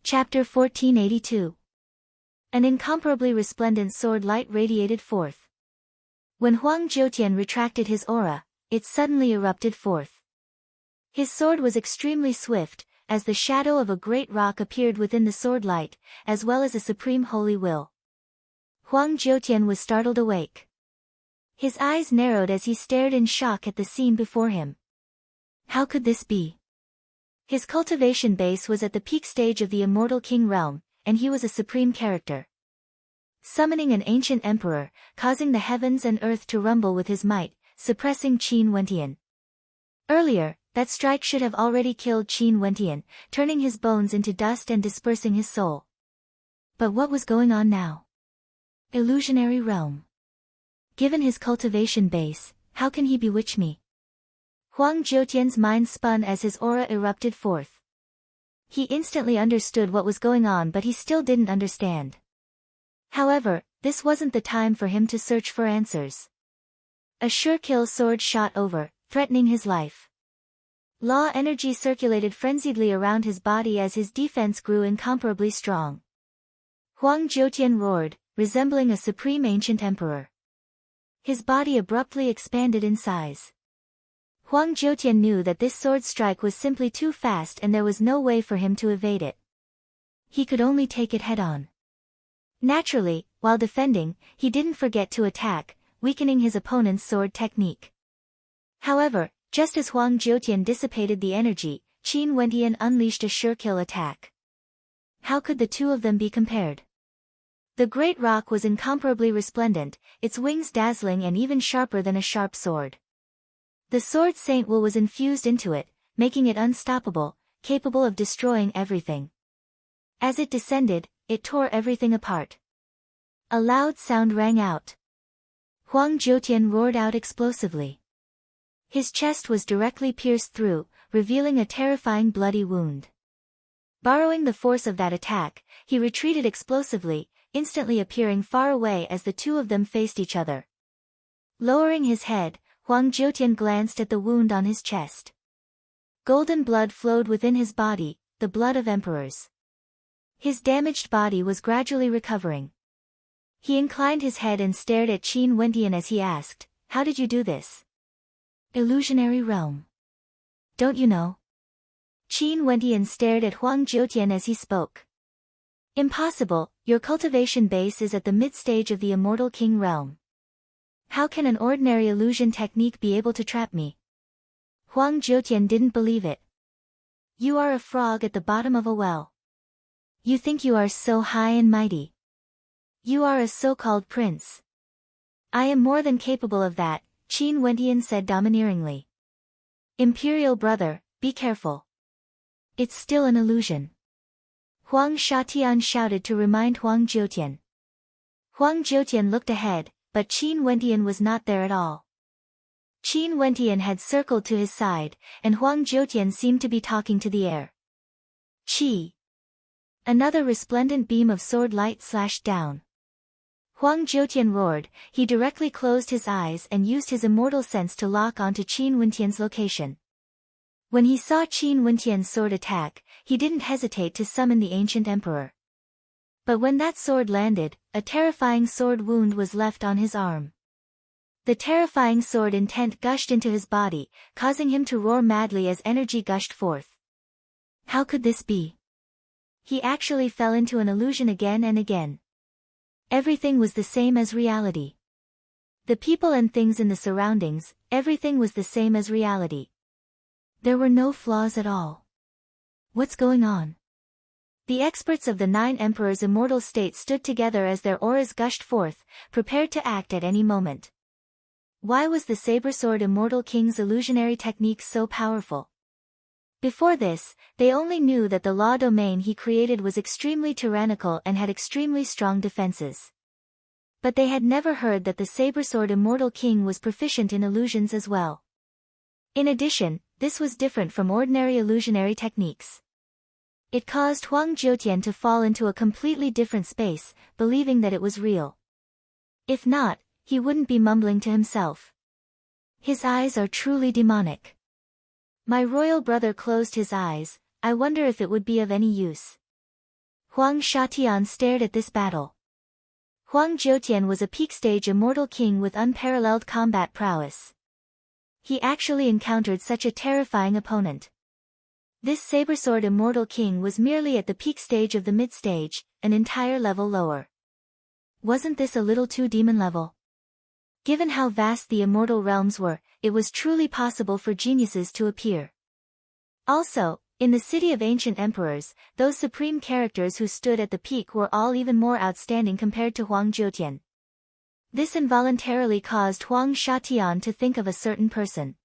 Chapter 1482. An incomparably resplendent sword light radiated forth. When Huang Jiutian retracted his aura, it suddenly erupted forth. His sword was extremely swift, as the shadow of a great rock appeared within the sword light, as well as a supreme holy will. Huang Jiutian was startled awake. His eyes narrowed as he stared in shock at the scene before him. How could this be? His cultivation base was at the peak stage of the immortal king realm, and he was a supreme character. Summoning an ancient emperor, causing the heavens and earth to rumble with his might, suppressing Qin Wentian. Earlier, that strike should have already killed Qin Wentian, turning his bones into dust and dispersing his soul. But what was going on now? Illusionary realm. Given his cultivation base, how can he bewitch me? Huang Jiutian's mind spun as his aura erupted forth. He instantly understood what was going on, but he still didn't understand. However, this wasn't the time for him to search for answers. A sure-kill sword shot over, threatening his life. Law energy circulated frenziedly around his body as his defense grew incomparably strong. Huang Jiutian roared, resembling a supreme ancient emperor. His body abruptly expanded in size. Huang Jiutian knew that this sword strike was simply too fast and there was no way for him to evade it. He could only take it head-on. Naturally, while defending, he didn't forget to attack, weakening his opponent's sword technique. However, just as Huang Jiutian dissipated the energy, Qin Wentian unleashed a sure-kill attack. How could the two of them be compared? The great rock was incomparably resplendent, its wings dazzling and even sharper than a sharp sword. The sword Saint Will was infused into it, making it unstoppable, capable of destroying everything. As it descended, it tore everything apart. A loud sound rang out. Huang Jiutian roared out explosively. His chest was directly pierced through, revealing a terrifying bloody wound. Borrowing the force of that attack, he retreated explosively, instantly appearing far away as the two of them faced each other. Lowering his head, Huang Jiutian glanced at the wound on his chest. Golden blood flowed within his body, the blood of emperors. His damaged body was gradually recovering. He inclined his head and stared at Qin Wentian as he asked, "How did you do this?" "Illusionary realm. Don't you know?" Qin Wentian stared at Huang Jiutian as he spoke. "Impossible, your cultivation base is at the mid-stage of the immortal king realm. How can an ordinary illusion technique be able to trap me?" Huang Jiutian didn't believe it. "You are a frog at the bottom of a well. You think you are so high and mighty. You are a so-called prince." "I am more than capable of that," Qin Wentian said domineeringly. "Imperial brother, be careful. It's still an illusion." Huang Shatian shouted to remind Huang Jiutian. Huang Jiutian looked ahead, but Qin Wentian was not there at all. Qin Wentian had circled to his side, and Huang Jiutian seemed to be talking to the air. Qi. Another resplendent beam of sword light slashed down. Huang Jiutian roared, he directly closed his eyes and used his immortal sense to lock onto Qin Wentian's location. When he saw Qin Wentian's sword attack, he didn't hesitate to summon the ancient emperor. But when that sword landed, a terrifying sword wound was left on his arm. The terrifying sword intent gushed into his body, causing him to roar madly as energy gushed forth. How could this be? He actually fell into an illusion again and again. Everything was the same as reality. The people and things in the surroundings, everything was the same as reality. There were no flaws at all. What's going on? The experts of the 9 Emperors' immortal state stood together as their auras gushed forth, prepared to act at any moment. Why was the Sabersword Immortal King's illusionary technique so powerful? Before this, they only knew that the law domain he created was extremely tyrannical and had extremely strong defenses. But they had never heard that the Sabersword Immortal King was proficient in illusions as well. In addition, this was different from ordinary illusionary techniques. It caused Huang Jiutian to fall into a completely different space, believing that it was real. If not, he wouldn't be mumbling to himself. His eyes are truly demonic. My royal brother closed his eyes, I wonder if it would be of any use. Huang Shatian stared at this battle. Huang Jiutian was a peak-stage immortal king with unparalleled combat prowess. He actually encountered such a terrifying opponent. This saber-sword immortal king was merely at the peak stage of the mid-stage, an entire level lower. Wasn't this a little too demon level? Given how vast the immortal realms were, it was truly possible for geniuses to appear. Also, in the city of ancient emperors, those supreme characters who stood at the peak were all even more outstanding compared to Huang Jiutian. This involuntarily caused Huang Shatian to think of a certain person.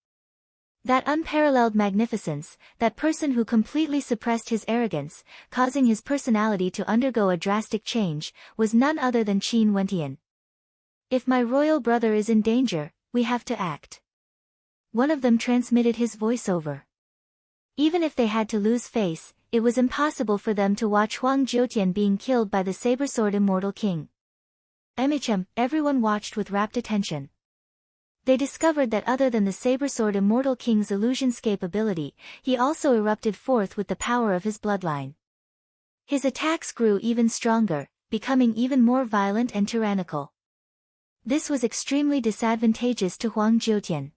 That unparalleled magnificence, that person who completely suppressed his arrogance, causing his personality to undergo a drastic change, was none other than Qin Wentian. If my royal brother is in danger, we have to act. One of them transmitted his voiceover. Even if they had to lose face, it was impossible for them to watch Huang Jiutian being killed by the saber-sword immortal king. Everyone watched with rapt attention. They discovered that other than the saber-sword immortal king's illusionscape ability, he also erupted forth with the power of his bloodline. His attacks grew even stronger, becoming even more violent and tyrannical. This was extremely disadvantageous to Huang Jiutian.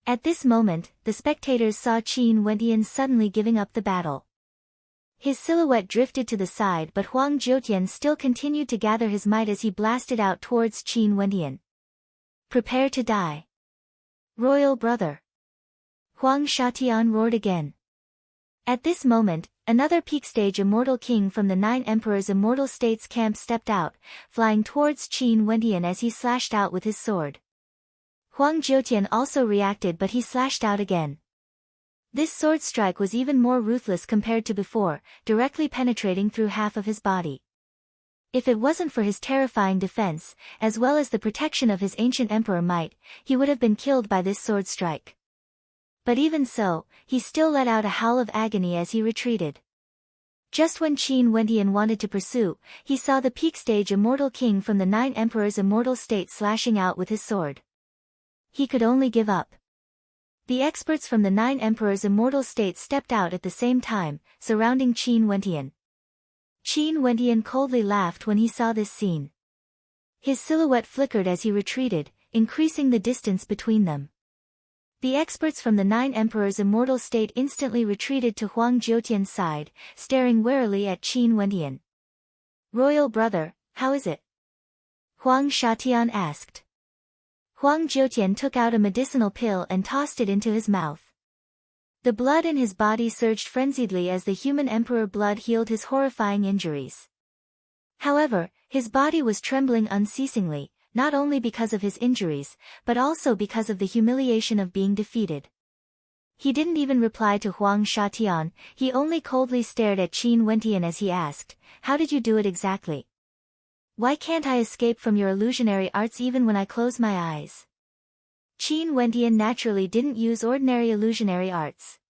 At this moment, the spectators saw Qin Wentian suddenly giving up the battle. His silhouette drifted to the side, but Huang Jiutian still continued to gather his might as he blasted out towards Qin Wentian. Prepare to die. Royal brother. Huang Shatian roared again. At this moment, another peak-stage immortal king from the 9 Emperors' Immortal States camp stepped out, flying towards Qin Wentian as he slashed out with his sword. Huang Jiutian also reacted, but he slashed out again. This sword strike was even more ruthless compared to before, directly penetrating through half of his body. If it wasn't for his terrifying defense, as well as the protection of his ancient emperor might, he would have been killed by this sword strike. But even so, he still let out a howl of agony as he retreated. Just when Qin Wentian wanted to pursue, he saw the peak-stage immortal king from the 9 Emperors' Immortal State slashing out with his sword. He could only give up. The experts from the 9 Emperors' Immortal State stepped out at the same time, surrounding Qin Wentian. Qin Wentian coldly laughed when he saw this scene. His silhouette flickered as he retreated, increasing the distance between them. The experts from the 9 Emperors' Immortal State instantly retreated to Huang Jiutian's side, staring warily at Qin Wentian. Royal brother, how is it? Huang Shatian asked. Huang Jiutian took out a medicinal pill and tossed it into his mouth. The blood in his body surged frenziedly as the human emperor blood healed his horrifying injuries. However, his body was trembling unceasingly, not only because of his injuries, but also because of the humiliation of being defeated. He didn't even reply to Huang Shatian, he only coldly stared at Qin Wentian as he asked, "How did you do it exactly? Why can't I escape from your illusionary arts even when I close my eyes?" Qin Wentian naturally didn't use ordinary illusionary arts.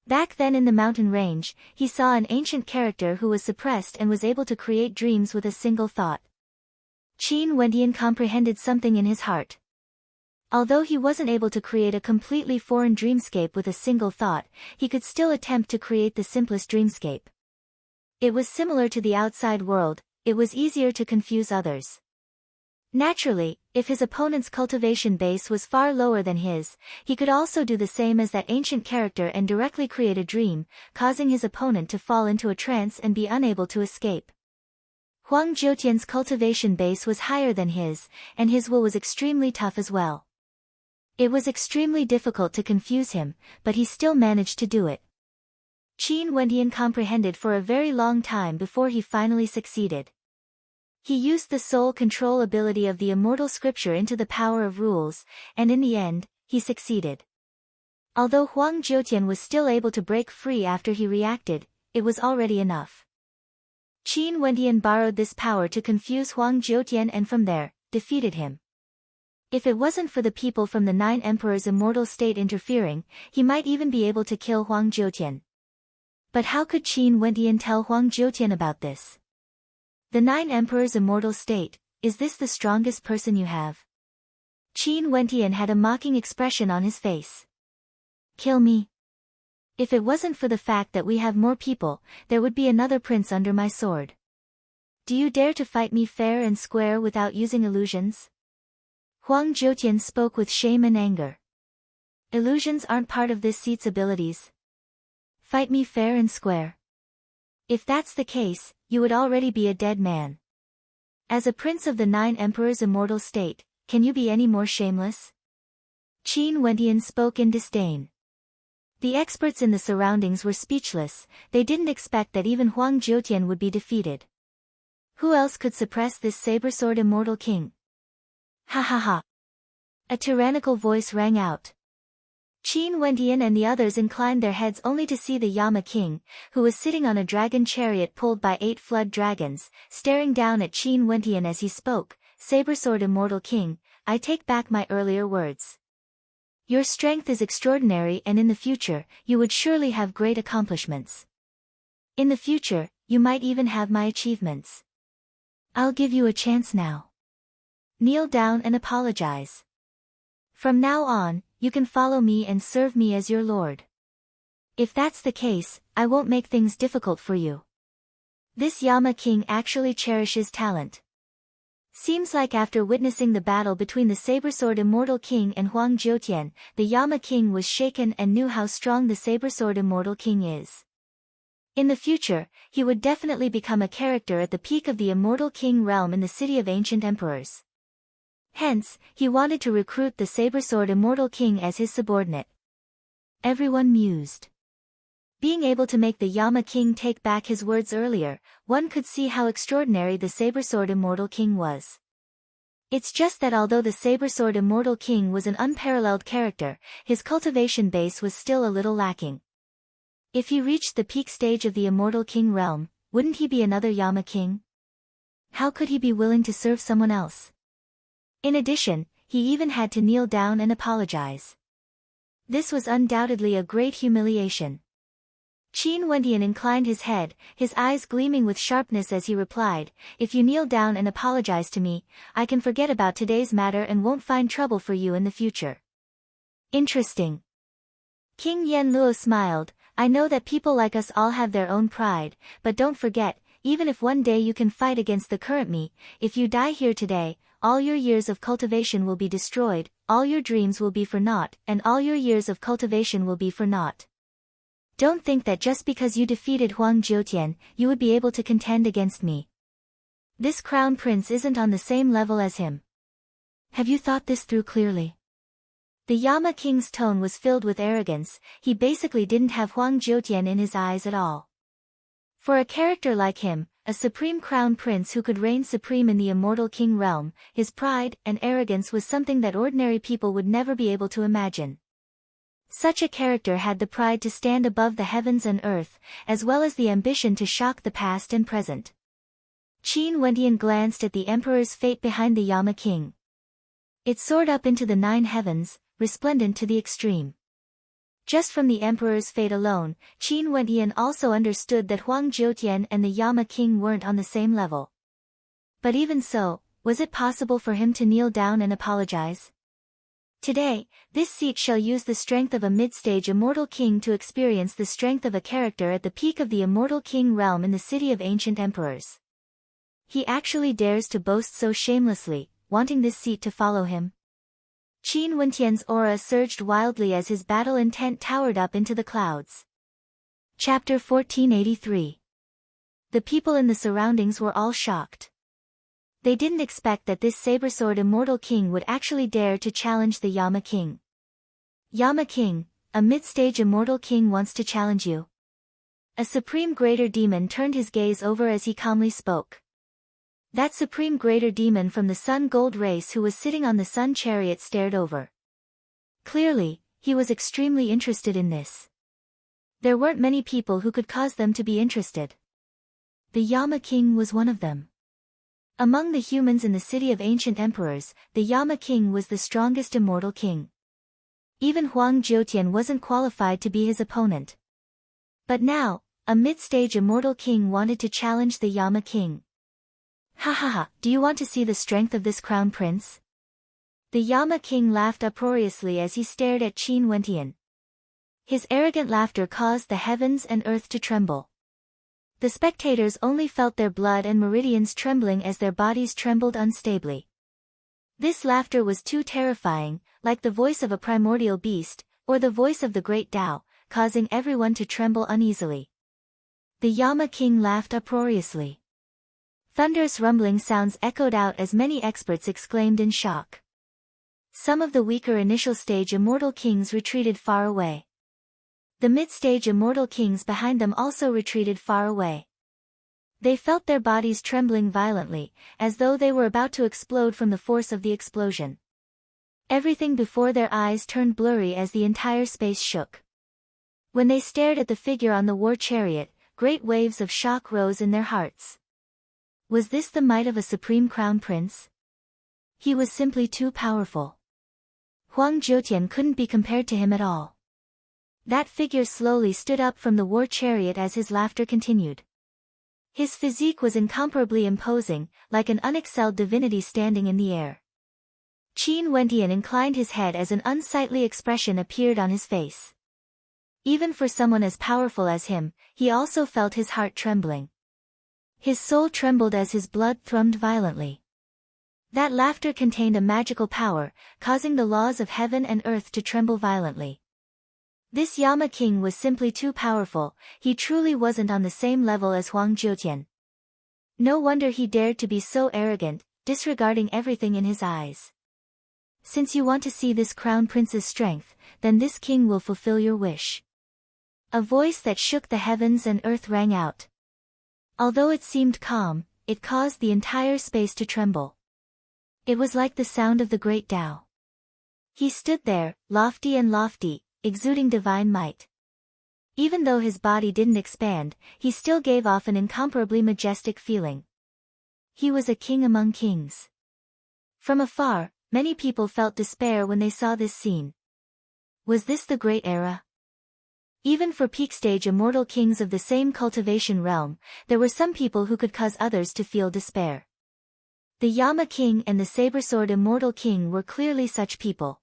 Back then in the mountain range, he saw an ancient character who was suppressed and was able to create dreams with a single thought. Qin Wentian comprehended something in his heart. Although he wasn't able to create a completely foreign dreamscape with a single thought, he could still attempt to create the simplest dreamscape. It was similar to the outside world, it was easier to confuse others. Naturally, if his opponent's cultivation base was far lower than his, he could also do the same as that ancient character and directly create a dream, causing his opponent to fall into a trance and be unable to escape. Huang Jiutian's cultivation base was higher than his, and his will was extremely tough as well. It was extremely difficult to confuse him, but he still managed to do it. Qin Wentian comprehended for a very long time before he finally succeeded. He used the soul control ability of the immortal scripture into the power of rules, and in the end, he succeeded. Although Huang Jiutian was still able to break free after he reacted, it was already enough. Qin Wentian borrowed this power to confuse Huang Jiutian and from there, defeated him. If it wasn't for the people from the 9 Emperors' Immortal State interfering, he might even be able to kill Huang Jiutian. But how could Qin Wentian tell Huang Jiutian about this? The 9 Emperors' Immortal State, is this the strongest person you have? Qin Wentian had a mocking expression on his face. Kill me. If it wasn't for the fact that we have more people, there would be another prince under my sword. Do you dare to fight me fair and square without using illusions? Huang Jiutian spoke with shame and anger. Illusions aren't part of this seat's abilities. Fight me fair and square. If that's the case, you would already be a dead man. As a prince of the 9 emperors' immortal state, can you be any more shameless? Qin Wendian spoke in disdain. The experts in the surroundings were speechless. They didn't expect that even Huang Jiutian would be defeated. Who else could suppress this saber-sword immortal king? Ha ha ha. A tyrannical voice rang out. Qin Wendian and the others inclined their heads only to see the Yama king, who was sitting on a dragon chariot pulled by 8 flood dragons, staring down at Qin Wendian as he spoke. Saber-sword immortal king, I take back my earlier words. Your strength is extraordinary, and in the future, you would surely have great accomplishments. In the future, you might even have my achievements. I'll give you a chance now. Kneel down and apologize. From now on, you can follow me and serve me as your lord. If that's the case, I won't make things difficult for you. This Yama king actually cherishes talent. Seems like after witnessing the battle between the saber-sword immortal king and Huang Jiutian, the Yama king was shaken and knew how strong the saber-sword immortal king is. In the future, he would definitely become a character at the peak of the immortal king realm in the city of ancient emperors. Hence, he wanted to recruit the saber-sword immortal king as his subordinate. Everyone mused. Being able to make the Yama king take back his words earlier, one could see how extraordinary the saber-sword immortal king was. It's just that although the saber-sword immortal king was an unparalleled character, his cultivation base was still a little lacking. If he reached the peak stage of the immortal king realm, wouldn't he be another Yama king? How could he be willing to serve someone else? In addition, he even had to kneel down and apologize. This was undoubtedly a great humiliation. Qin Wendian inclined his head, his eyes gleaming with sharpness as he replied, if you kneel down and apologize to me, I can forget about today's matter and won't find trouble for you in the future. Interesting. King Yen Luo smiled, I know that people like us all have their own pride, but don't forget, even if one day you can fight against the current me, if you die here today, all your years of cultivation will be destroyed, all your dreams will be for naught, and all your years of cultivation will be for naught. Don't think that just because you defeated Huang Jiutian, you would be able to contend against me. This crown prince isn't on the same level as him. Have you thought this through clearly? The Yama king's tone was filled with arrogance. He basically didn't have Huang Jiutian in his eyes at all. For a character like him, a supreme crown prince who could reign supreme in the immortal king realm, his pride and arrogance was something that ordinary people would never be able to imagine. Such a character had the pride to stand above the heavens and earth, as well as the ambition to shock the past and present. Qin Wendian glanced at the emperor's fate behind the Yama king. It soared up into the 9 heavens, resplendent to the extreme. Just from the emperor's fate alone, Qin Wendian also understood that Huang Jiutian and the Yama king weren't on the same level. But even so, was it possible for him to kneel down and apologize? Today, this seat shall use the strength of a mid-stage immortal king to experience the strength of a character at the peak of the immortal king realm in the city of ancient emperors. He actually dares to boast so shamelessly, wanting this seat to follow him. Qin Wendian's aura surged wildly as his battle intent towered up into the clouds. Chapter 1483. The people in the surroundings were all shocked. They didn't expect that this saber-sword immortal king would actually dare to challenge the Yama king. Yama king, a mid-stage immortal king wants to challenge you. A supreme greater demon turned his gaze over as he calmly spoke. That supreme greater demon from the sun gold race who was sitting on the sun chariot stared over. Clearly, he was extremely interested in this. There weren't many people who could cause them to be interested. The Yama king was one of them. Among the humans in the city of ancient emperors, the Yama king was the strongest immortal king. Even Huang Jiutian wasn't qualified to be his opponent. But now, a mid-stage immortal king wanted to challenge the Yama king. Ha ha ha, do you want to see the strength of this crown prince? The Yama king laughed uproariously as he stared at Qin Wendian. His arrogant laughter caused the heavens and earth to tremble. The spectators only felt their blood and meridians trembling as their bodies trembled unstably. This laughter was too terrifying, like the voice of a primordial beast, or the voice of the great Tao, causing everyone to tremble uneasily. The Yama king laughed uproariously. Thunderous rumbling sounds echoed out as many experts exclaimed in shock. Some of the weaker initial stage immortal kings retreated far away. The mid-stage immortal kings behind them also retreated far away. They felt their bodies trembling violently, as though they were about to explode from the force of the explosion. Everything before their eyes turned blurry as the entire space shook. When they stared at the figure on the war chariot, great waves of shock rose in their hearts. Was this the might of a supreme crown prince? He was simply too powerful. Huang Zhoutian couldn't be compared to him at all. That figure slowly stood up from the war chariot as his laughter continued. His physique was incomparably imposing, like an unexcelled divinity standing in the air. Qin Wentian inclined his head as an unsightly expression appeared on his face. Even for someone as powerful as him, he also felt his heart trembling. His soul trembled as his blood thrummed violently. That laughter contained a magical power, causing the laws of heaven and earth to tremble violently. This Yama king was simply too powerful, he truly wasn't on the same level as Huang Zhoutian. No wonder he dared to be so arrogant, disregarding everything in his eyes. Since you want to see this crown prince's strength, then this king will fulfill your wish. A voice that shook the heavens and earth rang out. Although it seemed calm, it caused the entire space to tremble. It was like the sound of the great Tao. He stood there, lofty and lofty, exuding divine might. Even though his body didn't expand, he still gave off an incomparably majestic feeling. He was a king among kings. From afar, many people felt despair when they saw this scene. Was this the great era? Even for peak-stage immortal kings of the same cultivation realm, there were some people who could cause others to feel despair. The Yama king and the saber-sword immortal king were clearly such people.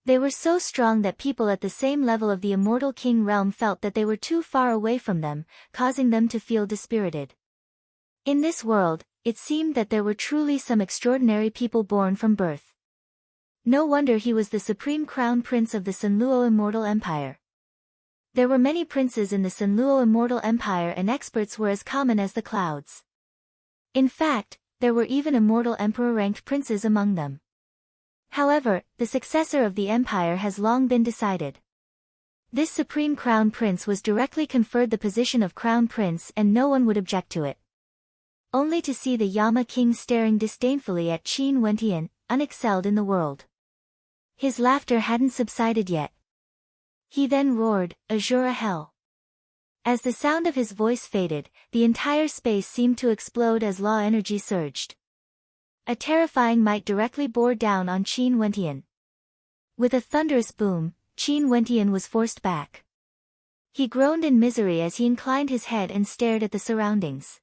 They were so strong that people at the same level of the immortal king realm felt that they were too far away from them, causing them to feel dispirited. In this world, it seemed that there were truly some extraordinary people born from birth. No wonder he was the supreme crown prince of the Sanluo Immortal Empire. There were many princes in the Sanluo Immortal Empire and experts were as common as the clouds. In fact, there were even immortal emperor-ranked princes among them. However, the successor of the empire has long been decided. This supreme crown prince was directly conferred the position of crown prince and no one would object to it. Only to see the Yama king staring disdainfully at Qin Wentian, unexcelled in the world. His laughter hadn't subsided yet. He then roared, "Azura hell!" As the sound of his voice faded, the entire space seemed to explode as law energy surged. A terrifying might directly bore down on Qin Wentian. With a thunderous boom, Qin Wentian was forced back. He groaned in misery as he inclined his head and stared at the surroundings.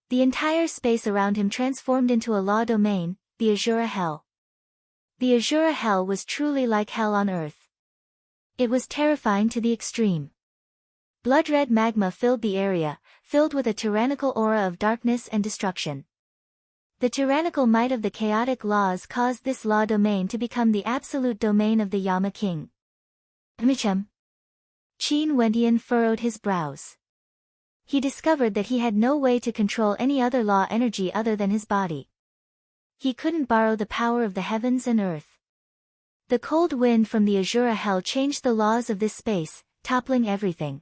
The entire space around him transformed into a law domain, the Azura Hell. The Azura Hell was truly like hell on earth. It was terrifying to the extreme. Blood-red magma filled the area, filled with a tyrannical aura of darkness and destruction. The tyrannical might of the chaotic laws caused this law domain to become the absolute domain of the Yama king. Qin Wentian furrowed his brows. He discovered that he had no way to control any other law energy other than his body. He couldn't borrow the power of the heavens and earth. The cold wind from the Azura Hell changed the laws of this space, toppling everything.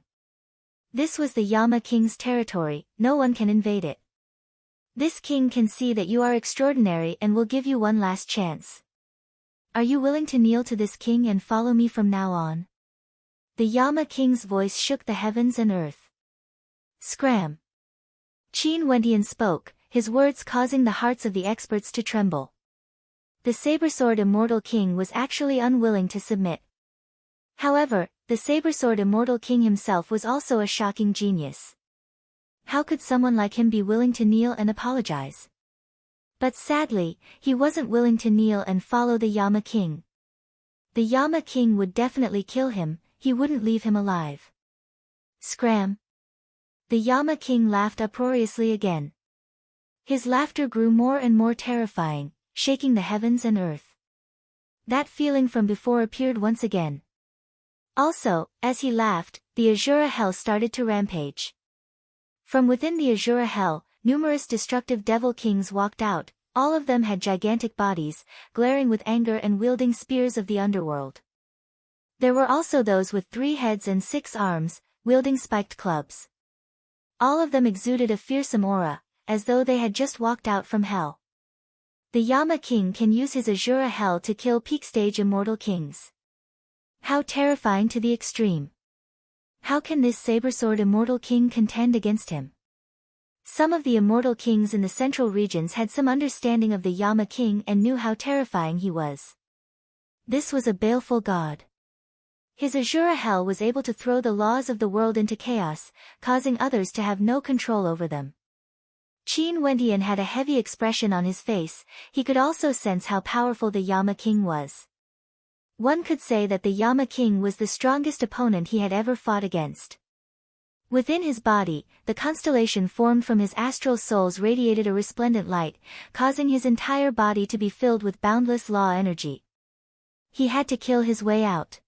This was the Yama king's territory, no one can invade it. This king can see that you are extraordinary and will give you one last chance. Are you willing to kneel to this king and follow me from now on? The Yama king's voice shook the heavens and earth. Scram! Qin Wentian spoke, his words causing the hearts of the experts to tremble. The saber-sword immortal king was actually unwilling to submit. However, the saber-sword immortal king himself was also a shocking genius. How could someone like him be willing to kneel and apologize? But sadly, he wasn't willing to kneel and follow the Yama king. The Yama king would definitely kill him, he wouldn't leave him alive. Scram! The Yama King laughed uproariously again. His laughter grew more and more terrifying, shaking the heavens and earth. That feeling from before appeared once again. Also, as he laughed, the Azura Hell started to rampage. From within the Azura Hell, numerous destructive devil kings walked out. All of them had gigantic bodies, glaring with anger and wielding spears of the underworld. There were also those with 3 heads and 6 arms, wielding spiked clubs. All of them exuded a fearsome aura, as though they had just walked out from hell. The Yama King can use his Azura Hell to kill peak-stage immortal kings. How terrifying to the extreme. How can this saber-sword immortal king contend against him? Some of the immortal kings in the central regions had some understanding of the Yama King and knew how terrifying he was. This was a baleful god. His Azura Hell was able to throw the laws of the world into chaos, causing others to have no control over them. Qin Wendian had a heavy expression on his face. He could also sense how powerful the Yama King was. One could say that the Yama King was the strongest opponent he had ever fought against. Within his body, the constellation formed from his astral souls radiated a resplendent light, causing his entire body to be filled with boundless law energy. He had to kill his way out.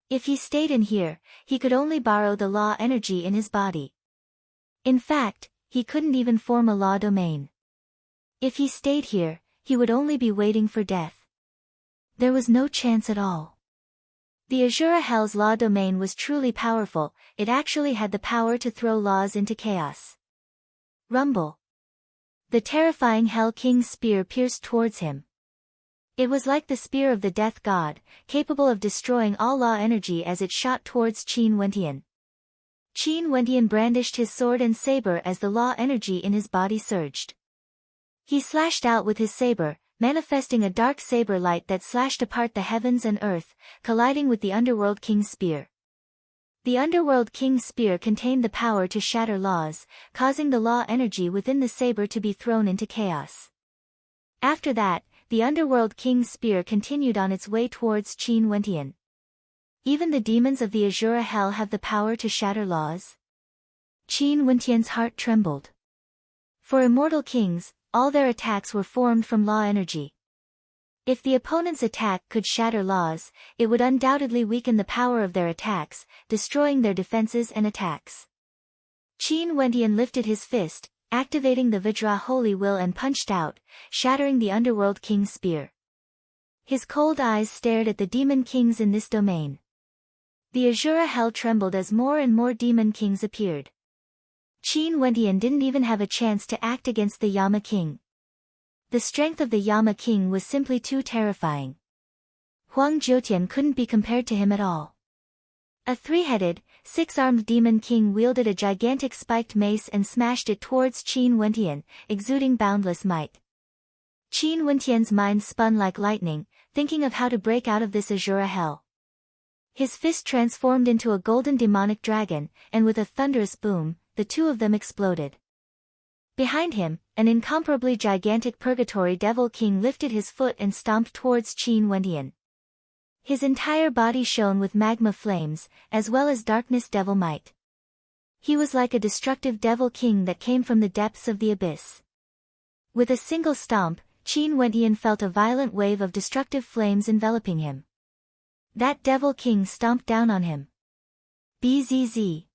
If he stayed in here, he could only borrow the law energy in his body. In fact, he couldn't even form a law domain. If he stayed here, he would only be waiting for death. There was no chance at all. The Azura Hell's law domain was truly powerful. It actually had the power to throw laws into chaos. Rumble. The terrifying Hell King's spear pierced towards him. It was like the spear of the death god, capable of destroying all law energy as it shot towards Qin Wendian. Qin Wendian brandished his sword and saber as the law energy in his body surged. He slashed out with his saber, manifesting a dark saber light that slashed apart the heavens and earth, colliding with the Underworld King's spear. The Underworld King's spear contained the power to shatter laws, causing the law energy within the saber to be thrown into chaos. After that, the Underworld King's spear continued on its way towards Qin Wendian. Even the demons of the Azura Hell have the power to shatter laws? Qin Wendian's heart trembled. For immortal kings, all their attacks were formed from law energy. If the opponent's attack could shatter laws, it would undoubtedly weaken the power of their attacks, destroying their defenses and attacks. Qin Wendian lifted his fist, activating the Vajra Holy Will and punched out, shattering the Underworld King's spear. His cold eyes stared at the demon kings in this domain. The Azura Hell trembled as more and more demon kings appeared. Qin Wendian didn't even have a chance to act against the Yama King. The strength of the Yama King was simply too terrifying. Huang Jiutian couldn't be compared to him at all. A 3-headed, 6-armed demon king wielded a gigantic spiked mace and smashed it towards Qin Wendian, exuding boundless might. Qin Wendian's mind spun like lightning, thinking of how to break out of this Azura Hell. His fist transformed into a golden demonic dragon, and with a thunderous boom, the two of them exploded. Behind him, an incomparably gigantic purgatory devil king lifted his foot and stomped towards Qin Wendian. His entire body shone with magma flames, as well as darkness devil might. He was like a destructive devil king that came from the depths of the abyss. With a single stomp, Qin Wendian felt a violent wave of destructive flames enveloping him. That devil king stomped down on him. Bzz.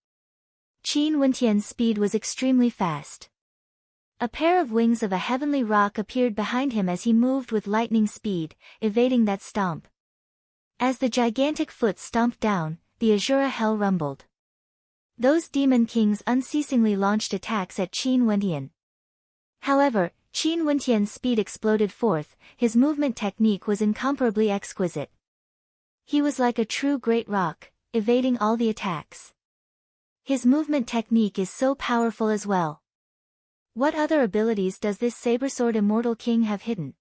Qin Wendian's speed was extremely fast. A pair of wings of a heavenly rock appeared behind him as he moved with lightning speed, evading that stomp. As the gigantic foot stomped down, the Azura Hell rumbled. Those demon kings unceasingly launched attacks at Qin Wendian. However, Qin Wendian's speed exploded forth, his movement technique was incomparably exquisite. He was like a true great rock, evading all the attacks. His movement technique is so powerful as well. What other abilities does this saber-sword immortal king have hidden?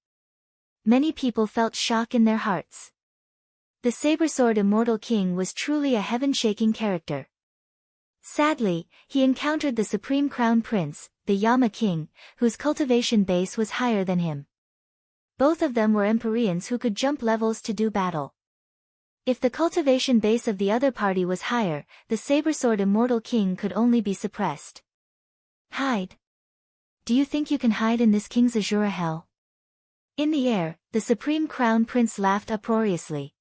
Many people felt shock in their hearts. The saber-sword immortal king was truly a heaven-shaking character. Sadly, he encountered the supreme crown prince, the Yama King, whose cultivation base was higher than him. Both of them were Empyreans who could jump levels to do battle. If the cultivation base of the other party was higher, the saber-sword immortal king could only be suppressed. Hide. Do you think you can hide in this king's azure hell? In the air, the supreme crown prince laughed uproariously.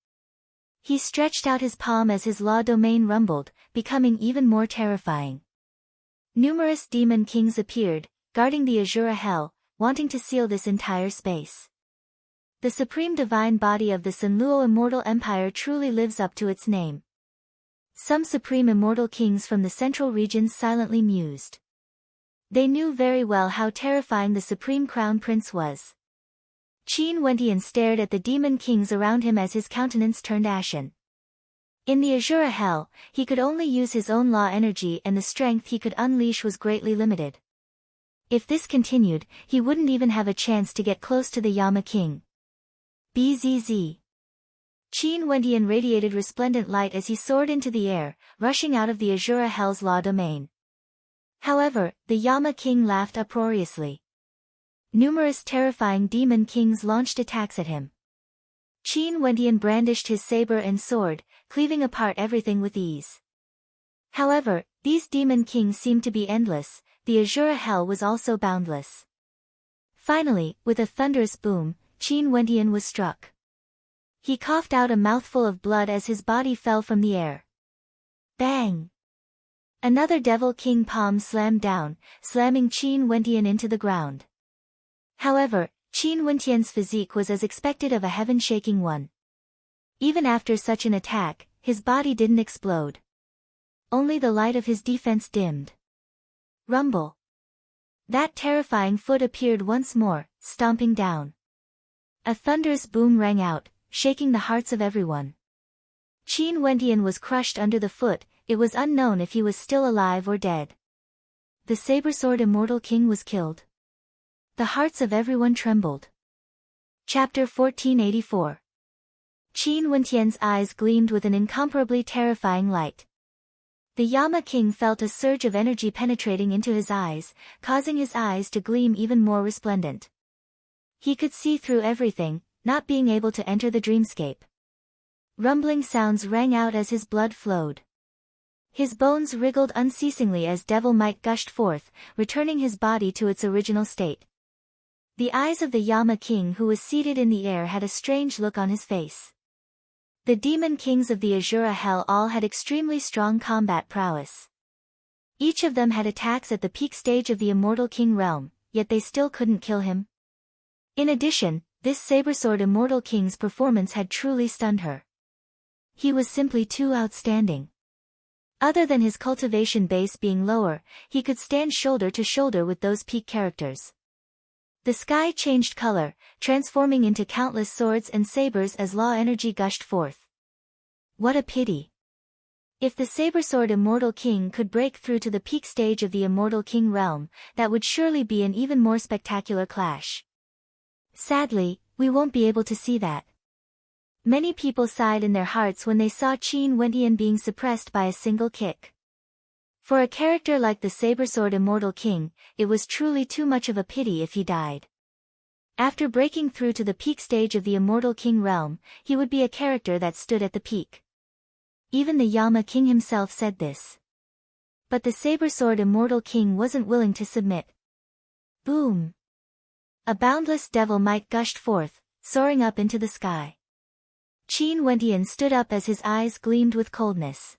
He stretched out his palm as his law domain rumbled, becoming even more terrifying. Numerous demon kings appeared, guarding the azure hell, wanting to seal this entire space. The supreme divine body of the Sanluo immortal empire truly lives up to its name. Some supreme immortal kings from the central regions silently mused. They knew very well how terrifying the supreme crown prince was. Qin Wentian stared at the demon kings around him as his countenance turned ashen. In the azure hell, he could only use his own law energy and the strength he could unleash was greatly limited. If this continued, he wouldn't even have a chance to get close to the Yama king. Bzz. Qin Wentian radiated resplendent light as he soared into the air, rushing out of the azure hell's law domain. However, the Yama king laughed uproariously. Numerous terrifying demon kings launched attacks at him. Qin Wentian brandished his saber and sword, cleaving apart everything with ease. However, these demon kings seemed to be endless, the azure hell was also boundless. Finally, with a thunderous boom, Qin Wentian was struck. He coughed out a mouthful of blood as his body fell from the air. Bang! Another devil king palm slammed down, slamming Qin Wentian into the ground. However, Qin Wentian's physique was as expected of a heaven-shaking one. Even after such an attack, his body didn't explode. Only the light of his defense dimmed. Rumble. That terrifying foot appeared once more, stomping down. A thunderous boom rang out, shaking the hearts of everyone. Qin Wentian was crushed under the foot, it was unknown if he was still alive or dead. The saber-sword immortal king was killed. The hearts of everyone trembled. Chapter 1484. Qin Wentian's eyes gleamed with an incomparably terrifying light. The Yama king felt a surge of energy penetrating into his eyes, causing his eyes to gleam even more resplendent. He could see through everything, not being able to enter the dreamscape. Rumbling sounds rang out as his blood flowed. His bones wriggled unceasingly as devil might gushed forth, returning his body to its original state. The eyes of the Yama king who was seated in the air had a strange look on his face. The demon kings of the azure hell all had extremely strong combat prowess. Each of them had attacks at the peak stage of the immortal king realm, yet they still couldn't kill him. In addition, this saber-sword immortal king's performance had truly stunned her. He was simply too outstanding. Other than his cultivation base being lower, he could stand shoulder to shoulder with those peak characters. The sky changed color, transforming into countless swords and sabers as law energy gushed forth. What a pity! If the saber-sword immortal king could break through to the peak stage of the immortal king realm, that would surely be an even more spectacular clash. Sadly, we won't be able to see that. Many people sighed in their hearts when they saw Qin Wentian being suppressed by a single kick. For a character like the saber-sword immortal king, it was truly too much of a pity if he died. After breaking through to the peak stage of the immortal king realm, he would be a character that stood at the peak. Even the Yama king himself said this. But the saber-sword immortal king wasn't willing to submit. Boom! A boundless devil might gushed forth, soaring up into the sky. Qin Wentian stood up as his eyes gleamed with coldness.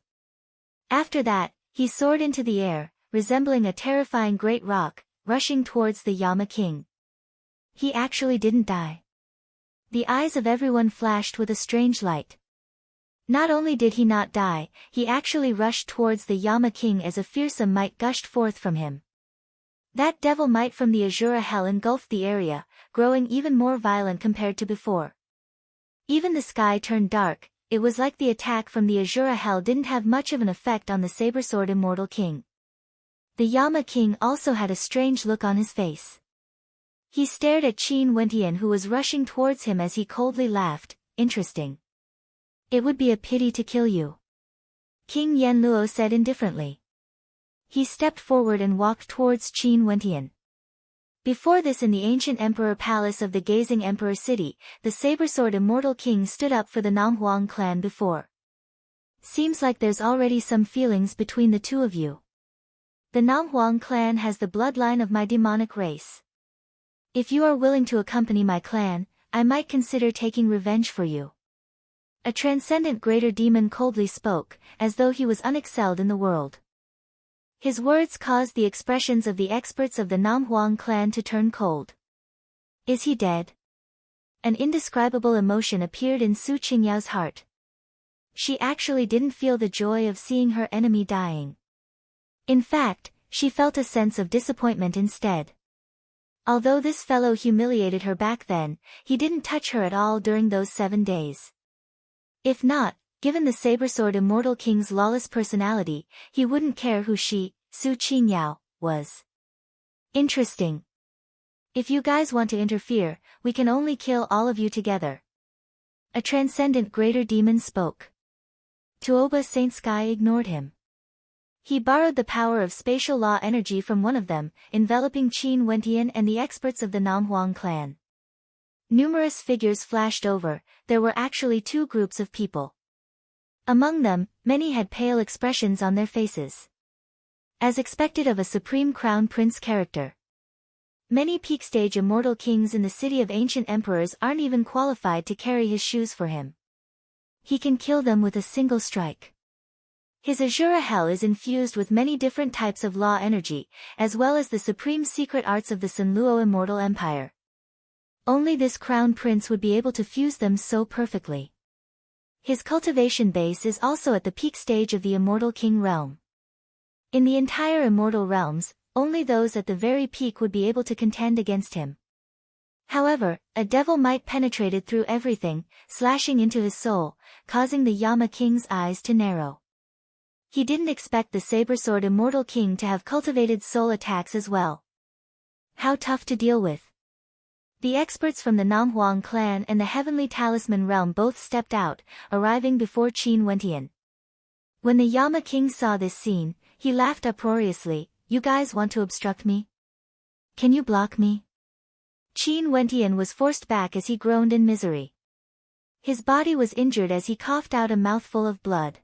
After that, he soared into the air, resembling a terrifying great rock, rushing towards the Yama king. He actually didn't die. The eyes of everyone flashed with a strange light. Not only did he not die, he actually rushed towards the Yama king as a fearsome might gushed forth from him. That devil might from the azure hell engulfed the area, growing even more violent compared to before. Even the sky turned dark, it was like the attack from the azure hell didn't have much of an effect on the saber-sword immortal king. The Yama king also had a strange look on his face. He stared at Qin Wentian who was rushing towards him as he coldly laughed, interesting. It would be a pity to kill you. King Yanluo said indifferently. He stepped forward and walked towards Qin Wentian. Before this, in the ancient emperor palace of the gazing emperor city, the saber-sword immortal king stood up for the Namhuang clan before. Seems like there's already some feelings between the two of you. The Namhuang clan has the bloodline of my demonic race. If you are willing to accompany my clan, I might consider taking revenge for you. A transcendent greater demon coldly spoke, as though he was unexcelled in the world. His words caused the expressions of the experts of the Namhuang clan to turn cold. Is he dead? An indescribable emotion appeared in Su Qingyao's heart. She actually didn't feel the joy of seeing her enemy dying. In fact, she felt a sense of disappointment instead. Although this fellow humiliated her back then, he didn't touch her at all during those 7 days. If not, given the saber-sword immortal king's lawless personality, he wouldn't care who she, Su Qingyao, was. Interesting. If you guys want to interfere, we can only kill all of you together. A transcendent greater demon spoke. Tuoba Saint Sky ignored him. He borrowed the power of spatial law energy from one of them, enveloping Qin Wentian and the experts of the Namhuang clan. Numerous figures flashed over. There were actually 2 groups of people. Among them, many had pale expressions on their faces. As expected of a supreme crown prince character. Many peak stage immortal kings in the city of ancient emperors aren't even qualified to carry his shoes for him. He can kill them with a single strike. His Azura Hell is infused with many different types of law energy, as well as the supreme secret arts of the Sanluo Immortal Empire. Only this crown prince would be able to fuse them so perfectly. His cultivation base is also at the peak stage of the Immortal King realm. In the entire Immortal realms, only those at the very peak would be able to contend against him. However, a devil might penetrated through everything, slashing into his soul, causing the Yama King's eyes to narrow. He didn't expect the saber-sword immortal king to have cultivated soul attacks as well. How tough to deal with. The experts from the Namhuang clan and the Heavenly Talisman realm both stepped out, arriving before Qin Wentian. When the Yama King saw this scene, he laughed uproariously. You guys want to obstruct me? Can you block me? Qin Wentian was forced back as he groaned in misery. His body was injured as he coughed out a mouthful of blood.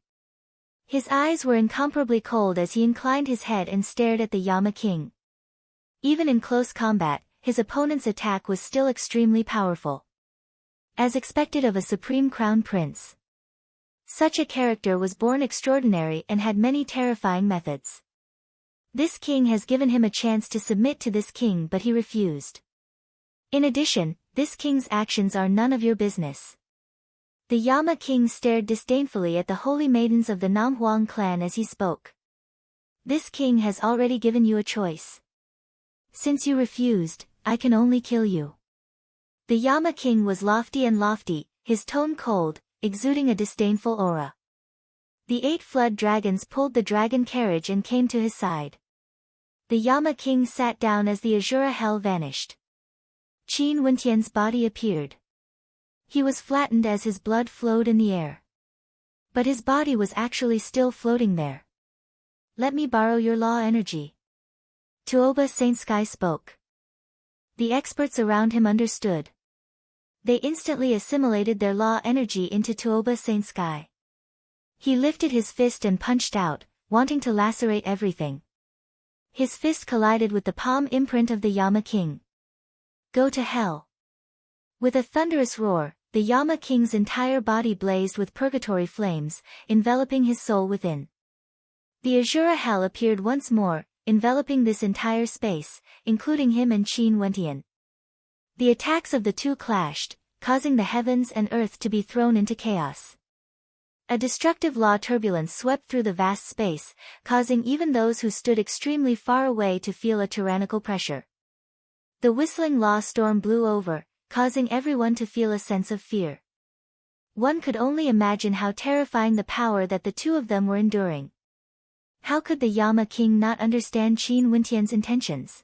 His eyes were incomparably cold as he inclined his head and stared at the Yama King. Even in close combat, his opponent's attack was still extremely powerful. As expected of a supreme crown prince. Such a character was born extraordinary and had many terrifying methods. This king has given him a chance to submit to this king, but he refused. In addition, this king's actions are none of your business. The Yama King stared disdainfully at the holy maidens of the Namhuang clan as he spoke. This king has already given you a choice. Since you refused, I can only kill you. The Yama King was lofty, his tone cold, exuding a disdainful aura. The 8 flood dragons pulled the dragon carriage and came to his side. The Yama King sat down as the Azura Hell vanished. Qin Wentian's body appeared. He was flattened as his blood flowed in the air. But his body was actually still floating there. Let me borrow your law energy. Tuoba Saint Sky spoke. The experts around him understood. They instantly assimilated their law energy into Tuoba Saint Sky. He lifted his fist and punched out, wanting to lacerate everything. His fist collided with the palm imprint of the Yama King. Go to hell. With a thunderous roar, the Yama King's entire body blazed with purgatory flames, enveloping his soul within. The Azura Hell appeared once more, enveloping this entire space, including him and Qin Wentian. The attacks of the two clashed, causing the heavens and earth to be thrown into chaos. A destructive law turbulence swept through the vast space, causing even those who stood extremely far away to feel a tyrannical pressure. The whistling law storm blew over, causing everyone to feel a sense of fear. One could only imagine how terrifying the power that the two of them were enduring. How could the Yama King not understand Qin Wentian's intentions?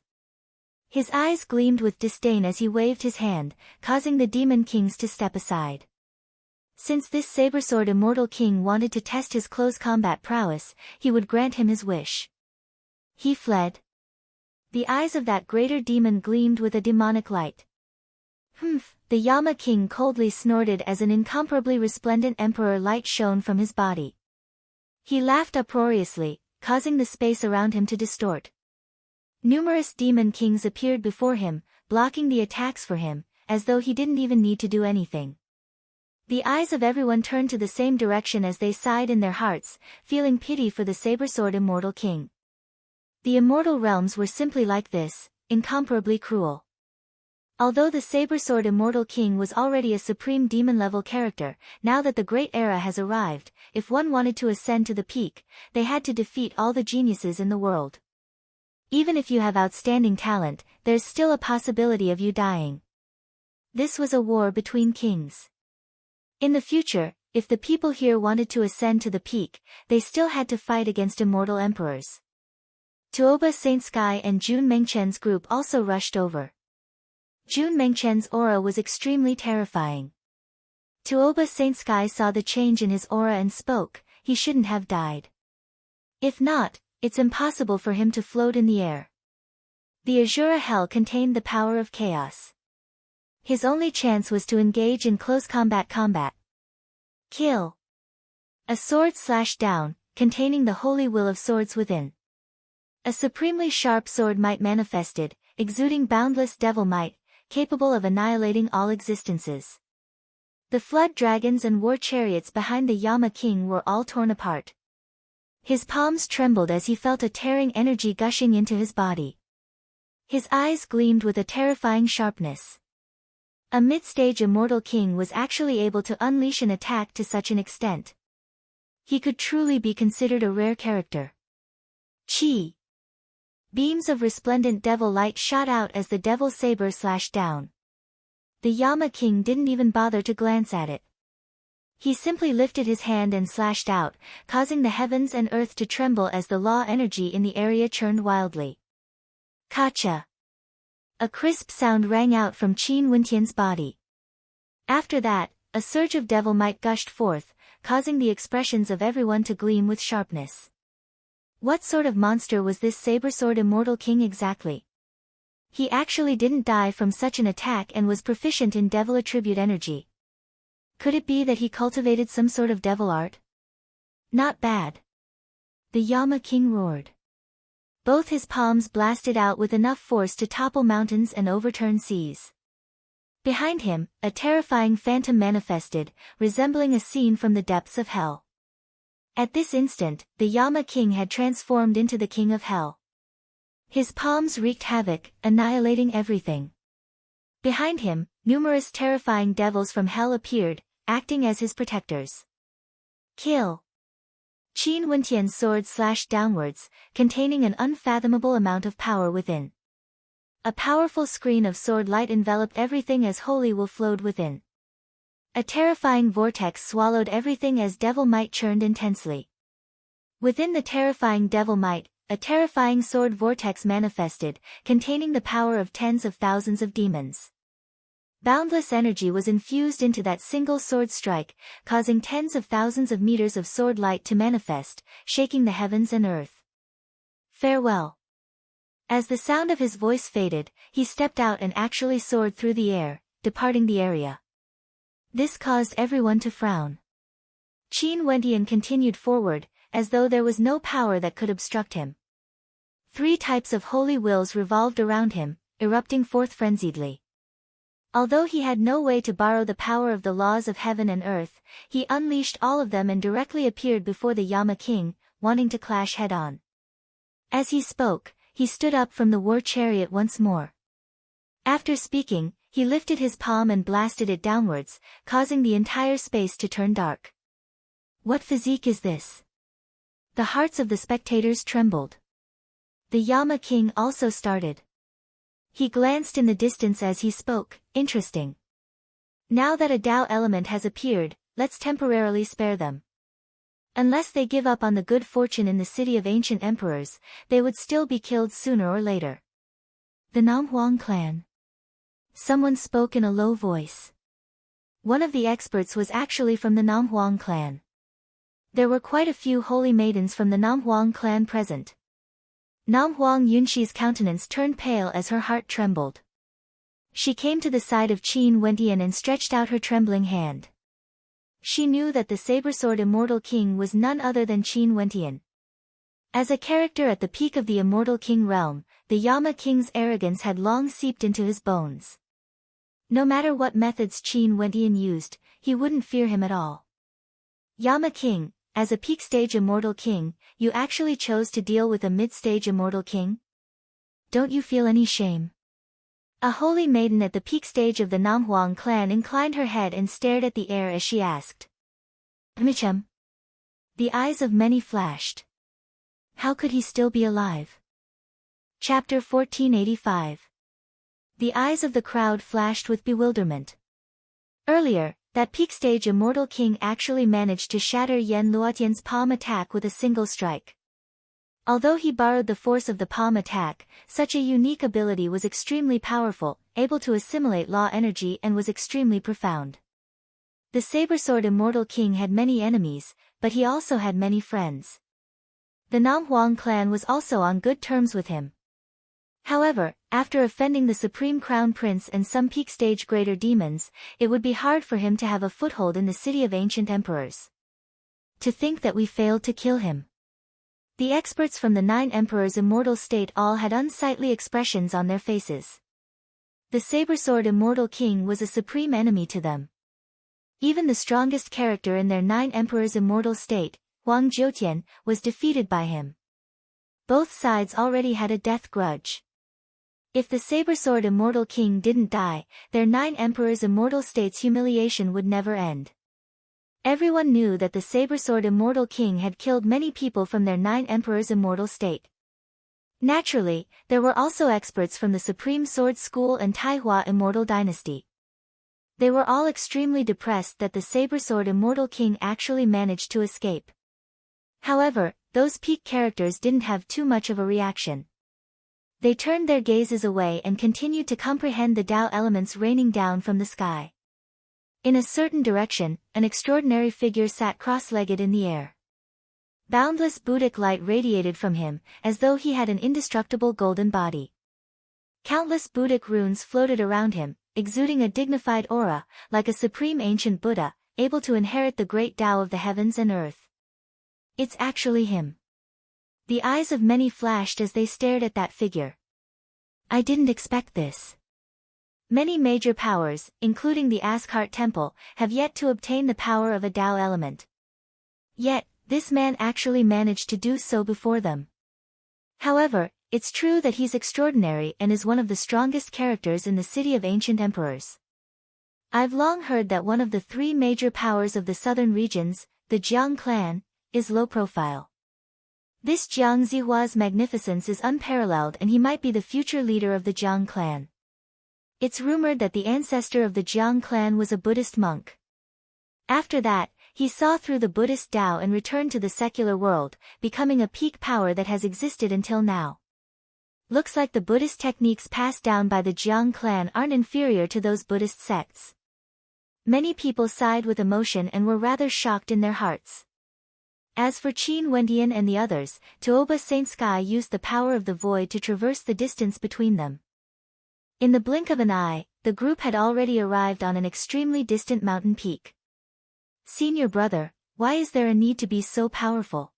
His eyes gleamed with disdain as he waved his hand, causing the demon kings to step aside. Since this saber-sword immortal king wanted to test his close combat prowess, he would grant him his wish. He fled. The eyes of that greater demon gleamed with a demonic light. Humph! The Yama king coldly snorted as an incomparably resplendent emperor light shone from his body. He laughed uproariously, causing the space around him to distort. Numerous demon kings appeared before him, blocking the attacks for him, as though he didn't even need to do anything. The eyes of everyone turned to the same direction as they sighed in their hearts, feeling pity for the saber-sword immortal king. The immortal realms were simply like this, incomparably cruel. Although the saber-sword immortal king was already a supreme demon-level character, now that the great era has arrived, if one wanted to ascend to the peak, they had to defeat all the geniuses in the world. Even if you have outstanding talent, there's still a possibility of you dying. This was a war between kings. In the future, if the people here wanted to ascend to the peak, they still had to fight against immortal emperors. Tuoba Saint Sky and Jun Mengchen's group also rushed over. Jun Mengchen's aura was extremely terrifying. Tuoba Saint Sky saw the change in his aura and spoke, he shouldn't have died. If not, it's impossible for him to float in the air. The Azura Hell contained the power of chaos. His only chance was to engage in close combat. Kill. A sword slashed down, containing the holy will of swords within. A supremely sharp sword might manifested, exuding boundless devil might, capable of annihilating all existences. The flood dragons and war chariots behind the Yama king were all torn apart. His palms trembled as he felt a tearing energy gushing into his body. His eyes gleamed with a terrifying sharpness. A mid-stage immortal king was actually able to unleash an attack to such an extent. He could truly be considered a rare character. Chi! Beams of resplendent devil light shot out as the devil saber slashed down. The Yama king didn't even bother to glance at it. He simply lifted his hand and slashed out, causing the heavens and earth to tremble as the law energy in the area churned wildly. Kacha! A crisp sound rang out from Qin Wentian's body. After that, a surge of devil might gushed forth, causing the expressions of everyone to gleam with sharpness. What sort of monster was this saber-sword immortal king exactly? He actually didn't die from such an attack and was proficient in devil attribute energy. Could it be that he cultivated some sort of devil art? Not bad. The Yama king roared. Both his palms blasted out with enough force to topple mountains and overturn seas. Behind him, a terrifying phantom manifested, resembling a scene from the depths of hell. At this instant, the Yama king had transformed into the king of hell. His palms wreaked havoc, annihilating everything. Behind him, numerous terrifying devils from hell appeared, acting as his protectors. Kill! Qin Wentian's sword slashed downwards, containing an unfathomable amount of power within. A powerful screen of sword light enveloped everything as holy will flowed within. A terrifying vortex swallowed everything as devil might churned intensely. Within the terrifying devil might, a terrifying sword vortex manifested, containing the power of tens of thousands of demons. Boundless energy was infused into that single sword strike, causing tens of thousands of meters of sword light to manifest, shaking the heavens and earth. Farewell. As the sound of his voice faded, he stepped out and actually soared through the air, departing the area. This caused everyone to frown. Qin Wentian continued forward, as though there was no power that could obstruct him. 3 types of holy wills revolved around him, erupting forth frenziedly. Although he had no way to borrow the power of the laws of heaven and earth, he unleashed all of them and directly appeared before the Yama king, wanting to clash head-on. As he spoke, he stood up from the war chariot once more. After speaking, he lifted his palm and blasted it downwards, causing the entire space to turn dark. What physique is this? The hearts of the spectators trembled. The Yama king also started. He glanced in the distance as he spoke, interesting. Now that a Tao element has appeared, let's temporarily spare them. Unless they give up on the good fortune in the city of ancient emperors, they would still be killed sooner or later. The Namhuang clan. Someone spoke in a low voice. One of the experts was actually from the Namhuang clan. There were quite a few holy maidens from the Namhuang clan present. Nam Huang Yunxi's countenance turned pale as her heart trembled. She came to the side of Qin Wendian and stretched out her trembling hand. She knew that the saber-sword immortal king was none other than Qin Wendian. As a character at the peak of the immortal king realm, the Yama king's arrogance had long seeped into his bones. No matter what methods Qin Wendian used, he wouldn't fear him at all. Yama king, as a peak-stage immortal king, you actually chose to deal with a mid-stage immortal king? Don't you feel any shame? A holy maiden at the peak stage of the Namhuang clan inclined her head and stared at the air as she asked. Michem? The eyes of many flashed. How could he still be alive? Chapter 1485. The eyes of the crowd flashed with bewilderment. Earlier, that peak-stage immortal king actually managed to shatter Yen Luotian's palm attack with a single strike. Although he borrowed the force of the palm attack, such a unique ability was extremely powerful, able to assimilate law energy and was extremely profound. The saber-sword immortal king had many enemies, but he also had many friends. The Namhuang clan was also on good terms with him. However, after offending the Supreme Crown Prince and some peak-stage greater demons, it would be hard for him to have a foothold in the city of ancient emperors. To think that we failed to kill him. The experts from the 9 emperors' immortal state all had unsightly expressions on their faces. The saber-sword immortal king was a supreme enemy to them. Even the strongest character in their 9 emperors' immortal state, Huang Jiutian, was defeated by him. Both sides already had a death grudge. If the saber-sword immortal king didn't die, their 9 emperors' immortal state's humiliation would never end. Everyone knew that the saber-sword immortal king had killed many people from their 9 emperors' immortal state. Naturally, there were also experts from the Supreme Sword School and Taihua immortal dynasty. They were all extremely depressed that the saber-sword immortal king actually managed to escape. However, those peak characters didn't have too much of a reaction. They turned their gazes away and continued to comprehend the Tao elements raining down from the sky. In a certain direction, an extraordinary figure sat cross-legged in the air. Boundless Buddhic light radiated from him, as though he had an indestructible golden body. Countless Buddhic runes floated around him, exuding a dignified aura, like a supreme ancient Buddha, able to inherit the great Tao of the heavens and earth. It's actually him. The eyes of many flashed as they stared at that figure. I didn't expect this. Many major powers, including the Ascart Temple, have yet to obtain the power of a Tao element. Yet, this man actually managed to do so before them. However, it's true that he's extraordinary and is one of the strongest characters in the city of ancient emperors. I've long heard that one of the 3 major powers of the southern regions, the Jiang clan, is low profile. This Jiang Zihua's magnificence is unparalleled and he might be the future leader of the Jiang clan. It's rumored that the ancestor of the Jiang clan was a Buddhist monk. After that, he saw through the Buddhist Tao and returned to the secular world, becoming a peak power that has existed until now. Looks like the Buddhist techniques passed down by the Jiang clan aren't inferior to those Buddhist sects. Many people sighed with emotion and were rather shocked in their hearts. As for Qin Wendian and the others, Tuoba Saint Sky used the power of the void to traverse the distance between them. In the blink of an eye, the group had already arrived on an extremely distant mountain peak. Senior brother, why is there a need to be so powerful?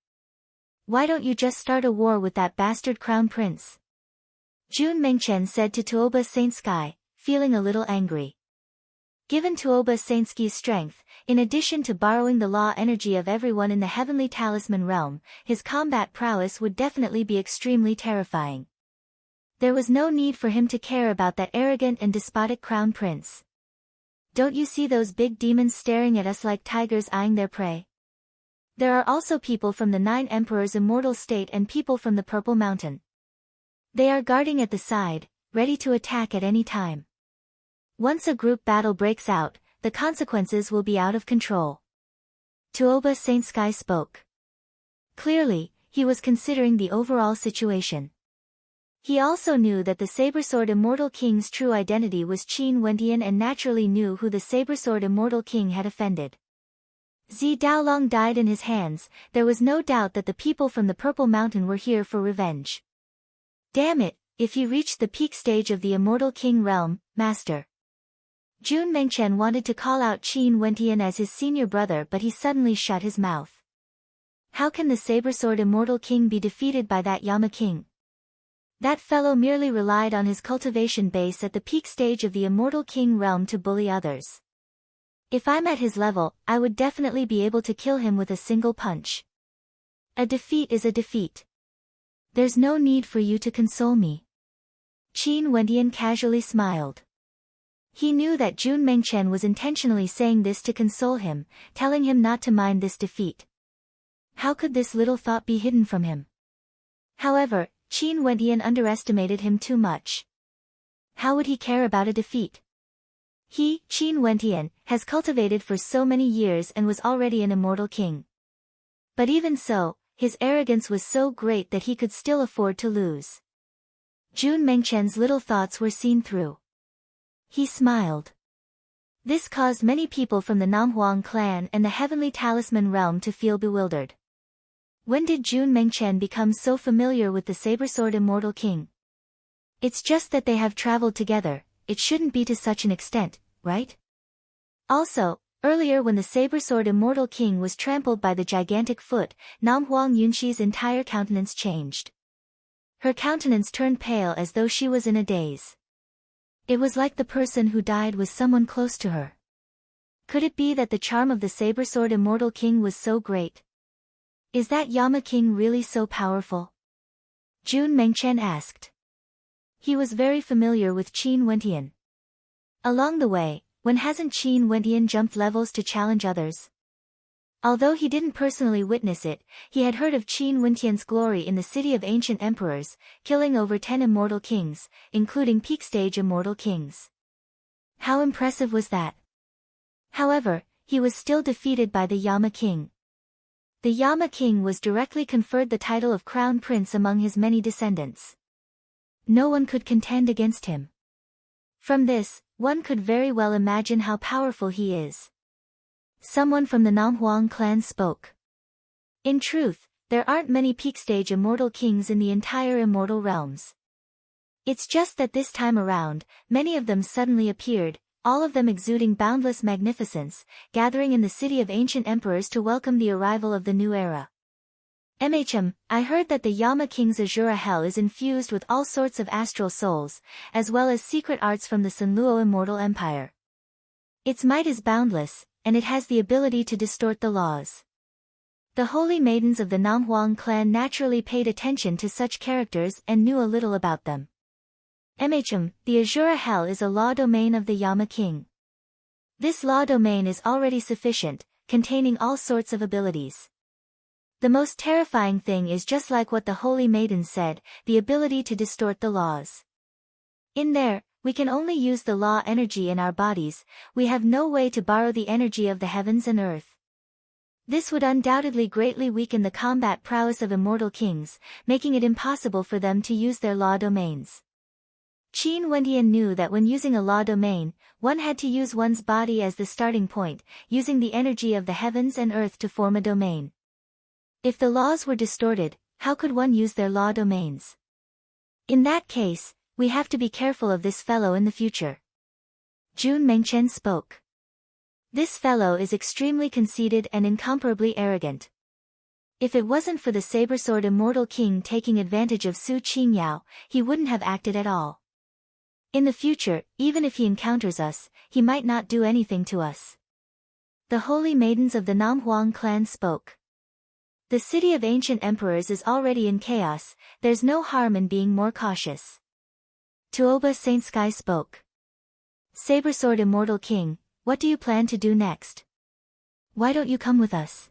Why don't you just start a war with that bastard crown prince? Jun Mengchen said to Tuoba Saint Sky, feeling a little angry. Given Tuoba Saint Sky's strength, in addition to borrowing the law energy of everyone in the heavenly talisman realm, his combat prowess would definitely be extremely terrifying. There was no need for him to care about that arrogant and despotic crown prince. Don't you see those big demons staring at us like tigers eyeing their prey? There are also people from the 9 emperors' immortal state and people from the Purple Mountain. They are guarding at the side, ready to attack at any time. Once a group battle breaks out, the consequences will be out of control. Tuoba Saint Sky spoke. Clearly, he was considering the overall situation. He also knew that the Sabersword Immortal King's true identity was Qin Wendian and naturally knew who the Sabersword Immortal King had offended. Zi Daolong died in his hands, there was no doubt that the people from the Purple Mountain were here for revenge. Damn it, if you reached the peak stage of the immortal king realm, master. Jun Mengchen wanted to call out Qin Wentian as his senior brother, but he suddenly shut his mouth. How can the saber-sword immortal king be defeated by that Yama king? That fellow merely relied on his cultivation base at the peak stage of the immortal king realm to bully others. If I'm at his level, I would definitely be able to kill him with a single punch. A defeat is a defeat. There's no need for you to console me. Qin Wentian casually smiled. He knew that Jun Mengchen was intentionally saying this to console him, telling him not to mind this defeat. How could this little thought be hidden from him? However, Qin Wentian underestimated him too much. How would he care about a defeat? He, Qin Wentian, has cultivated for so many years and was already an immortal king. But even so, his arrogance was so great that he could still afford to lose. Jun Mengchen's little thoughts were seen through. He smiled. This caused many people from the Namhuang clan and the Heavenly Talisman realm to feel bewildered. When did Jun Mengchen become so familiar with the saber-sword immortal king? It's just that they have traveled together, it shouldn't be to such an extent, right? Also, earlier when the saber-sword immortal king was trampled by the gigantic foot, Namhuang Yunxi's entire countenance changed. Her countenance turned pale as though she was in a daze. It was like the person who died was someone close to her. Could it be that the charm of the saber-sword immortal king was so great? Is that Yama king really so powerful? Jun Mengchen asked. He was very familiar with Qin Wentian. Along the way, when hasn't Qin Wentian jumped levels to challenge others? Although he didn't personally witness it, he had heard of Qin Wentian's glory in the city of ancient emperors, killing over 10 immortal kings, including peak-stage immortal kings. How impressive was that? However, he was still defeated by the Yama king. The Yama king was directly conferred the title of crown prince among his many descendants. No one could contend against him. From this, one could very well imagine how powerful he is. Someone from the Namhuang clan spoke. In truth, there aren't many peak-stage immortal kings in the entire immortal realms. It's just that this time around, many of them suddenly appeared, all of them exuding boundless magnificence, gathering in the city of ancient emperors to welcome the arrival of the new era. I heard that the Yama King's Azura Hell is infused with all sorts of astral souls, as well as secret arts from the Sanluo Immortal Empire. Its might is boundless, and it has the ability to distort the laws. The holy maidens of the Namhuang clan naturally paid attention to such characters and knew a little about them. The Azura Hell is a law domain of the Yama King. This law domain is already sufficient, containing all sorts of abilities. The most terrifying thing is just like what the holy maidens said, the ability to distort the laws. In there, we can only use the law energy in our bodies, we have no way to borrow the energy of the heavens and earth. This would undoubtedly greatly weaken the combat prowess of immortal kings, making it impossible for them to use their law domains. Qin Wentian knew that when using a law domain, one had to use one's body as the starting point, using the energy of the heavens and earth to form a domain. If the laws were distorted, how could one use their law domains? In that case, we have to be careful of this fellow in the future. Jun Mengchen spoke. This fellow is extremely conceited and incomparably arrogant. If it wasn't for the saber-sword immortal king taking advantage of Su Qingyao, he wouldn't have acted at all. In the future, even if he encounters us, he might not do anything to us. The holy maidens of the Namhuang clan spoke. The city of ancient emperors is already in chaos, there's no harm in being more cautious. Tuoba Saint Sky spoke. Saber-sword immortal king, what do you plan to do next? Why don't you come with us?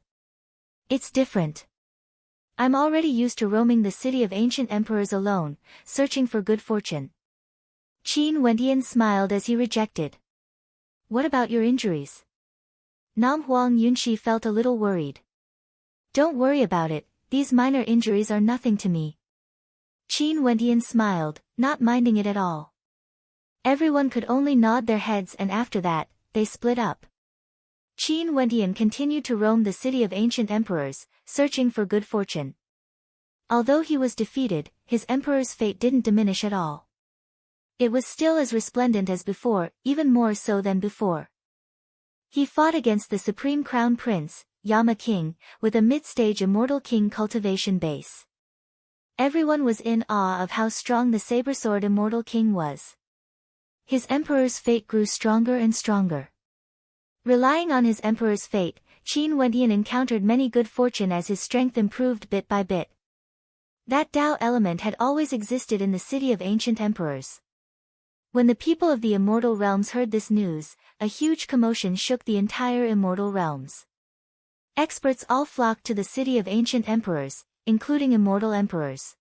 It's different. I'm already used to roaming the city of ancient emperors alone, searching for good fortune. Qin Wentian smiled as he rejected. What about your injuries? Namhuang Yunxi felt a little worried. Don't worry about it, these minor injuries are nothing to me. Qin Wentian smiled, not minding it at all. Everyone could only nod their heads, and after that, they split up. Qin Wentian continued to roam the city of ancient emperors, searching for good fortune. Although he was defeated, his emperor's fate didn't diminish at all. It was still as resplendent as before, even more so than before. He fought against the supreme crown prince, Yama King, with a mid-stage immortal king cultivation base. Everyone was in awe of how strong the saber-sword immortal king was. His emperor's fate grew stronger and stronger. Relying on his emperor's fate, Qin Wendian encountered many good fortune as his strength improved bit by bit. That Tao element had always existed in the city of ancient emperors. When the people of the immortal realms heard this news, a huge commotion shook the entire immortal realms. Experts all flocked to the city of ancient emperors, including immortal emperors.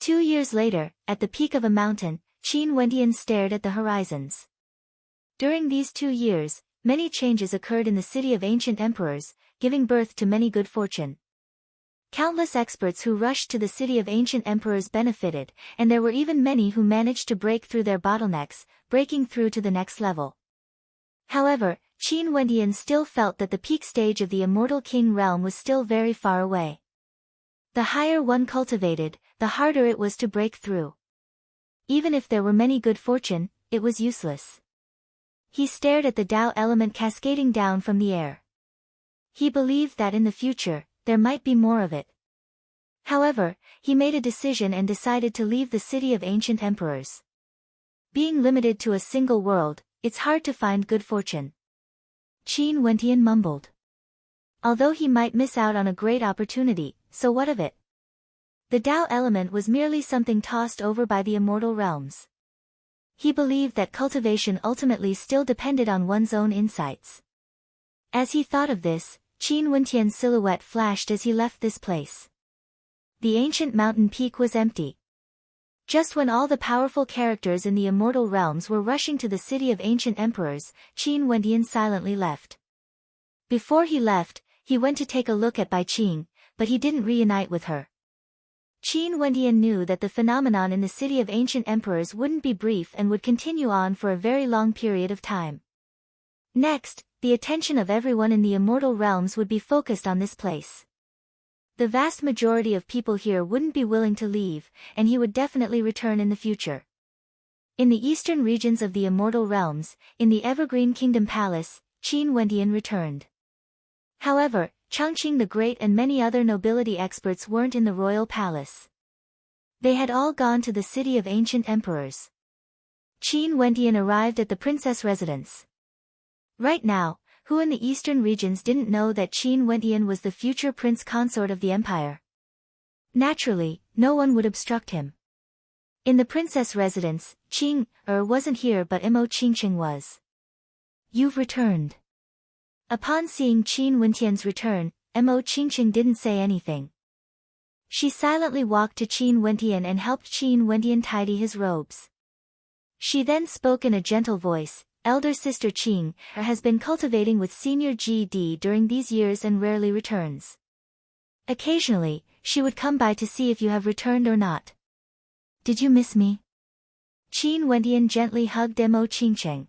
2 years later, at the peak of a mountain, Qin Wendian stared at the horizons. During these 2 years, many changes occurred in the city of ancient emperors, giving birth to many good fortune. Countless experts who rushed to the city of ancient emperors benefited, and there were even many who managed to break through their bottlenecks, breaking through to the next level. However, Qin Wendian still felt that the peak stage of the immortal king realm was still very far away. The higher one cultivated, the harder it was to break through. Even if there were many good fortune, it was useless. He stared at the Tao element cascading down from the air. He believed that in the future, there might be more of it. However, he made a decision and decided to leave the city of ancient emperors. Being limited to a single world, it's hard to find good fortune. Qin Wendian mumbled. Although he might miss out on a great opportunity, so what of it? The Tao element was merely something tossed over by the immortal realms. He believed that cultivation ultimately still depended on one's own insights. As he thought of this, Qin Wendian's silhouette flashed as he left this place. The ancient mountain peak was empty. Just when all the powerful characters in the immortal realms were rushing to the city of ancient emperors, Qin Wendian silently left. Before he left, he went to take a look at Bai Qing, but he didn't reunite with her. Qin Wendian knew that the phenomenon in the city of ancient emperors wouldn't be brief and would continue on for a very long period of time. Next, the attention of everyone in the immortal realms would be focused on this place. The vast majority of people here wouldn't be willing to leave, and he would definitely return in the future. In the eastern regions of the immortal realms, in the Evergreen Kingdom Palace, Qin Wendian returned. However, Changqing the Great and many other nobility experts weren't in the royal palace. They had all gone to the city of ancient emperors. Qin Wendian arrived at the princess residence. Right now, who in the eastern regions didn't know that Qin Wendian was the future prince consort of the empire? Naturally, no one would obstruct him. In the princess residence, Qing wasn't here but Mo Qingqing was. You've returned. Upon seeing Qin Wendian's return, Mo Qingqing didn't say anything. She silently walked to Qin Wendian and helped Qin Wendian tidy his robes. She then spoke in a gentle voice. Elder sister Qing has been cultivating with senior GD during these years and rarely returns. Occasionally, she would come by to see if you have returned or not. Did you miss me? Qin Wendian gently hugged Mo Qingqing.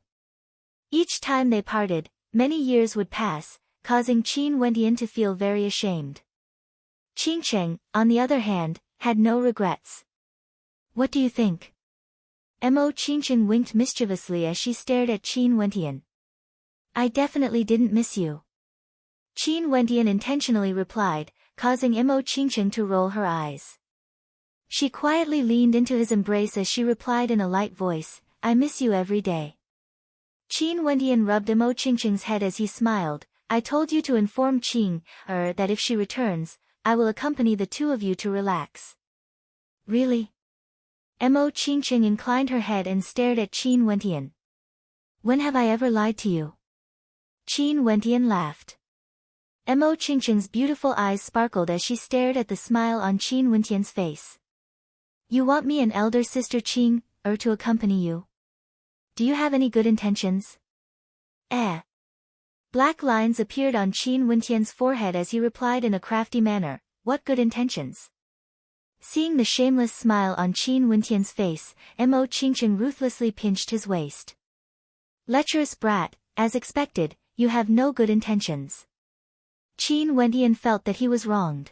Each time they parted, many years would pass, causing Qin Wendian to feel very ashamed. Qingqing, on the other hand, had no regrets. What do you think? Mo Qingqing winked mischievously as she stared at Qin Wendian. I definitely didn't miss you. Qin Wendian intentionally replied, causing Mo Qingqing to roll her eyes. She quietly leaned into his embrace as she replied in a light voice, I miss you every day. Qin Wendian rubbed Mo Qingqing's head as he smiled, I told you to inform Qing, that if she returns, I will accompany the two of you to relax. Really? Mo Qingqing inclined her head and stared at Qin Wendian. When have I ever lied to you? Qin Wendian laughed. Mo Qingqing's beautiful eyes sparkled as she stared at the smile on Qin Wendian's face. You want me and elder sister Qing, to accompany you? Do you have any good intentions? Black lines appeared on Qin Wendian's forehead as he replied in a crafty manner, what good intentions? Seeing the shameless smile on Qin Wendian's face, Mo Qingqing ruthlessly pinched his waist. Lecherous brat, as expected, you have no good intentions. Qin Wendian felt that he was wronged.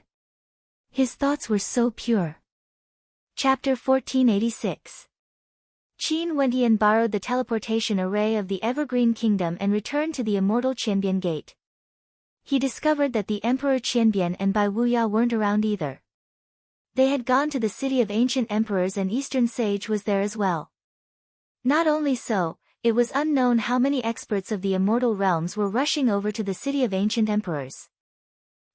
His thoughts were so pure. Chapter 1486. Qin Wendian borrowed the teleportation array of the Evergreen Kingdom and returned to the immortal Qianbian Gate. He discovered that the Emperor Qianbian and Bai Wuya weren't around either. They had gone to the city of ancient emperors and Eastern Sage was there as well. Not only so, it was unknown how many experts of the immortal realms were rushing over to the city of ancient emperors.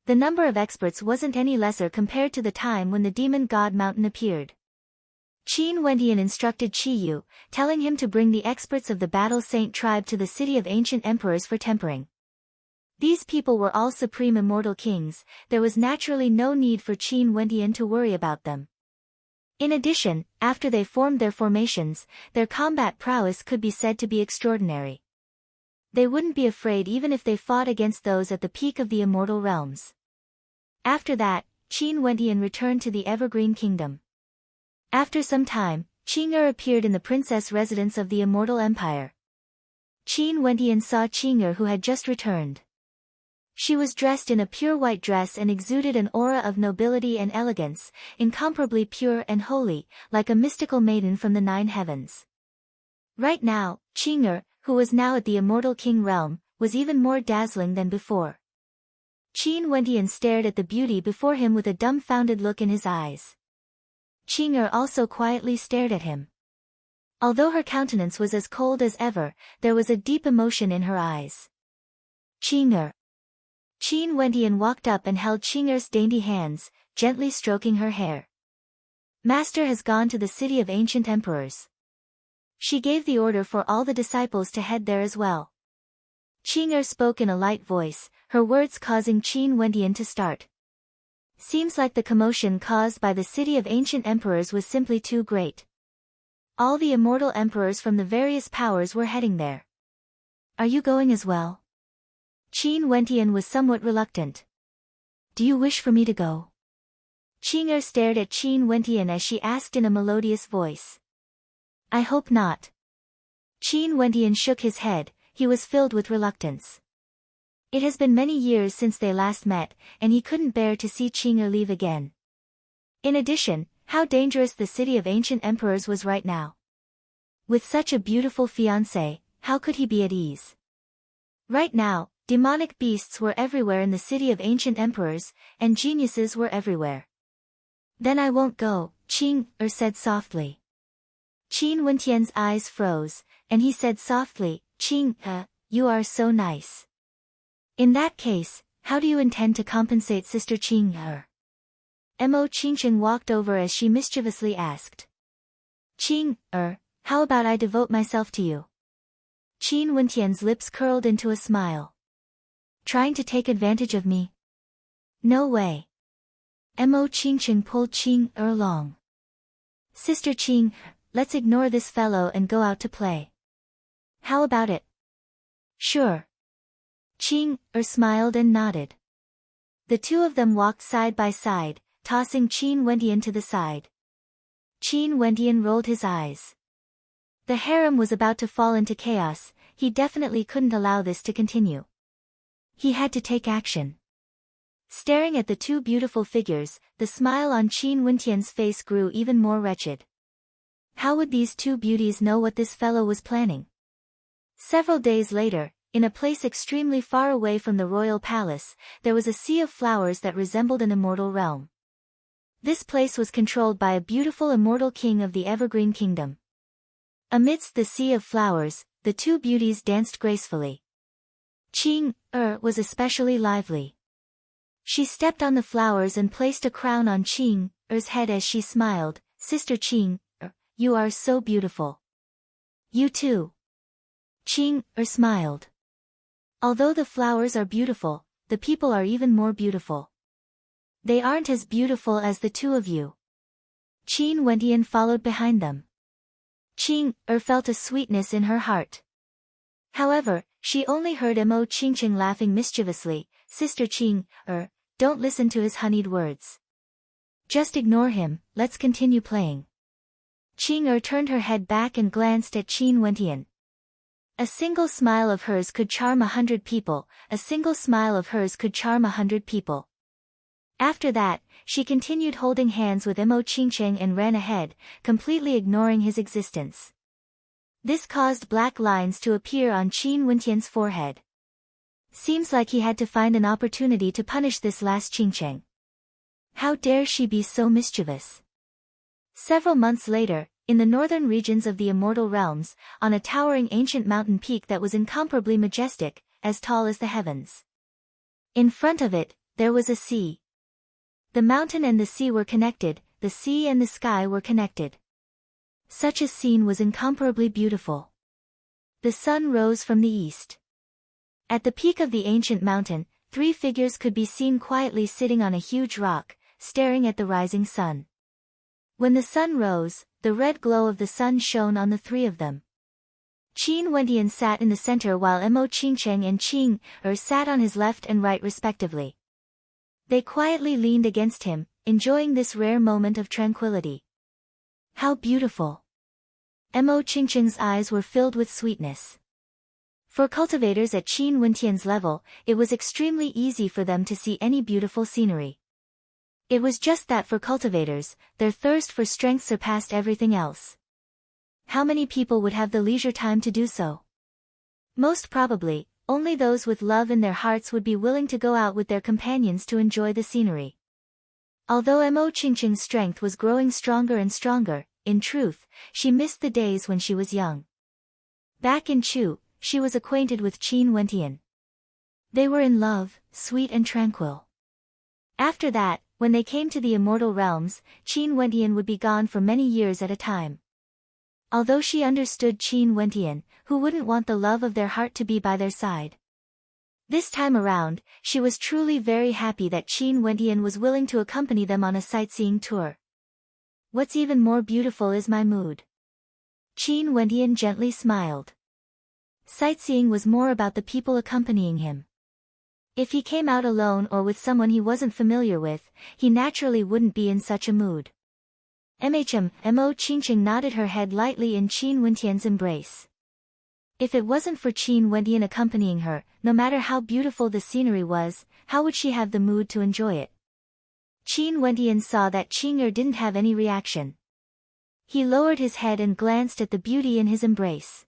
The number of experts wasn't any lesser compared to the time when the demon god mountain appeared. Qin Wendian instructed Qiyu, telling him to bring the experts of the Battle Saint tribe to the city of ancient emperors for tempering. These people were all supreme immortal kings, there was naturally no need for Qin Wendian to worry about them. In addition, after they formed their formations, their combat prowess could be said to be extraordinary. They wouldn't be afraid even if they fought against those at the peak of the immortal realms. After that, Qin Wendian returned to the Evergreen Kingdom. After some time, Qing'er appeared in the princess residence of the immortal empire. Qin Wendian saw Qing'er who had just returned. She was dressed in a pure white dress and exuded an aura of nobility and elegance, incomparably pure and holy, like a mystical maiden from the 9 heavens. Right now, Qing'er, who was now at the immortal king realm, was even more dazzling than before. Qin Wendian stared at the beauty before him with a dumbfounded look in his eyes. Qing'er also quietly stared at him. Although her countenance was as cold as ever, there was a deep emotion in her eyes. Qing'er. Qin Wendian walked up and held Qing'er's dainty hands, gently stroking her hair. Master has gone to the city of ancient emperors. She gave the order for all the disciples to head there as well. Qing'er spoke in a light voice, her words causing Qin Wendian to start. Seems like the commotion caused by the city of ancient emperors was simply too great. All the immortal emperors from the various powers were heading there. Are you going as well? Qin Wendian was somewhat reluctant. Do you wish for me to go? Qing'er stared at Qin Wendian as she asked in a melodious voice. I hope not. Qin Wendian shook his head, he was filled with reluctance. It has been many years since they last met, and he couldn't bear to see Qing'er leave again. In addition, how dangerous the city of ancient emperors was right now. With such a beautiful fiancée, how could he be at ease? Right now, demonic beasts were everywhere in the city of ancient emperors, and geniuses were everywhere. Then I won't go, Qing'er said softly. Qin Wendian's eyes froze, and he said softly, Qing'er, you are so nice. In that case, how do you intend to compensate Sister Qing'er? Mo Qingqing walked over as she mischievously asked. Qing'er, how about I devote myself to you? Qin Wendian's lips curled into a smile. Trying to take advantage of me? No way. Mo Qingqing pulled Qing'er along. Sister Qing'er, let's ignore this fellow and go out to play. How about it? Sure. Qing'er smiled and nodded. The two of them walked side by side, tossing Qin Wendian to the side. Qin Wendian rolled his eyes. The harem was about to fall into chaos, he definitely couldn't allow this to continue. He had to take action. Staring at the two beautiful figures, the smile on Qin Wendian's face grew even more wretched. How would these two beauties know what this fellow was planning? Several days later, in a place extremely far away from the royal palace, there was a sea of flowers that resembled an immortal realm. This place was controlled by a beautiful immortal king of the Evergreen Kingdom. Amidst the sea of flowers, the two beauties danced gracefully. Qing'er was especially lively. She stepped on the flowers and placed a crown on Qing'er's head as she smiled, Sister Qing'er, you are so beautiful. You too. Qing'er smiled. Although the flowers are beautiful, the people are even more beautiful. They aren't as beautiful as the two of you. Qin Wendian followed behind them. Qing'er felt a sweetness in her heart. However, she only heard Mo Qingqing laughing mischievously, Sister Qing'er, don't listen to his honeyed words. Just ignore him, let's continue playing. Qing'er turned her head back and glanced at Qin Wendian. A single smile of hers could charm 100 people, a single smile of hers could charm 100 people. After that, she continued holding hands with Mo Qingcheng and ran ahead, completely ignoring his existence. This caused black lines to appear on Qin Wentian's forehead. Seems like he had to find an opportunity to punish this last Qingcheng. How dare she be so mischievous? Several months later, in the northern regions of the Immortal Realms, on a towering ancient mountain peak that was incomparably majestic, as tall as the heavens. In front of it, there was a sea. The mountain and the sea were connected, the sea and the sky were connected. Such a scene was incomparably beautiful. The sun rose from the east. At the peak of the ancient mountain, 3 figures could be seen quietly sitting on a huge rock, staring at the rising sun. When the sun rose, the red glow of the sun shone on the 3 of them. Qin Wentian sat in the center while Mo Qingcheng and Qing sat on his left and right respectively. They quietly leaned against him, enjoying this rare moment of tranquility. How beautiful! Mo Qingcheng's eyes were filled with sweetness. For cultivators at Qin Wentian's level, it was extremely easy for them to see any beautiful scenery. It was just that for cultivators, their thirst for strength surpassed everything else. How many people would have the leisure time to do so? Most probably, only those with love in their hearts would be willing to go out with their companions to enjoy the scenery. Although Mo Qingcheng's strength was growing stronger and stronger, in truth, she missed the days when she was young. Back in Chu, she was acquainted with Qin Wentian. They were in love, sweet and tranquil. After that, when they came to the Immortal Realms, Qin Wentian would be gone for many years at a time. Although she understood Qin Wentian, who wouldn't want the love of their heart to be by their side? This time around, she was truly very happy that Qin Wentian was willing to accompany them on a sightseeing tour. What's even more beautiful is my mood. Qin Wentian gently smiled. Sightseeing was more about the people accompanying him. If he came out alone or with someone he wasn't familiar with, he naturally wouldn't be in such a mood. Mo Qingcheng nodded her head lightly in Qin Wentian's embrace. If it wasn't for Qin Wentian accompanying her, no matter how beautiful the scenery was, how would she have the mood to enjoy it? Qin Wentian saw that Qing'er didn't have any reaction. He lowered his head and glanced at the beauty in his embrace.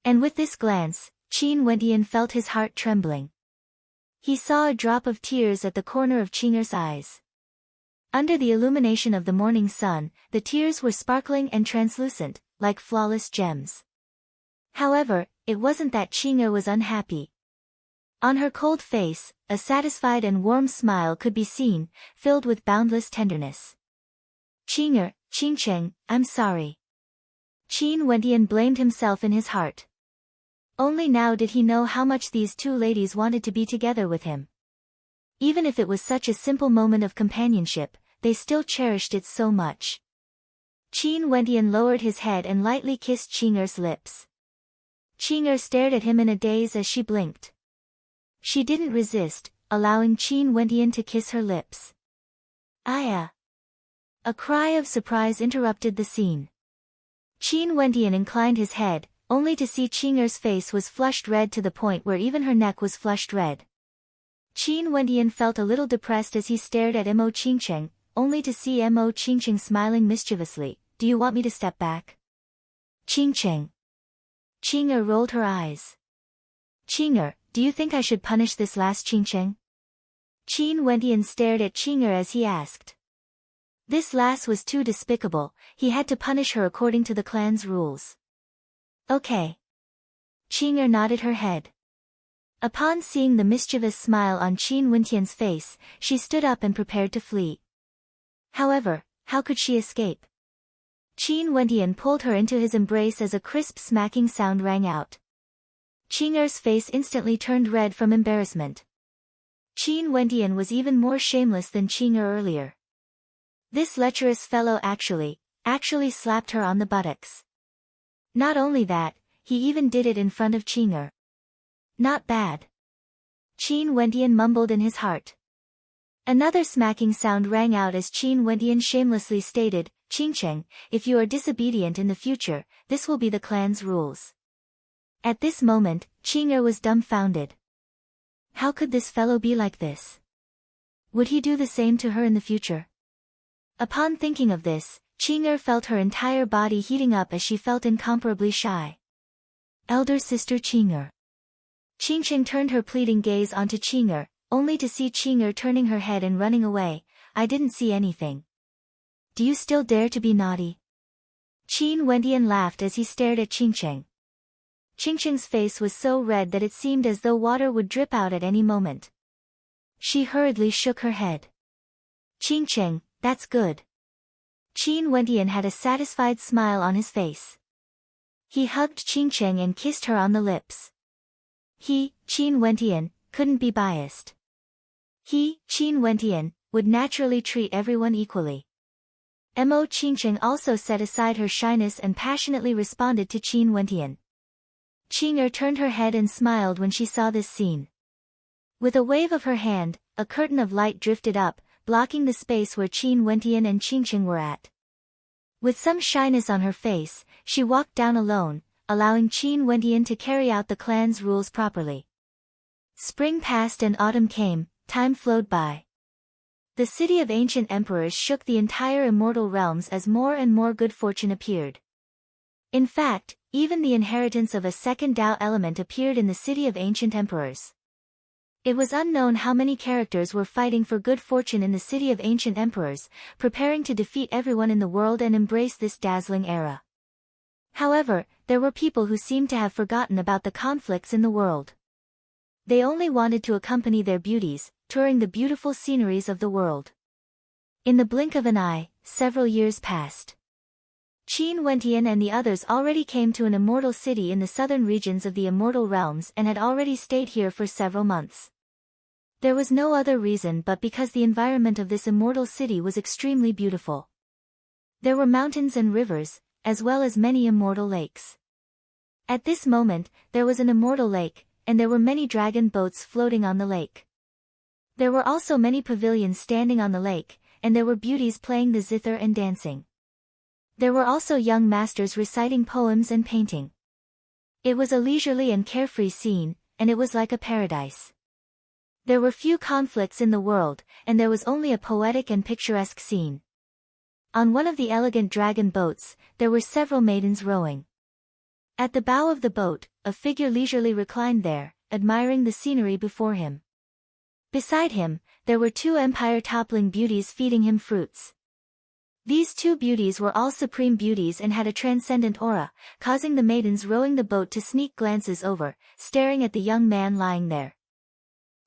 And with this glance, Qin Wentian felt his heart trembling. He saw a drop of tears at the corner of Qing'er's eyes. Under the illumination of the morning sun, the tears were sparkling and translucent, like flawless gems. However, it wasn't that Qing'er was unhappy. On her cold face, a satisfied and warm smile could be seen, filled with boundless tenderness. Qing'er, Qingcheng, I'm sorry. Qin Wentian blamed himself in his heart. Only now did he know how much these 2 ladies wanted to be together with him. Even if it was such a simple moment of companionship, they still cherished it so much. Qin Wentian lowered his head and lightly kissed Qing'er's lips. Qing'er stared at him in a daze as she blinked. She didn't resist, allowing Qin Wentian to kiss her lips. Aya! A cry of surprise interrupted the scene. Qin Wentian inclined his head, only to see Qing'er's face was flushed red to the point where even her neck was flushed red. Qin Wentian felt a little depressed as he stared at Mo Qingcheng, only to see Mo Qingcheng smiling mischievously. Do you want me to step back? Qingcheng. Qing'er rolled her eyes. Qing'er, do you think I should punish this last Qingcheng? Qin Wentian stared at Qing'er as he asked. This lass was too despicable, he had to punish her according to the clan's rules. Okay. Qing'er nodded her head. Upon seeing the mischievous smile on Qin Wentian's face, she stood up and prepared to flee. However, how could she escape? Qin Wentian pulled her into his embrace as a crisp smacking sound rang out. Qing'er's face instantly turned red from embarrassment. Qin Wentian was even more shameless than Qing'er earlier. This lecherous fellow actually slapped her on the buttocks. Not only that, he even did it in front of Qing'er. Not bad. Qin Wentian mumbled in his heart. Another smacking sound rang out as Qin Wentian shamelessly stated, Qingcheng, if you are disobedient in the future, this will be the clan's rules. At this moment, Qing'er was dumbfounded. How could this fellow be like this? Would he do the same to her in the future? Upon thinking of this, Qing'er felt her entire body heating up as she felt incomparably shy. Elder sister Qing'er. Qingqing turned her pleading gaze onto Qing'er, only to see Qing'er turning her head and running away. I didn't see anything. Do you still dare to be naughty? Qin Wentian laughed as he stared at Qingqing. Qingqing's face was so red that it seemed as though water would drip out at any moment. She hurriedly shook her head. Qingqing, that's good. Qin Wentian had a satisfied smile on his face. He hugged Qingqing and kissed her on the lips. He, Qin Wentian, couldn't be biased. He, Qin Wentian, would naturally treat everyone equally. Mo Qingqing also set aside her shyness and passionately responded to Qin Wentian. Qing'er turned her head and smiled when she saw this scene. With a wave of her hand, a curtain of light drifted up, blocking the space where Qin Wentian and Qingqing were at. With some shyness on her face, she walked down alone, allowing Qin Wentian to carry out the clan's rules properly. Spring passed and autumn came, time flowed by. The city of ancient emperors shook the entire immortal realms as more and more good fortune appeared. In fact, even the inheritance of a second Tao element appeared in the city of ancient emperors. It was unknown how many characters were fighting for good fortune in the city of ancient emperors, preparing to defeat everyone in the world and embrace this dazzling era. However, there were people who seemed to have forgotten about the conflicts in the world. They only wanted to accompany their beauties, touring the beautiful sceneries of the world. In the blink of an eye, several years passed. Qin Wentian and the others already came to an immortal city in the southern regions of the immortal realms and had already stayed here for several months. There was no other reason but because the environment of this immortal city was extremely beautiful. There were mountains and rivers, as well as many immortal lakes. At this moment, there was an immortal lake, and there were many dragon boats floating on the lake. There were also many pavilions standing on the lake, and there were beauties playing the zither and dancing. There were also young masters reciting poems and painting. It was a leisurely and carefree scene, and it was like a paradise. There were few conflicts in the world, and there was only a poetic and picturesque scene. On one of the elegant dragon boats, there were several maidens rowing. At the bow of the boat, a figure leisurely reclined there, admiring the scenery before him. Beside him, there were two empire-toppling beauties feeding him fruits. These two beauties were all supreme beauties and had a transcendent aura, causing the maidens rowing the boat to sneak glances over, staring at the young man lying there.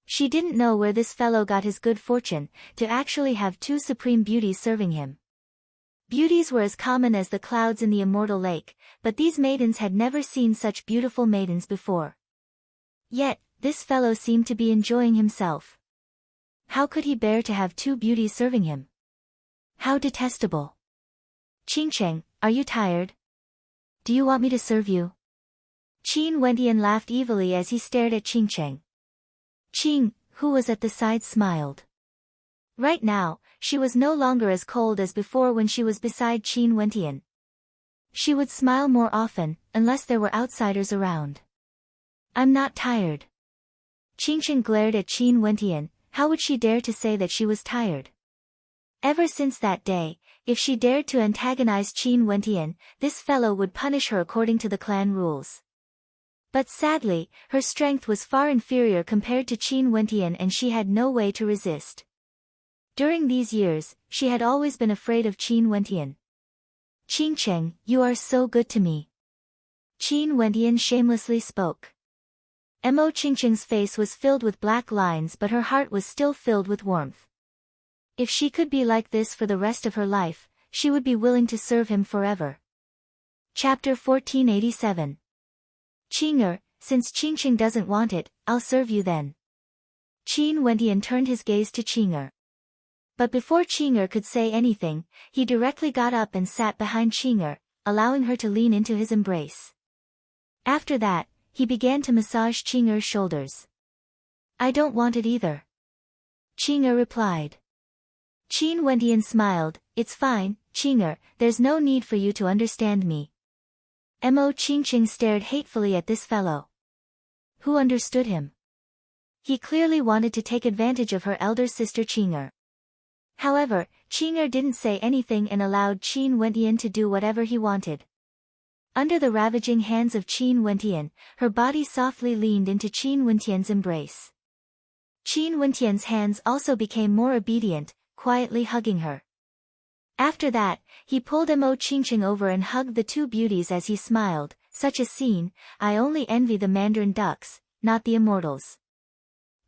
She didn't know where this fellow got his good fortune, to actually have two supreme beauties serving him. Beauties were as common as the clouds in the immortal lake, but these maidens had never seen such beautiful maidens before. Yet, this fellow seemed to be enjoying himself. How could he bear to have two beauties serving him? How detestable. Qingqing, are you tired? Do you want me to serve you? Qin Wentian laughed evilly as he stared at Qingqing. Qing, who was at the side, smiled. Right now, she was no longer as cold as before when she was beside Qin Wentian. She would smile more often, unless there were outsiders around. I'm not tired. Qingqing glared at Qin Wentian. How would she dare to say that she was tired? Ever since that day, if she dared to antagonize Qin Wentian, this fellow would punish her according to the clan rules. But sadly, her strength was far inferior compared to Qin Wentian and she had no way to resist. During these years, she had always been afraid of Qin Wentian. Qingqing, you are so good to me. Qin Wentian shamelessly spoke. Mo Qingqing's face was filled with black lines but her heart was still filled with warmth. If she could be like this for the rest of her life, she would be willing to serve him forever. Chapter 1487. Qing'er, since Qingqing doesn't want it, I'll serve you then. Qin Wentian turned his gaze to Qing'er. But before Qing'er could say anything, he directly got up and sat behind Qing'er, allowing her to lean into his embrace. After that, he began to massage Qing'er's shoulders. I don't want it either. Qing'er replied. Qin Wentian smiled. It's fine, Qing'er, there's no need for you to understand me. Mo Qingqing stared hatefully at this fellow. Who understood him? He clearly wanted to take advantage of her elder sister Qing'er. However, Qing'er didn't say anything and allowed Qin Wentian to do whatever he wanted. Under the ravaging hands of Qin Wentian, her body softly leaned into Qin Wentian's embrace. Qin Wentian's hands also became more obedient, quietly hugging her. After that, he pulled Mo Qingqing over and hugged the two beauties as he smiled. Such a scene, I only envy the mandarin ducks, not the immortals.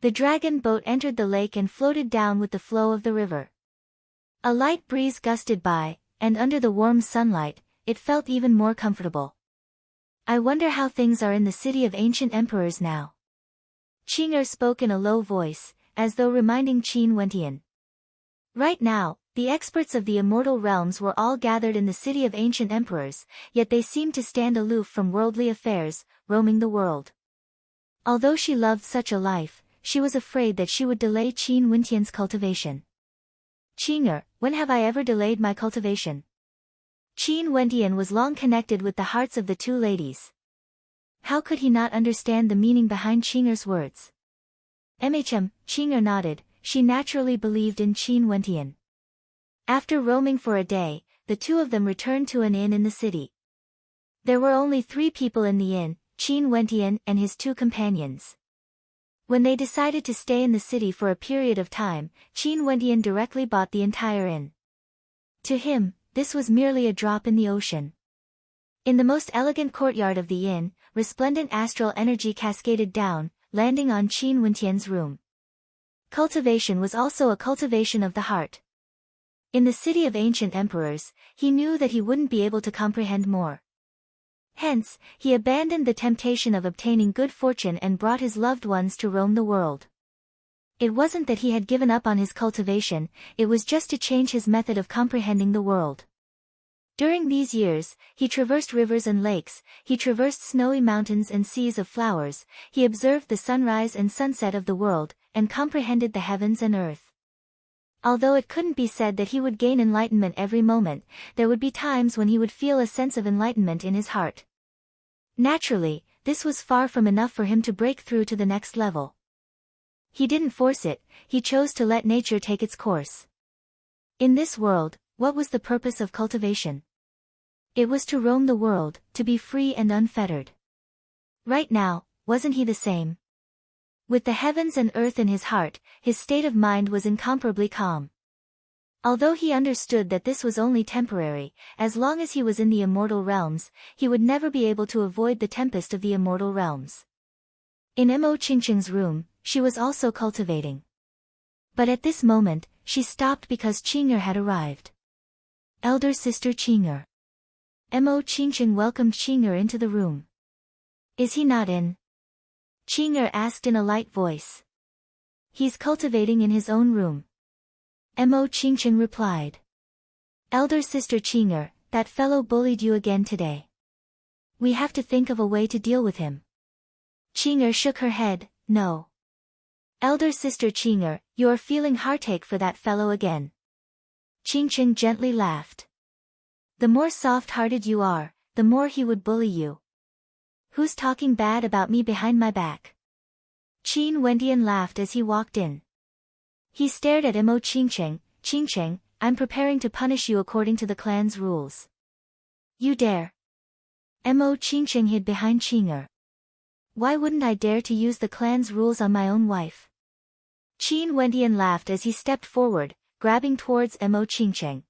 The dragon boat entered the lake and floated down with the flow of the river. A light breeze gusted by, and under the warm sunlight, it felt even more comfortable. I wonder how things are in the city of ancient emperors now. Qing'er spoke in a low voice, as though reminding Qin Wentian. Right now, the experts of the immortal realms were all gathered in the city of ancient emperors, yet they seemed to stand aloof from worldly affairs, roaming the world. Although she loved such a life, she was afraid that she would delay Qin Wentian's cultivation. Qing'er, when have I ever delayed my cultivation? Qin Wentian was long connected with the hearts of the two ladies. How could he not understand the meaning behind Qing'er's words? Qing'er nodded. She naturally believed in Qin Wentian. After roaming for a day, the two of them returned to an inn in the city. There were only 3 people in the inn, Qin Wentian and his 2 companions. When they decided to stay in the city for a period of time, Qin Wentian directly bought the entire inn. To him, this was merely a drop in the ocean. In the most elegant courtyard of the inn, resplendent astral energy cascaded down, landing on Qin Wentian's room. Cultivation was also a cultivation of the heart. In the city of ancient emperors, he knew that he wouldn't be able to comprehend more. Hence, he abandoned the temptation of obtaining good fortune and brought his loved ones to roam the world. It wasn't that he had given up on his cultivation, it was just to change his method of comprehending the world. During these years, he traversed rivers and lakes, he traversed snowy mountains and seas of flowers, he observed the sunrise and sunset of the world, and comprehended the heavens and earth. Although it couldn't be said that he would gain enlightenment every moment, there would be times when he would feel a sense of enlightenment in his heart. Naturally, this was far from enough for him to break through to the next level. He didn't force it, he chose to let nature take its course. In this world, what was the purpose of cultivation? It was to roam the world, to be free and unfettered. Right now, wasn't he the same? With the heavens and earth in his heart, his state of mind was incomparably calm. Although he understood that this was only temporary, as long as he was in the immortal realms, he would never be able to avoid the tempest of the immortal realms. In Mo Qingqing's room, she was also cultivating. But at this moment, she stopped because Qing'er had arrived. Elder sister Qing'er. Mo Qingqing welcomed Qing'er into the room. Is he not in? Qing'er asked in a light voice. He's cultivating in his own room. Mo Qingqing replied. Elder sister Qing'er, that fellow bullied you again today. We have to think of a way to deal with him. Qing'er shook her head, no. Elder sister Qing'er, you are feeling heartache for that fellow again. Qingqing gently laughed. The more soft-hearted you are, the more he would bully you. Who's talking bad about me behind my back? Qin Wentian laughed as he walked in. He stared at Mo Qingqing. Qingqing, I'm preparing to punish you according to the clan's rules. You dare? Mo Qingqing hid behind Qing'er. Why wouldn't I dare to use the clan's rules on my own wife? Qin Wentian laughed as he stepped forward, grabbing towards Mo Qingqing.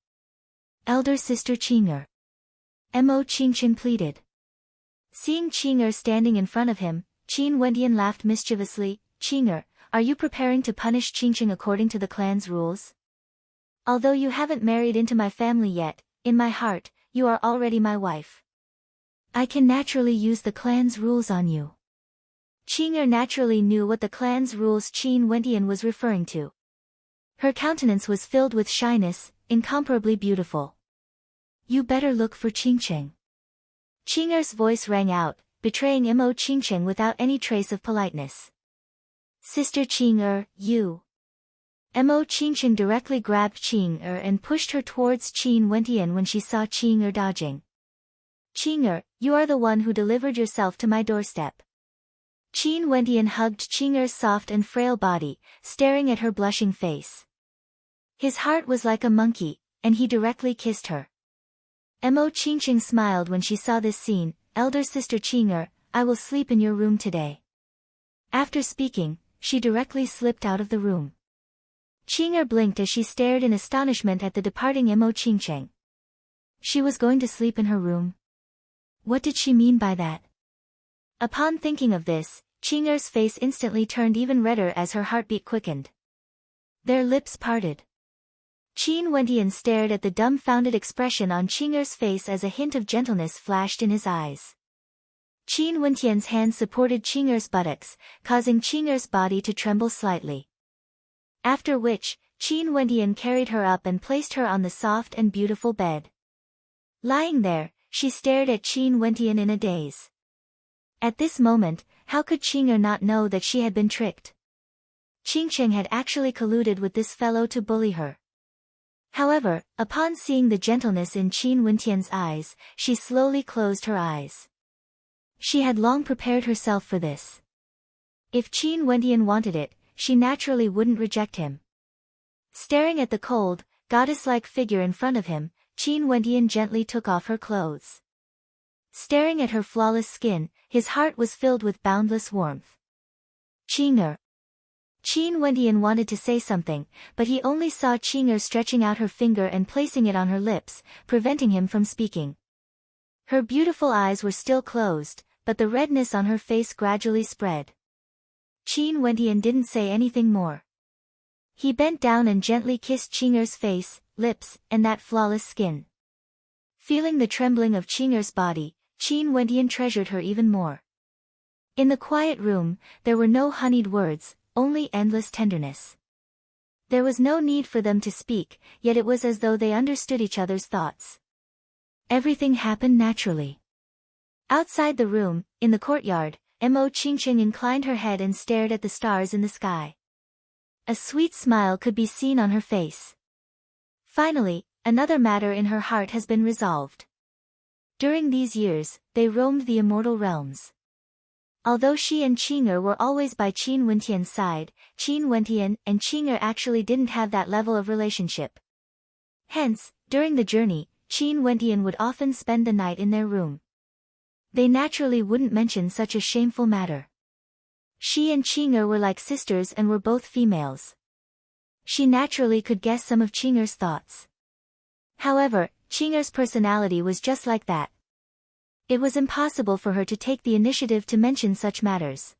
Elder sister Qing'er. Mo Qingqing pleaded. Seeing Qing'er standing in front of him, Qin Wentian laughed mischievously. Qing'er, are you preparing to punish Qingqing according to the clan's rules? Although you haven't married into my family yet, in my heart, you are already my wife. I can naturally use the clan's rules on you. Qing'er naturally knew what the clan's rules Qin Wentian was referring to. Her countenance was filled with shyness, incomparably beautiful. You better look for Qingqing. Qing'er's voice rang out, betraying Mo Qingqing without any trace of politeness. Sister Qing'er, you. Mo Qingqing directly grabbed Qing'er and pushed her towards Qin Wentian when she saw Qing'er dodging. Qing'er, you are the one who delivered yourself to my doorstep. Qin Wentian hugged Qing'er's soft and frail body, staring at her blushing face. His heart was like a monkey, and he directly kissed her. Mo Qingqing smiled when she saw this scene. Elder sister Qing'er, I will sleep in your room today. After speaking, she directly slipped out of the room. Qing'er blinked as she stared in astonishment at the departing Mo Qingqing. She was going to sleep in her room? What did she mean by that? Upon thinking of this, Qing'er's face instantly turned even redder as her heartbeat quickened. Their lips parted. Qin Wentian stared at the dumbfounded expression on Qing'er's face as a hint of gentleness flashed in his eyes. Qin Wentian's hand supported Qing'er's buttocks, causing Qing'er's body to tremble slightly. After which, Qin Wentian carried her up and placed her on the soft and beautiful bed. Lying there, she stared at Qin Wentian in a daze. At this moment, how could Qing'er not know that she had been tricked? Qingqing had actually colluded with this fellow to bully her. However, upon seeing the gentleness in Qin Wentian's eyes, she slowly closed her eyes. She had long prepared herself for this. If Qin Wentian wanted it, she naturally wouldn't reject him. Staring at the cold, goddess-like figure in front of him, Qin Wentian gently took off her clothes. Staring at her flawless skin, his heart was filled with boundless warmth. Qing'er. Qin Wentian wanted to say something, but he only saw Qing'er stretching out her finger and placing it on her lips, preventing him from speaking. Her beautiful eyes were still closed, but the redness on her face gradually spread. Qin Wentian didn't say anything more. He bent down and gently kissed Qing'er's face, lips, and that flawless skin. Feeling the trembling of Qing'er's body, Qin Wentian treasured her even more. In the quiet room, there were no honeyed words, only endless tenderness. There was no need for them to speak, yet it was as though they understood each other's thoughts. Everything happened naturally. Outside the room, in the courtyard, Mo Qingqing inclined her head and stared at the stars in the sky. A sweet smile could be seen on her face. Finally, another matter in her heart has been resolved. During these years, they roamed the immortal realms. Although she and Qing'er were always by Qin Wentian's side, Qin Wentian and Qing'er actually didn't have that level of relationship. Hence, during the journey, Qin Wentian would often spend the night in their room. They naturally wouldn't mention such a shameful matter. She and Qing'er were like sisters and were both females. She naturally could guess some of Qing'er's thoughts. However, Qing'er's personality was just like that. It was impossible for her to take the initiative to mention such matters.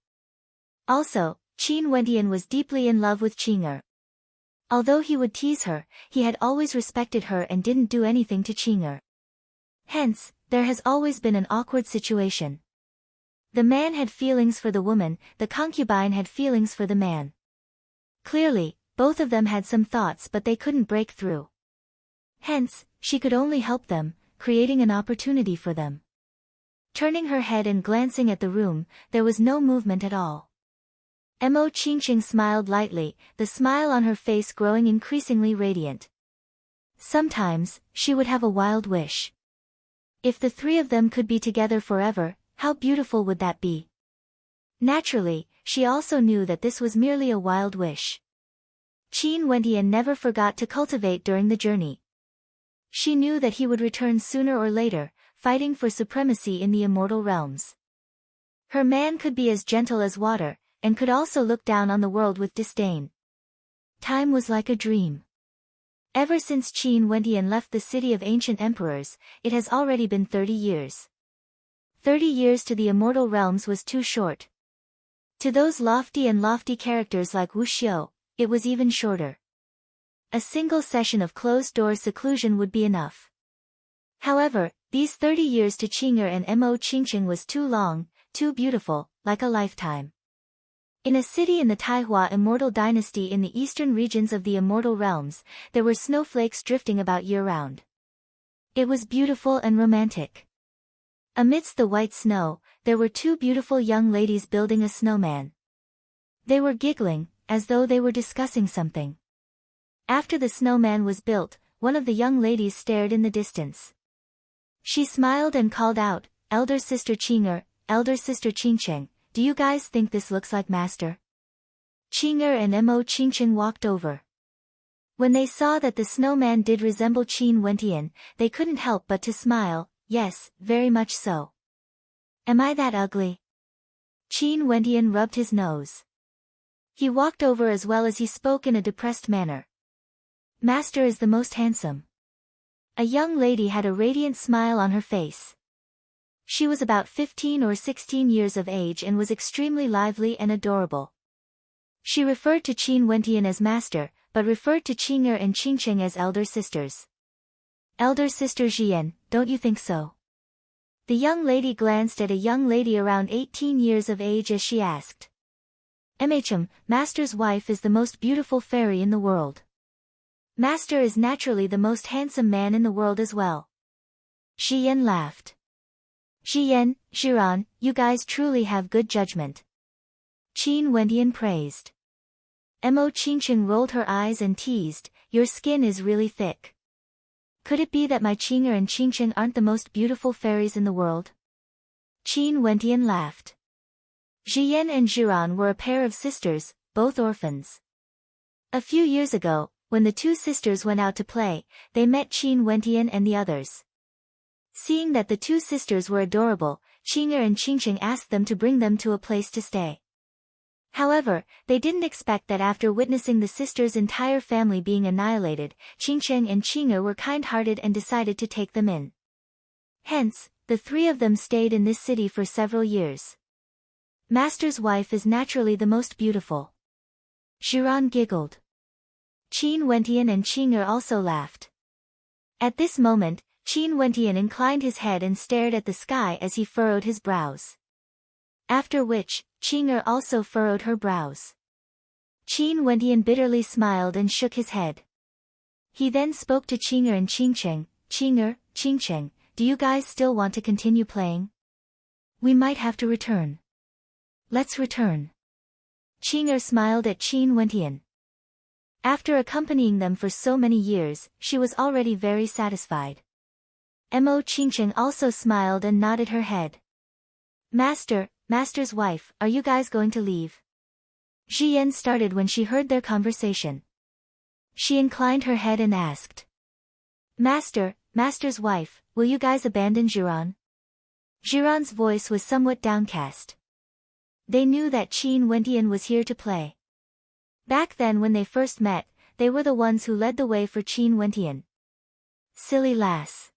Also, Qin Wentian was deeply in love with Qing'er. Although he would tease her, he had always respected her and didn't do anything to Qing'er. Hence, there has always been an awkward situation. The man had feelings for the woman, the concubine had feelings for the man. Clearly, both of them had some thoughts but they couldn't break through. Hence, she could only help them, creating an opportunity for them. Turning her head and glancing at the room, there was no movement at all. Mo Qingqing smiled lightly, the smile on her face growing increasingly radiant. Sometimes, she would have a wild wish. If the three of them could be together forever, how beautiful would that be? Naturally, she also knew that this was merely a wild wish. Qin Wentian never forgot to cultivate during the journey. She knew that he would return sooner or later, fighting for supremacy in the immortal realms. Her man could be as gentle as water, and could also look down on the world with disdain. Time was like a dream. Ever since Qin Wentian left the city of ancient emperors, it has already been 30 years. 30 years to the immortal realms was too short. To those lofty characters like Wu Xiu, it was even shorter. A single session of closed-door seclusion would be enough. However, these 30 years to Qing'er and Mo Qingqing was too long, too beautiful, like a lifetime. In a city in the Taihua immortal dynasty in the eastern regions of the immortal realms, there were snowflakes drifting about year-round. It was beautiful and romantic. Amidst the white snow, there were two beautiful young ladies building a snowman. They were giggling, as though they were discussing something. After the snowman was built, one of the young ladies stared in the distance. She smiled and called out, "Elder sister Qing'er, elder sister Qingqing, do you guys think this looks like master? Qing'er and Mo Qingqing walked over. When they saw that the snowman did resemble Qin Wentian, they couldn't help but to smile. Yes, very much so. Am I that ugly? Qin Wentian rubbed his nose. He walked over as well as he spoke in a depressed manner. Master is the most handsome. A young lady had a radiant smile on her face. She was about 15 or 16 years of age and was extremely lively and adorable. She referred to Qin Wentian as master, but referred to Qing'er and Qingqing as elder sisters. Elder sister Jian, don't you think so? The young lady glanced at a young lady around 18 years of age as she asked. Master's wife is the most beautiful fairy in the world. Master is naturally the most handsome man in the world as well. Jian laughed. Jian, Jiran, you guys truly have good judgment. Qin Wentian praised. Mo Qingqing rolled her eyes and teased, your skin is really thick. Could it be that my Qing'er and Qingqing aren't the most beautiful fairies in the world? Qin Wentian laughed. Jian and Jiran were a pair of sisters, both orphans. A few years ago, when the two sisters went out to play, they met Qin Wentian and the others. Seeing that the two sisters were adorable, Qing'er and Qingqing asked them to bring them to a place to stay. However, they didn't expect that after witnessing the sisters' entire family being annihilated, Qingqing and Qing'er were kind-hearted and decided to take them in. Hence, the three of them stayed in this city for several years. Master's wife is naturally the most beautiful. Jiran giggled. Qin Wentian and Qing'er also laughed. At this moment, Qin Wentian inclined his head and stared at the sky as he furrowed his brows. After which, Qing'er also furrowed her brows. Qin Wentian bitterly smiled and shook his head. He then spoke to Qing'er and Qingqing, Qing'er, Qingqing, do you guys still want to continue playing? We might have to return. Let's return. Qing'er smiled at Qin Wentian. After accompanying them for so many years, she was already very satisfied. Mo Qingqing also smiled and nodded her head. Master's wife, are you guys going to leave? Jian started when she heard their conversation. She inclined her head and asked. Master's wife, will you guys abandon Jiran? Jiran's voice was somewhat downcast. They knew that Qin Wentian was here to play. Back then when they first met, they were the ones who led the way for Qin Wentian. Silly lass.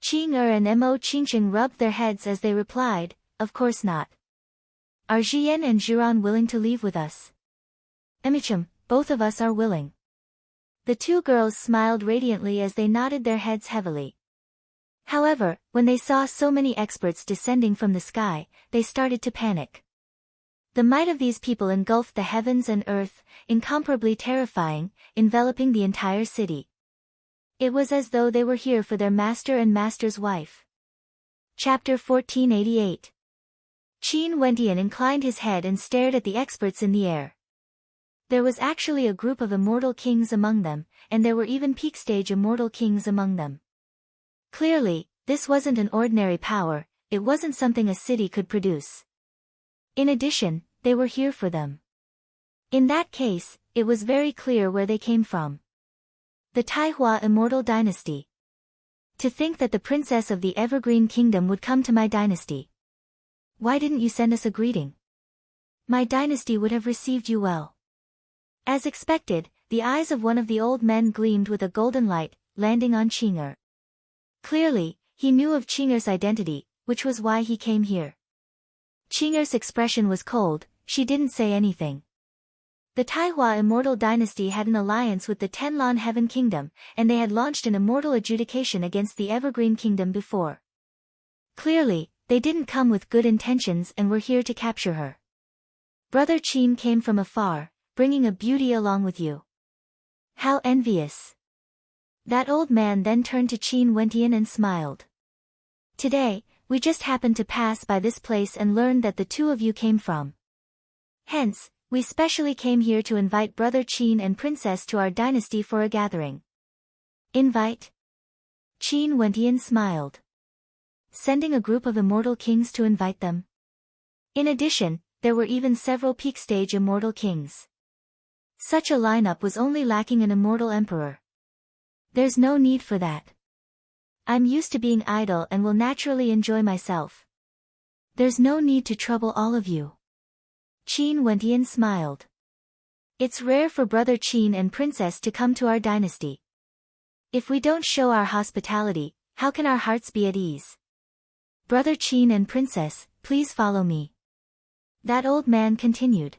Qing'er and Mo Qingqing rubbed their heads as they replied, of course not. Are Jian and Jiran willing to leave with us? Both of us are willing. The two girls smiled radiantly as they nodded their heads heavily. However, when they saw so many experts descending from the sky, they started to panic. The might of these people engulfed the heavens and earth, incomparably terrifying, enveloping the entire city. It was as though they were here for their master and master's wife. Chapter 1488. Qin Wentian inclined his head and stared at the experts in the air. There was actually a group of immortal kings among them, and there were even peak-stage immortal kings among them. Clearly, this wasn't an ordinary power, it wasn't something a city could produce. In addition, they were here for them. In that case, it was very clear where they came from. The Taihua Immortal Dynasty. To think that the princess of the Evergreen Kingdom would come to my dynasty. Why didn't you send us a greeting? My dynasty would have received you well. As expected, the eyes of one of the old men gleamed with a golden light, landing on Qing'er. Clearly, he knew of Qing'er's identity, which was why he came here. Qing'er's expression was cold, she didn't say anything. The Taihua Immortal Dynasty had an alliance with the Tenlan Heaven Kingdom, and they had launched an immortal adjudication against the Evergreen Kingdom before. Clearly, they didn't come with good intentions and were here to capture her. Brother Qin came from afar, bringing a beauty along with you. How envious. That old man then turned to Qin Wentian and smiled. Today, we just happened to pass by this place and learned that the two of you came from. Hence, we specially came here to invite Brother Qin and Princess to our dynasty for a gathering. Invite? Qin Wentian smiled. Sending a group of immortal kings to invite them? In addition, there were even several peak stage immortal kings. Such a lineup was only lacking an immortal emperor. There's no need for that. I'm used to being idle and will naturally enjoy myself. There's no need to trouble all of you. Qin Wentian smiled. It's rare for Brother Qin and Princess to come to our dynasty. If we don't show our hospitality, how can our hearts be at ease? Brother Qin and Princess, please follow me. That old man continued.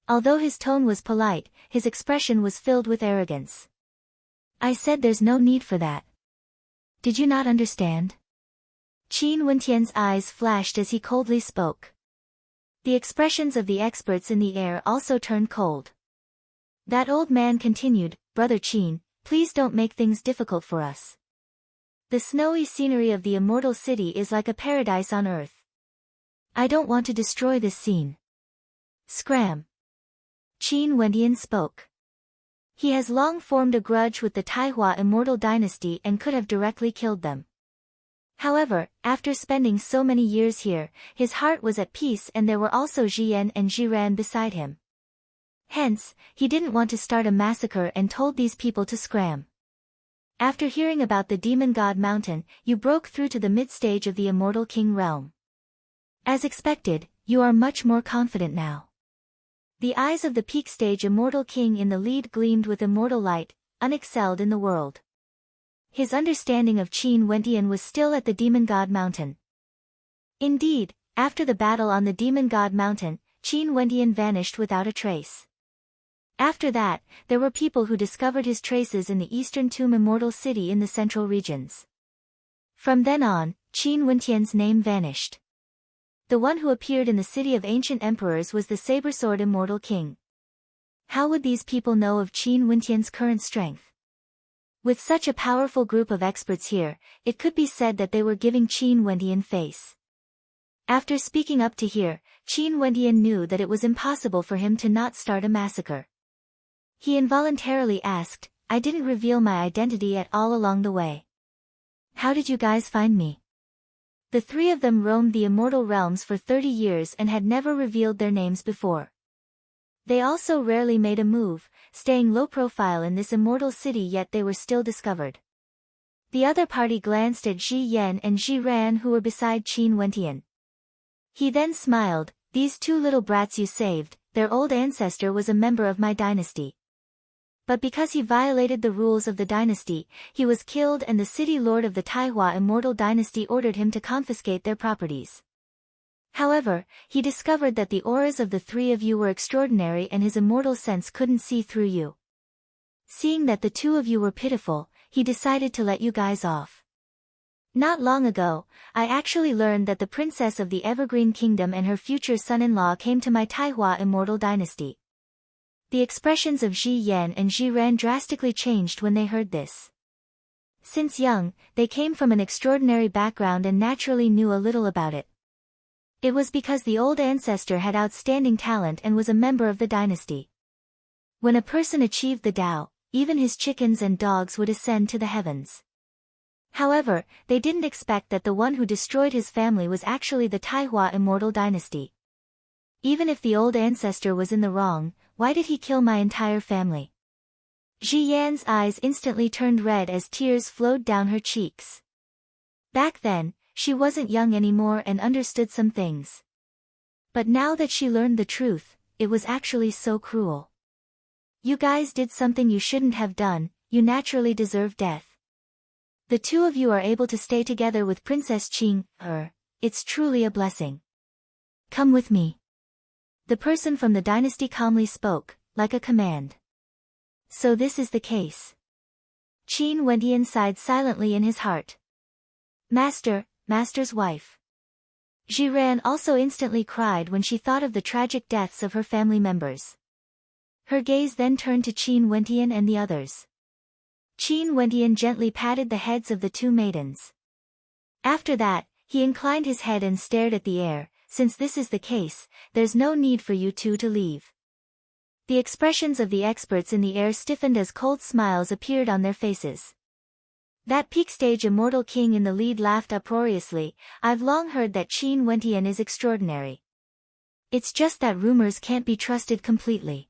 Although his tone was polite, his expression was filled with arrogance. I said there's no need for that. Did you not understand? Qin Wentian's eyes flashed as he coldly spoke. The expressions of the experts in the air also turned cold. That old man continued, Brother Qin, please don't make things difficult for us. The snowy scenery of the immortal city is like a paradise on earth. I don't want to destroy this scene. Scram. Qin Wentian spoke. He has long formed a grudge with the Taihua immortal dynasty and could have directly killed them. However, after spending so many years here, his heart was at peace and there were also Jiyan and Jiran beside him. Hence, he didn't want to start a massacre and told these people to scram. After hearing about the Demon God Mountain, you broke through to the mid-stage of the Immortal King realm. As expected, you are much more confident now. The eyes of the peak stage Immortal King in the lead gleamed with immortal light, unexcelled in the world. His understanding of Qin Wentian was still at the Demon God Mountain. Indeed, after the battle on the Demon God Mountain, Qin Wentian vanished without a trace. After that, there were people who discovered his traces in the Eastern Tomb Immortal City in the central regions. From then on, Qin Wentian's name vanished. The one who appeared in the City of Ancient Emperors was the Sabersword Immortal King. How would these people know of Qin Wentian's current strength? With such a powerful group of experts here, it could be said that they were giving Qin Wentian face. After speaking up to here, Qin Wentian knew that it was impossible for him to not start a massacre. He involuntarily asked, I didn't reveal my identity at all along the way. How did you guys find me? The three of them roamed the immortal realms for 30 years and had never revealed their names before. They also rarely made a move, staying low profile in this immortal city, yet they were still discovered. The other party glanced at Ji Yan and Ji Ran, who were beside Qin Wentian. He then smiled, these two little brats you saved, their old ancestor was a member of my dynasty. But because he violated the rules of the dynasty, he was killed and the city lord of the Taihua immortal dynasty ordered him to confiscate their properties. However, he discovered that the auras of the three of you were extraordinary and his immortal sense couldn't see through you. Seeing that the two of you were pitiful, he decided to let you guys off. Not long ago, I actually learned that the princess of the Evergreen Kingdom and her future son-in-law came to my Taihua immortal dynasty. The expressions of Ji Yan and Ji Ran drastically changed when they heard this. Since young, they came from an extraordinary background and naturally knew a little about it. It was because the old ancestor had outstanding talent and was a member of the dynasty. When a person achieved the Tao, even his chickens and dogs would ascend to the heavens. However, they didn't expect that the one who destroyed his family was actually the Taihua immortal dynasty. Even if the old ancestor was in the wrong, why did he kill my entire family? Ji Yan's eyes instantly turned red as tears flowed down her cheeks. Back then, she wasn't young anymore and understood some things. But now that she learned the truth, it was actually so cruel. You guys did something you shouldn't have done, you naturally deserve death. The two of you are able to stay together with Princess Qing, it's truly a blessing. Come with me. The person from the dynasty calmly spoke, like a command. So this is the case. Qin Wentian sighed silently in his heart. Master's wife. Ji Ran also instantly cried when she thought of the tragic deaths of her family members. Her gaze then turned to Qin Wentian and the others. Qin Wentian gently patted the heads of the two maidens. After that, he inclined his head and stared at the air. Since this is the case, there's no need for you two to leave. The expressions of the experts in the air stiffened as cold smiles appeared on their faces. That peak stage immortal king in the lead laughed uproariously, I've long heard that Qin Wentian is extraordinary. It's just that rumors can't be trusted completely.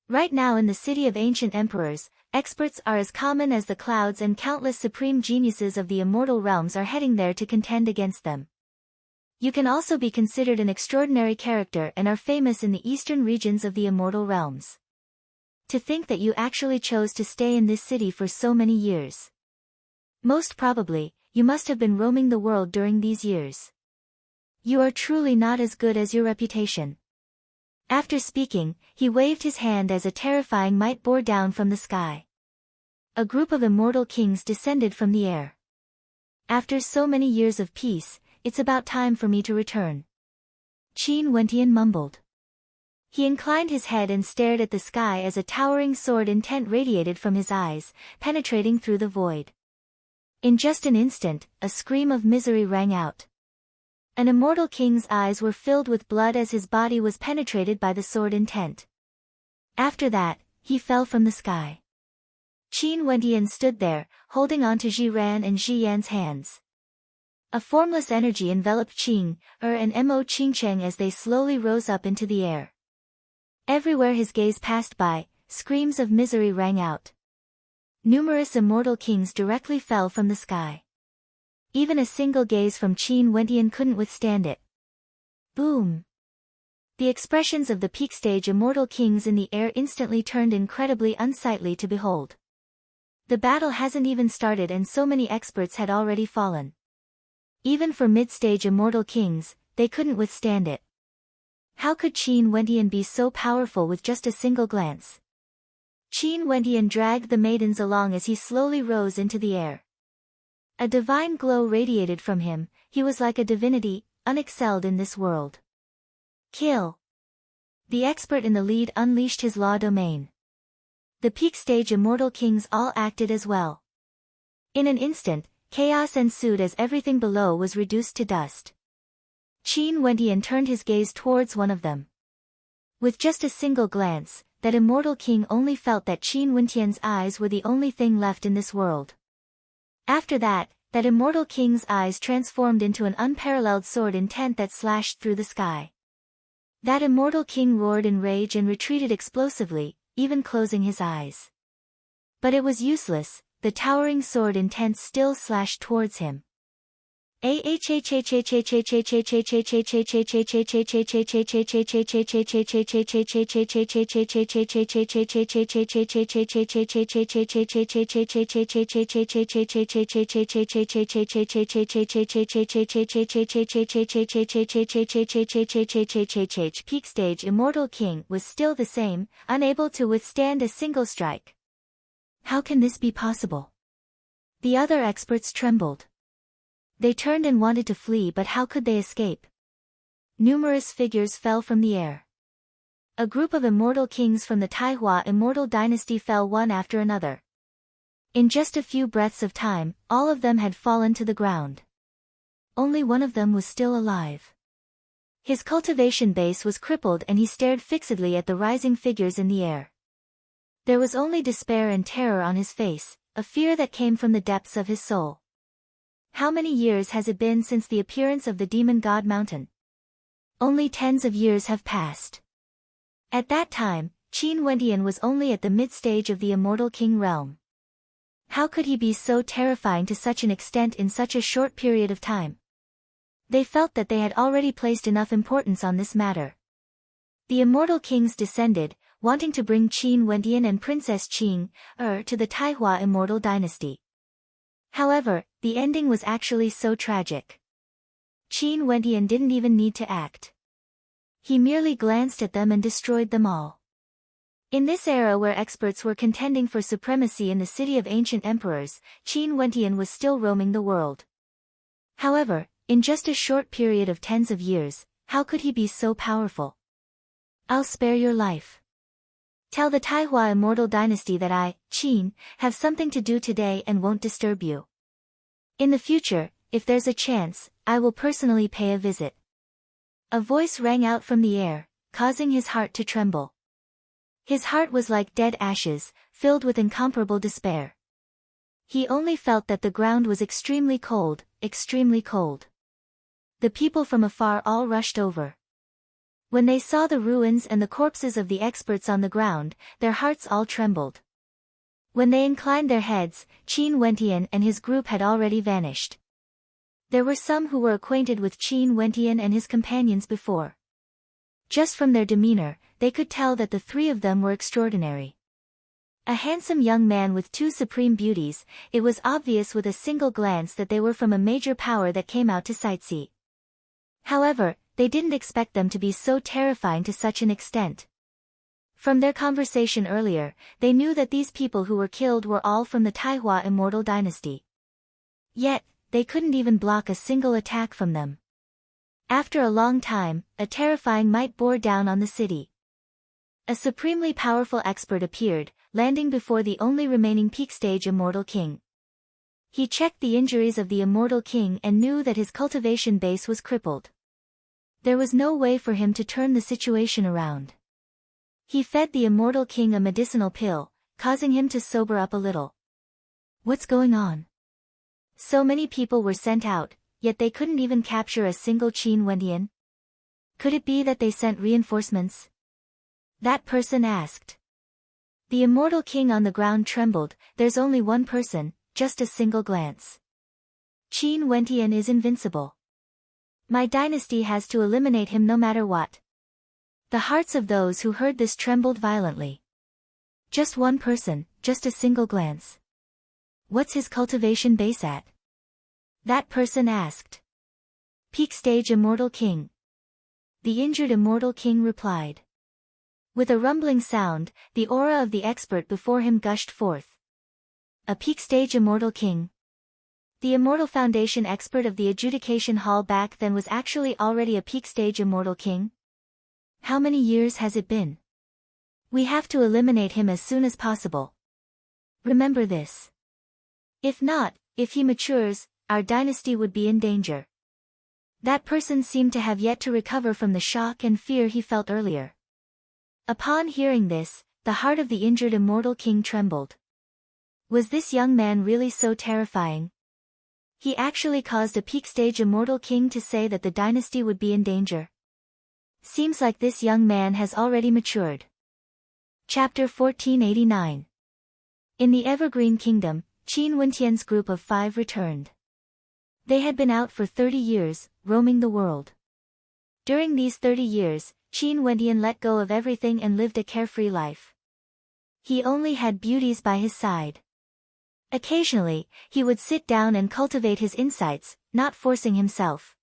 Right now in the city of ancient emperors, experts are as common as the clouds and countless supreme geniuses of the immortal realms are heading there to contend against them. You can also be considered an extraordinary character and are famous in the eastern regions of the immortal realms. To think that you actually chose to stay in this city for so many years. Most probably, you must have been roaming the world during these years. You are truly not as good as your reputation. After speaking, he waved his hand as a terrifying might bore down from the sky. A group of immortal kings descended from the air. After so many years of peace, it's about time for me to return. Qin Wentian mumbled. He inclined his head and stared at the sky as a towering sword intent radiated from his eyes, penetrating through the void. In just an instant, a scream of misery rang out. An immortal king's eyes were filled with blood as his body was penetrated by the sword intent. After that, he fell from the sky. Qin Wentian stood there, holding on to Ji Ran and Ji Yan's hands. A formless energy enveloped Qing, and Mo Qingcheng as they slowly rose up into the air. Everywhere his gaze passed by, screams of misery rang out. Numerous immortal kings directly fell from the sky. Even a single gaze from Qin Wentian couldn't withstand it. Boom! The expressions of the peak stage immortal kings in the air instantly turned incredibly unsightly to behold. The battle hasn't even started and so many experts had already fallen. Even for mid-stage immortal kings, they couldn't withstand it. How could Qin Wentian be so powerful with just a single glance? Qin Wentian dragged the maidens along as he slowly rose into the air. A divine glow radiated from him, he was like a divinity, unexcelled in this world. Kill! The expert in the lead unleashed his law domain. The peak stage immortal kings all acted as well. In an instant, chaos ensued as everything below was reduced to dust. Qin Wentian turned his gaze towards one of them. With just a single glance, that immortal king only felt that Qin Wentian's eyes were the only thing left in this world. After that immortal king's eyes transformed into an unparalleled sword intent that slashed through the sky. That immortal king roared in rage and retreated explosively, even closing his eyes. But it was useless, the towering sword intent still slashed towards him. Peak stage immortal king was still the same, unable to withstand a single strike. How can this be possible? The other experts trembled. They turned and wanted to flee, but how could they escape? Numerous figures fell from the air. A group of immortal kings from the Taihua immortal dynasty fell one after another. In just a few breaths of time, all of them had fallen to the ground. Only one of them was still alive. His cultivation base was crippled and he stared fixedly at the rising figures in the air. There was only despair and terror on his face, a fear that came from the depths of his soul. How many years has it been since the appearance of the demon god mountain? Only tens of years have passed. At that time, Qin Wentian was only at the mid-stage of the immortal king realm. How could he be so terrifying to such an extent in such a short period of time? They felt that they had already placed enough importance on this matter. The immortal kings descended, wanting to bring Qin Wentian and Princess Qing, to the Taihua immortal dynasty. However, the ending was actually so tragic. Qin Wentian didn't even need to act. He merely glanced at them and destroyed them all. In this era where experts were contending for supremacy in the city of ancient emperors, Qin Wentian was still roaming the world. However, in just a short period of tens of years, how could he be so powerful? I'll spare your life. Tell the Taihua immortal dynasty that I, Qin, have something to do today and won't disturb you. In the future, if there's a chance, I will personally pay a visit. A voice rang out from the air, causing his heart to tremble. His heart was like dead ashes, filled with incomparable despair. He only felt that the ground was extremely cold, extremely cold. The people from afar all rushed over. When they saw the ruins and the corpses of the experts on the ground, their hearts all trembled. When they inclined their heads, Qin Wentian and his group had already vanished. There were some who were acquainted with Qin Wentian and his companions before. Just from their demeanor, they could tell that the three of them were extraordinary. A handsome young man with two supreme beauties, it was obvious with a single glance that they were from a major power that came out to sightsee. However, they didn't expect them to be so terrifying to such an extent. From their conversation earlier, they knew that these people who were killed were all from the Taihua immortal dynasty. Yet, they couldn't even block a single attack from them. After a long time, a terrifying might bore down on the city. A supremely powerful expert appeared, landing before the only remaining peak stage immortal king. He checked the injuries of the immortal king and knew that his cultivation base was crippled. There was no way for him to turn the situation around. He fed the immortal king a medicinal pill, causing him to sober up a little. What's going on? So many people were sent out, yet they couldn't even capture a single Qin Wentian? Could it be that they sent reinforcements? That person asked. The immortal king on the ground trembled. There's only one person, just a single glance. Qin Wentian is invincible. My dynasty has to eliminate him no matter what. The hearts of those who heard this trembled violently. Just one person, just a single glance. What's his cultivation base at? That person asked. Peak stage immortal king. The injured immortal king replied. With a rumbling sound, the aura of the expert before him gushed forth. A peak stage immortal king. The immortal foundation expert of the adjudication hall back then was actually already a peak stage immortal king? How many years has it been? We have to eliminate him as soon as possible. Remember this. If not, if he matures, our dynasty would be in danger. That person seemed to have yet to recover from the shock and fear he felt earlier. Upon hearing this, the heart of the injured immortal king trembled. Was this young man really so terrifying? He actually caused a peak stage immortal king to say that the dynasty would be in danger. Seems like this young man has already matured. Chapter 1489. In the Evergreen Kingdom, Qin Wentian's group of 5 returned. They had been out for 30 years, roaming the world. During these 30 years, Qin Wentian let go of everything and lived a carefree life. He only had beauties by his side. Occasionally, he would sit down and cultivate his insights, not forcing himself.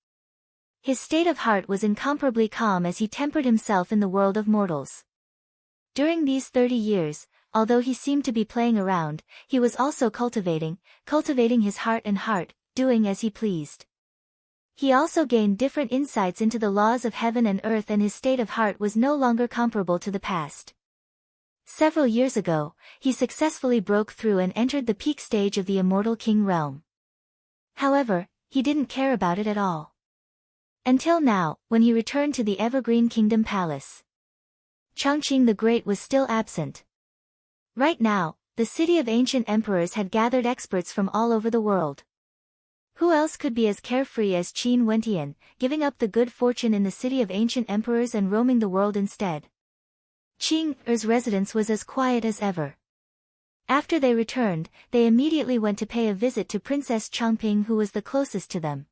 His state of heart was incomparably calm as he tempered himself in the world of mortals. During these 30 years, although he seemed to be playing around, he was also cultivating his heart and heart, doing as he pleased. He also gained different insights into the laws of heaven and earth, and his state of heart was no longer comparable to the past. Several years ago, he successfully broke through and entered the peak stage of the immortal king realm. However, he didn't care about it at all. Until now, when he returned to the Evergreen Kingdom Palace. Chongqing the Great was still absent. Right now, the city of ancient emperors had gathered experts from all over the world. Who else could be as carefree as Qin Wentian, giving up the good fortune in the city of ancient emperors and roaming the world instead? Qing's residence was as quiet as ever. After they returned, they immediately went to pay a visit to Princess Chongping, who was the closest to them.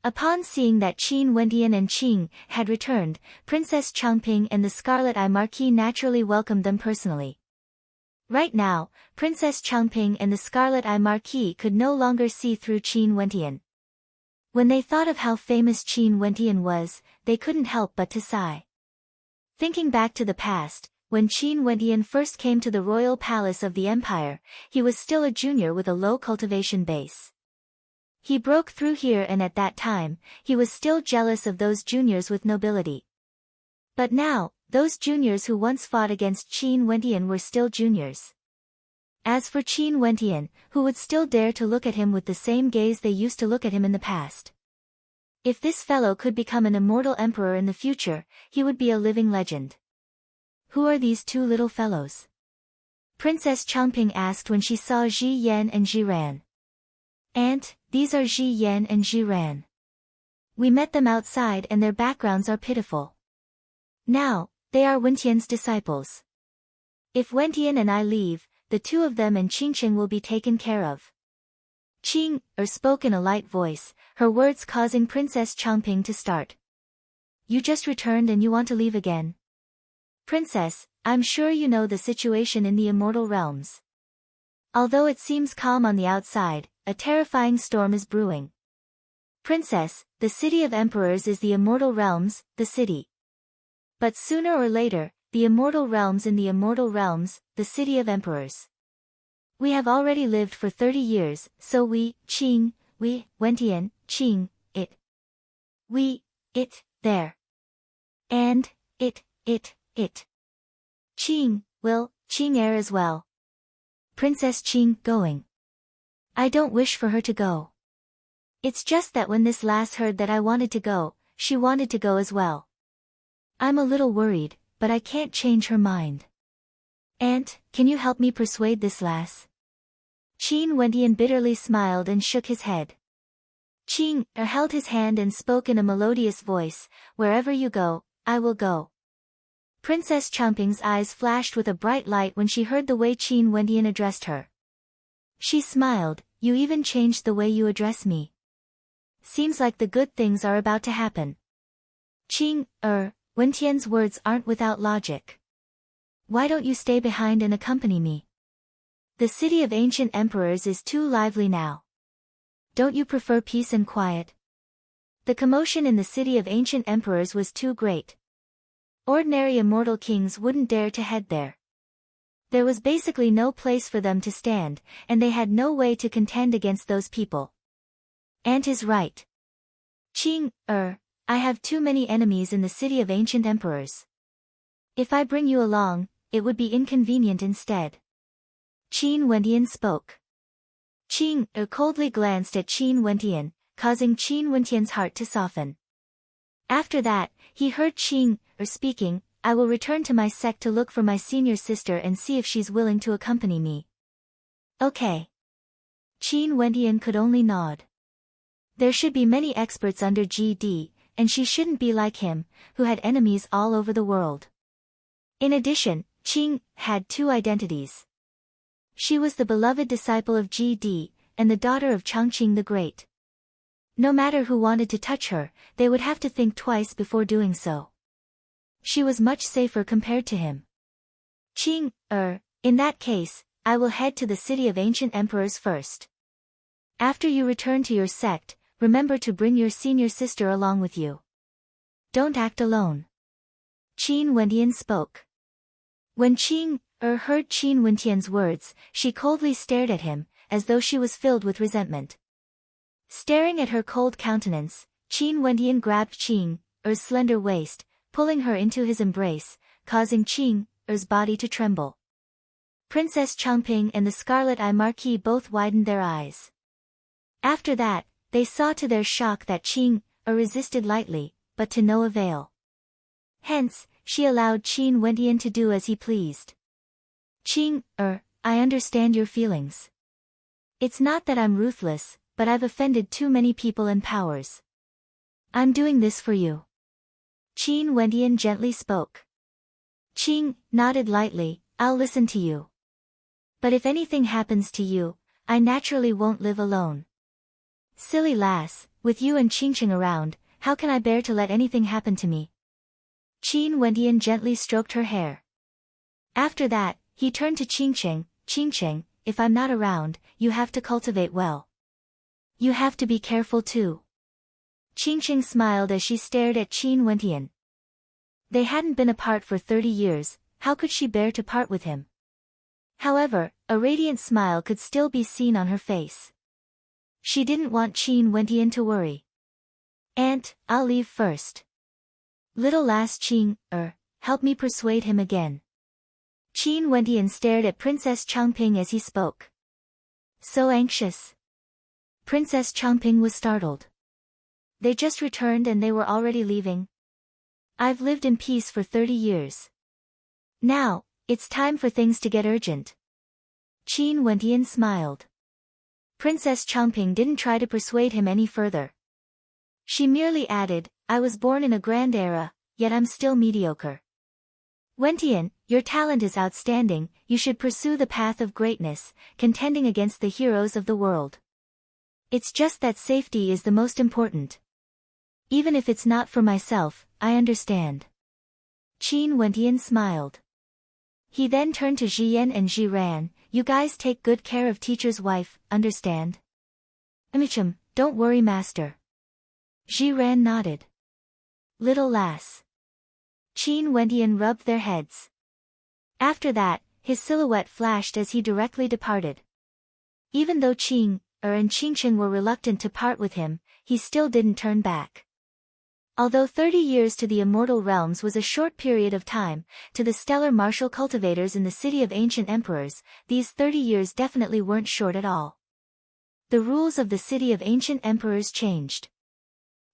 Upon seeing that Qin Wentian and Qing had returned, Princess Chongping and the Scarlet Eye Marquis naturally welcomed them personally. Right now, Princess Chongping and the Scarlet Eye Marquis could no longer see through Qin Wentian. When they thought of how famous Qin Wentian was, they couldn't help but to sigh. Thinking back to the past, when Qin Wentian first came to the royal palace of the empire, he was still a junior with a low cultivation base. He broke through here, and at that time, he was still jealous of those juniors with nobility. But now, those juniors who once fought against Qin Wentian were still juniors. As for Qin Wentian, who would still dare to look at him with the same gaze they used to look at him in the past? If this fellow could become an immortal emperor in the future, he would be a living legend. Who are these two little fellows? Princess Chongping asked when she saw Ji Yan and Ji Ran. Aunt, these are Ji Yan and Ji Ran. We met them outside and their backgrounds are pitiful. Now, they are Wentian's disciples. If Wentian and I leave, the two of them and Qingqing will be taken care of. Qing spoke in a light voice, her words causing Princess Changping to start. You just returned and you want to leave again? Princess, I'm sure you know the situation in the immortal realms. Although it seems calm on the outside, a terrifying storm is brewing. Princess, the city of emperors is the immortal realms, the city. But sooner or later, the immortal realms in the immortal realms, the city of emperors. We have already lived for 30 years, so Wentian, Qing, it, there. And, it. Qing, Qing heir as well. Princess Qing, going. I don't wish for her to go. It's just that when this lass heard that I wanted to go, she wanted to go as well. I'm a little worried, but I can't change her mind. Aunt, can you help me persuade this lass? Qin Wentian bitterly smiled and shook his head. Qing held his hand and spoke in a melodious voice, wherever you go, I will go. Princess Changping's eyes flashed with a bright light when she heard the way Qin Wentian addressed her. She smiled, you even changed the way you address me. Seems like the good things are about to happen. Qing Wentian's words aren't without logic. Why don't you stay behind and accompany me? The city of ancient emperors is too lively now. Don't you prefer peace and quiet? The commotion in the city of ancient emperors was too great. Ordinary immortal kings wouldn't dare to head there. There was basically no place for them to stand, and they had no way to contend against those people. Aunt is right. Qing, I have too many enemies in the city of ancient emperors. If I bring you along, it would be inconvenient instead. Qin Wentian spoke. Qing coldly glanced at Qin Wentian, causing Qin Wentian's heart to soften. After that, he heard Qing speaking, I will return to my sect to look for my senior sister and see if she's willing to accompany me. Okay. Qin Wentian could only nod. There should be many experts under GD, and she shouldn't be like him, who had enemies all over the world. In addition, Qing had two identities. She was the beloved disciple of GD, and the daughter of Changqing the Great. No matter who wanted to touch her, they would have to think twice before doing so. She was much safer compared to him. Qing, in that case, I will head to the city of ancient emperors first. After you return to your sect, remember to bring your senior sister along with you. Don't act alone. Qin Wentian spoke. When Qing heard Qin Wentian's words, she coldly stared at him, as though she was filled with resentment. Staring at her cold countenance, Qin Wentian grabbed Qing's slender waist, pulling her into his embrace, causing Qing's body to tremble. Princess Changping and the Scarlet Eye Marquis both widened their eyes. After that, they saw to their shock that Qing resisted lightly, but to no avail. Hence, she allowed Qin Wentian to do as he pleased. Qing, I understand your feelings. It's not that I'm ruthless, but I've offended too many people and powers. I'm doing this for you. Qin Wentian gently spoke. Qing nodded lightly, I'll listen to you. But if anything happens to you, I naturally won't live alone. Silly lass, with you and Qingqing around, how can I bear to let anything happen to me? Qin Wentian gently stroked her hair. After that, he turned to Qingqing, Qingqing, if I'm not around, you have to cultivate well. You have to be careful too. Qingqing smiled as she stared at Qin Wentian. They hadn't been apart for 30 years, how could she bear to part with him? However, a radiant smile could still be seen on her face. She didn't want Qin Wentian to worry. Aunt, I'll leave first. Little lass Qing, help me persuade him again. Qin Wentian stared at Princess Changping as he spoke. So anxious. Princess Changping was startled. They just returned and they were already leaving. I've lived in peace for 30 years. Now, it's time for things to get urgent. Qin Wentian smiled. Princess Changping didn't try to persuade him any further. She merely added, I was born in a grand era, yet I'm still mediocre. Wentian, your talent is outstanding, you should pursue the path of greatness, contending against the heroes of the world. It's just that safety is the most important. Even if it's not for myself, I understand. Qin Wentian smiled. He then turned to Jiyan and Jiran, you guys take good care of teacher's wife, understand? Amicham, don't worry master. Jiran nodded. Little lass. Qin Wentian rubbed their heads. After that, his silhouette flashed as he directly departed. Even though Qing and Qingchen were reluctant to part with him, he still didn't turn back. Although 30 years to the immortal realms was a short period of time, to the stellar martial cultivators in the city of ancient emperors, these 30 years definitely weren't short at all. The rules of the city of ancient emperors changed.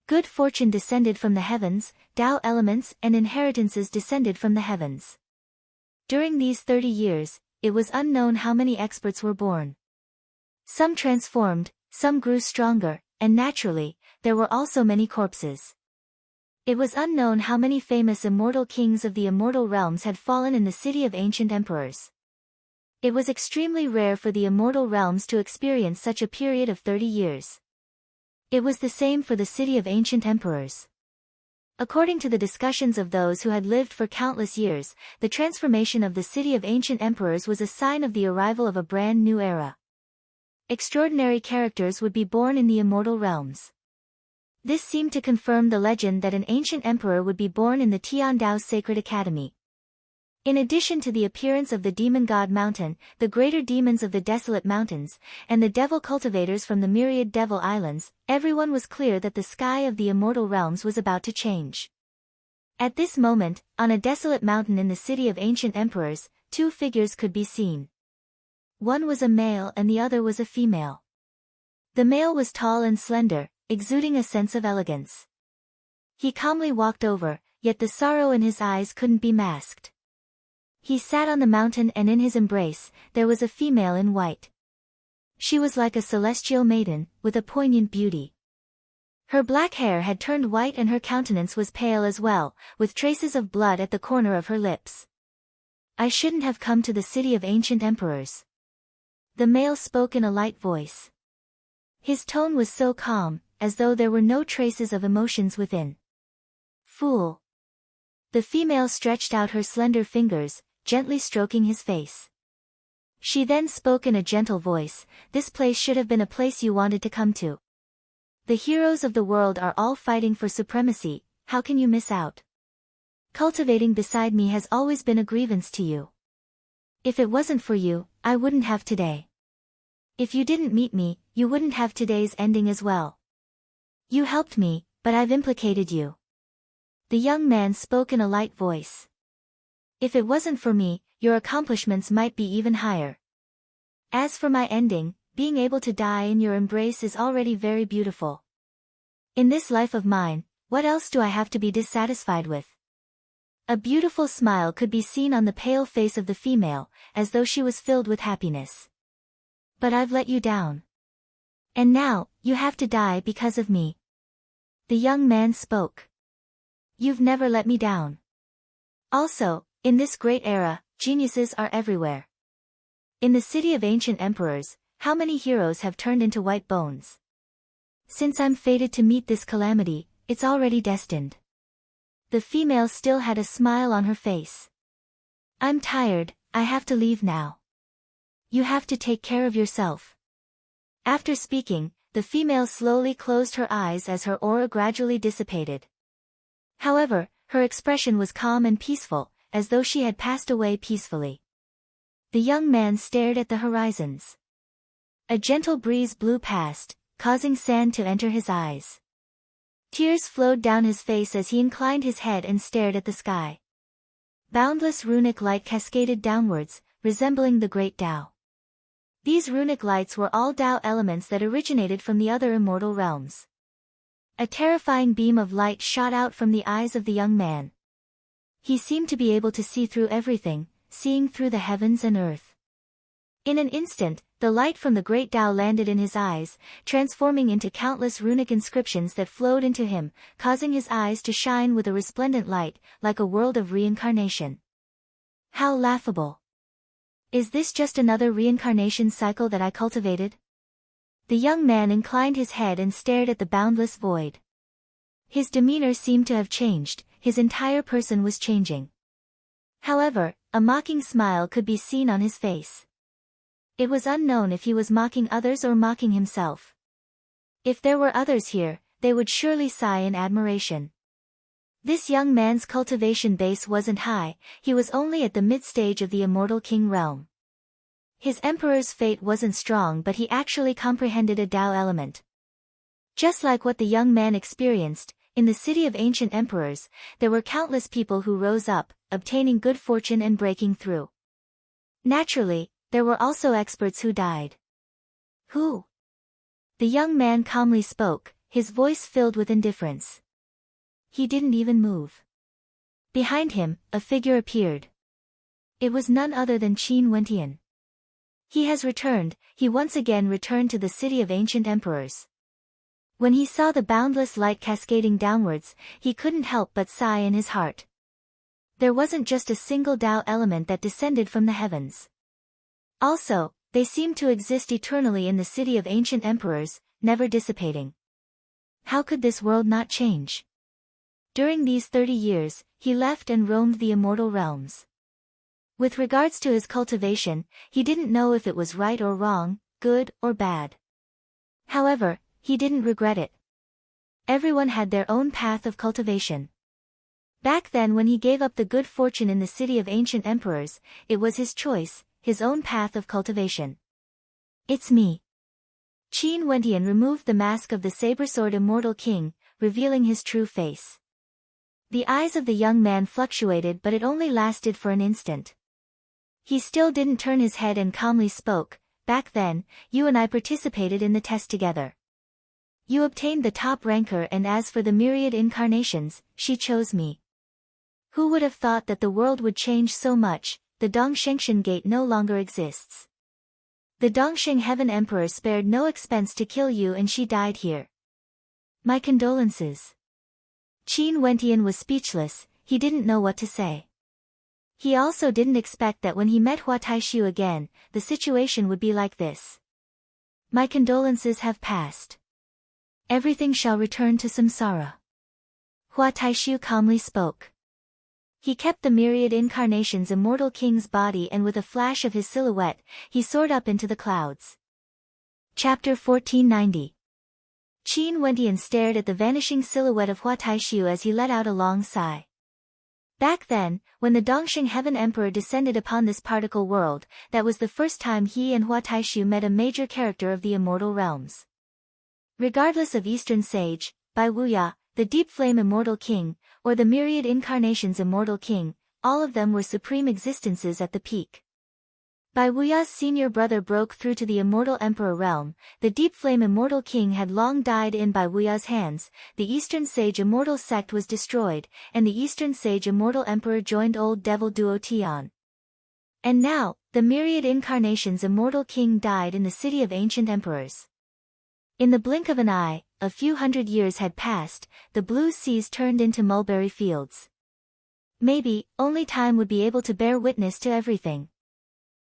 Good fortune descended from the heavens, Tao elements and inheritances descended from the heavens. During these 30 years, it was unknown how many experts were born. Some transformed, some grew stronger, and naturally, there were also many corpses. It was unknown how many famous immortal kings of the immortal realms had fallen in the city of ancient emperors. It was extremely rare for the immortal realms to experience such a period of 30 years. It was the same for the city of ancient emperors. According to the discussions of those who had lived for countless years, the transformation of the city of ancient emperors was a sign of the arrival of a brand new era. Extraordinary characters would be born in the immortal realms. This seemed to confirm the legend that an ancient emperor would be born in the Tiandao's sacred academy. In addition to the appearance of the demon god mountain, the greater demons of the desolate mountains, and the devil cultivators from the myriad devil islands, everyone was clear that the sky of the immortal realms was about to change. At this moment, on a desolate mountain in the city of ancient emperors, two figures could be seen. One was a male and the other was a female. The male was tall and slender, exuding a sense of elegance. He calmly walked over, yet the sorrow in his eyes couldn't be masked. He sat on the mountain and in his embrace, there was a female in white. She was like a celestial maiden, with a poignant beauty. Her black hair had turned white and her countenance was pale as well, with traces of blood at the corner of her lips. I shouldn't have come to the city of ancient emperors. The male spoke in a light voice. His tone was so calm, as though there were no traces of emotions within. Fool. The female stretched out her slender fingers, gently stroking his face. She then spoke in a gentle voice, this place should have been a place you wanted to come to. The heroes of the world are all fighting for supremacy, how can you miss out? Cultivating beside me has always been a grievance to you. If it wasn't for you, I wouldn't have today. If you didn't meet me, you wouldn't have today's ending as well. You helped me, but I've implicated you. The young man spoke in a light voice. If it wasn't for me, your accomplishments might be even higher. As for my ending, being able to die in your embrace is already very beautiful. In this life of mine, what else do I have to be dissatisfied with? A beautiful smile could be seen on the pale face of the female, as though she was filled with happiness. But I've let you down. And now, you have to die because of me. The young man spoke. You've never let me down. Also, in this great era, geniuses are everywhere. In the city of ancient emperors, how many heroes have turned into white bones? Since I'm fated to meet this calamity, it's already destined. The female still had a smile on her face. I'm tired, I have to leave now. You have to take care of yourself. After speaking, the female slowly closed her eyes as her aura gradually dissipated. However, her expression was calm and peaceful, as though she had passed away peacefully. The young man stared at the horizons. A gentle breeze blew past, causing sand to enter his eyes. Tears flowed down his face as he inclined his head and stared at the sky. Boundless runic light cascaded downwards, resembling the great Tao. These runic lights were all Tao elements that originated from the other immortal realms. A terrifying beam of light shot out from the eyes of the young man. He seemed to be able to see through everything, seeing through the heavens and earth. In an instant, the light from the great Tao landed in his eyes, transforming into countless runic inscriptions that flowed into him, causing his eyes to shine with a resplendent light, like a world of reincarnation. How laughable! Is this just another reincarnation cycle that I cultivated? The young man inclined his head and stared at the boundless void. His demeanor seemed to have changed, his entire person was changing. However, a mocking smile could be seen on his face. It was unknown if he was mocking others or mocking himself. If there were others here, they would surely sigh in admiration. This young man's cultivation base wasn't high, he was only at the mid-stage of the immortal king realm. His emperor's fate wasn't strong, but he actually comprehended a Tao element. Just like what the young man experienced, in the city of ancient emperors, there were countless people who rose up, obtaining good fortune and breaking through. Naturally, there were also experts who died. Who? The young man calmly spoke, his voice filled with indifference. He didn't even move. Behind him, a figure appeared. It was none other than Qin Wentian. He has returned, he once again returned to the city of ancient emperors. When he saw the boundless light cascading downwards, he couldn't help but sigh in his heart. There wasn't just a single Tao element that descended from the heavens. Also, they seemed to exist eternally in the city of ancient emperors, never dissipating. How could this world not change? During these 30 years, he left and roamed the immortal realms. With regards to his cultivation, he didn't know if it was right or wrong, good or bad. However, he didn't regret it. Everyone had their own path of cultivation. Back then when he gave up the good fortune in the city of ancient emperors, it was his choice, his own path of cultivation. It's me. Qin Wentian removed the mask of the saber-sword immortal king, revealing his true face. The eyes of the young man fluctuated, but it only lasted for an instant. He still didn't turn his head and calmly spoke, "Back then, you and I participated in the test together. You obtained the top ranker, and as for the myriad incarnations, she chose me. Who would have thought that the world would change so much? The Dongshengshan Gate no longer exists. The Dongsheng Heaven Emperor spared no expense to kill you, and she died here. My condolences." Qin Wentian was speechless, he didn't know what to say. He also didn't expect that when he met Hua Taishu again, the situation would be like this. "My condolences have passed. Everything shall return to samsara." Hua Taishu calmly spoke. He kept the myriad incarnations immortal king's body, and with a flash of his silhouette, he soared up into the clouds. Chapter 1490. Qin Wentian stared at the vanishing silhouette of Hua Taishu as he let out a long sigh. Back then, when the Dongsheng Heaven Emperor descended upon this particle world, that was the first time he and Hua Taishu met a major character of the immortal realms. Regardless of Eastern Sage, Bai Wuya, the Deep Flame Immortal King, or the Myriad Incarnations Immortal King, all of them were supreme existences at the peak. Bai Wuya's senior brother broke through to the Immortal Emperor realm, the Deep Flame Immortal King had long died in Bai Wuya's hands, the Eastern Sage Immortal Sect was destroyed, and the Eastern Sage Immortal Emperor joined Old Devil Duo Tian. And now, the Myriad Incarnations Immortal King died in the city of ancient emperors. In the blink of an eye, a few hundred years had passed, the blue seas turned into mulberry fields. Maybe, only time would be able to bear witness to everything.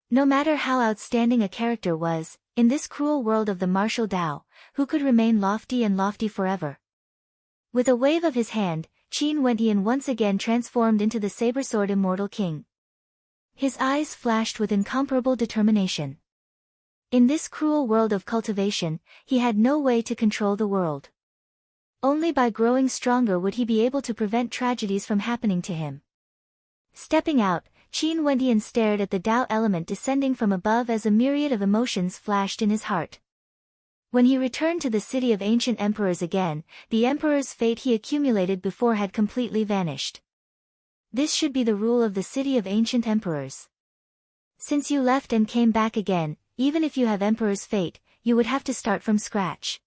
No matter how outstanding a character was, in this cruel world of the martial Tao, who could remain lofty and lofty forever? With a wave of his hand, Qin Wentian once again transformed into the saber-sword immortal king. His eyes flashed with incomparable determination. In this cruel world of cultivation, he had no way to control the world. Only by growing stronger would he be able to prevent tragedies from happening to him. Stepping out, Qin Wentian stared at the Tao element descending from above as a myriad of emotions flashed in his heart. When he returned to the city of ancient emperors again, the emperor's fate he accumulated before had completely vanished. This should be the rule of the city of ancient emperors. Since you left and came back again, even if you have emperor's fate, you would have to start from scratch.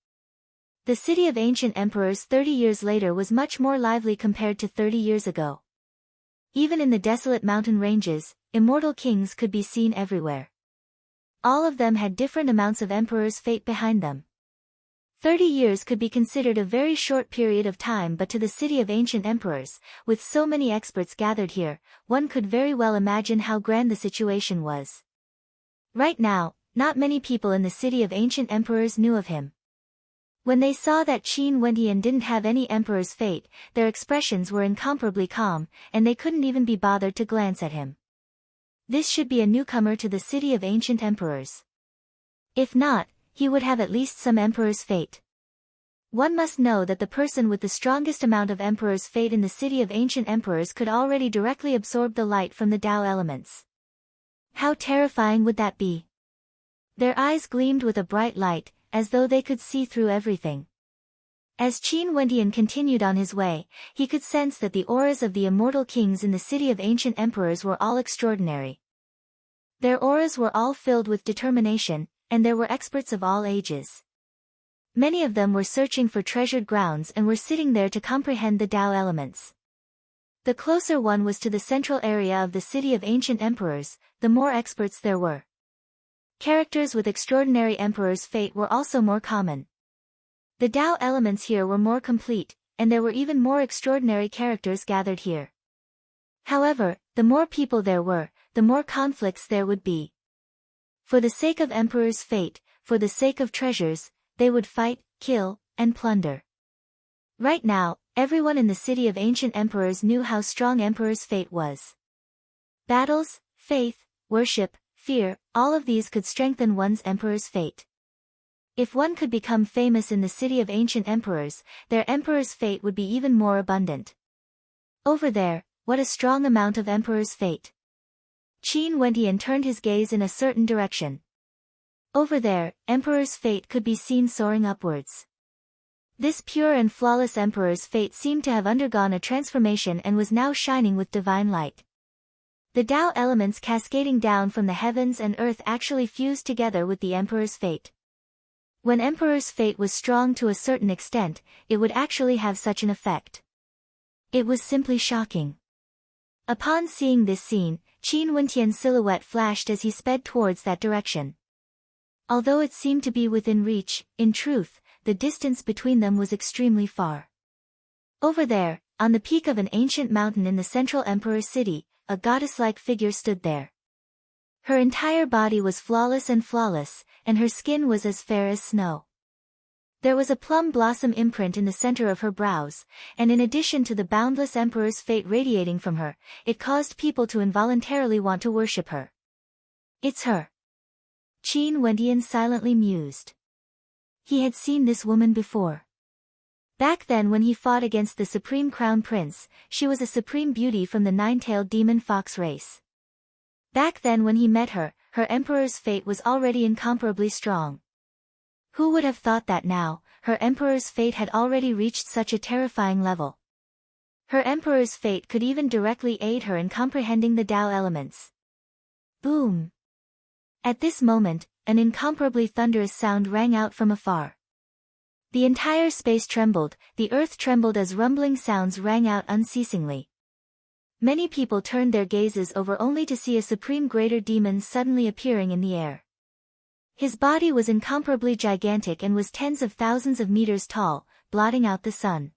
The city of ancient emperors 30 years later was much more lively compared to 30 years ago. Even in the desolate mountain ranges, immortal kings could be seen everywhere. All of them had different amounts of emperor's fate behind them. 30 years could be considered a very short period of time, but to the city of ancient emperors, with so many experts gathered here, one could very well imagine how grand the situation was. Right now, not many people in the city of ancient emperors knew of him. When they saw that Qin Wendian didn't have any emperor's fate, their expressions were incomparably calm, and they couldn't even be bothered to glance at him. This should be a newcomer to the city of ancient emperors. If not, he would have at least some emperor's fate. One must know that the person with the strongest amount of emperor's fate in the city of ancient emperors could already directly absorb the light from the Tao elements. How terrifying would that be? Their eyes gleamed with a bright light, as though they could see through everything. As Qin Wendian continued on his way, he could sense that the auras of the immortal kings in the city of ancient emperors were all extraordinary. Their auras were all filled with determination, and there were experts of all ages. Many of them were searching for treasured grounds and were sitting there to comprehend the Tao elements. The closer one was to the central area of the city of ancient emperors, the more experts there were. Characters with extraordinary emperor's fate were also more common. The Tao elements here were more complete, and there were even more extraordinary characters gathered here. However, the more people there were, the more conflicts there would be. For the sake of emperor's fate, for the sake of treasures, they would fight, kill, and plunder. Right now, everyone in the city of ancient emperors knew how strong emperor's fate was. Battles, faith, worship, fear, all of these could strengthen one's emperor's fate. If one could become famous in the city of ancient emperors, their emperor's fate would be even more abundant. Over there, what a strong amount of emperor's fate. Qin Wendian turned his gaze in a certain direction. Over there, emperor's fate could be seen soaring upwards. This pure and flawless emperor's fate seemed to have undergone a transformation and was now shining with divine light. The Tao elements cascading down from the heavens and earth actually fused together with the emperor's fate. When emperor's fate was strong to a certain extent, it would actually have such an effect. It was simply shocking. Upon seeing this scene, Qin Wendian's silhouette flashed as he sped towards that direction. Although it seemed to be within reach, in truth, the distance between them was extremely far. Over there, on the peak of an ancient mountain in the central emperor's city, a goddess-like figure stood there. Her entire body was flawless, and her skin was as fair as snow. There was a plum blossom imprint in the center of her brows, and in addition to the boundless emperor's fate radiating from her, it caused people to involuntarily want to worship her. It's her. Qin Wendian silently mused. He had seen this woman before. Back then when he fought against the Supreme Crown Prince, she was a supreme beauty from the nine-tailed demon fox race. Back then when he met her, her emperor's fate was already incomparably strong. Who would have thought that now, her emperor's fate had already reached such a terrifying level? Her emperor's fate could even directly aid her in comprehending the Tao elements. Boom! At this moment, an incomparably thunderous sound rang out from afar. The entire space trembled, the earth trembled as rumbling sounds rang out unceasingly. Many people turned their gazes over only to see a supreme greater demon suddenly appearing in the air. His body was incomparably gigantic and was tens of thousands of meters tall, blotting out the sun.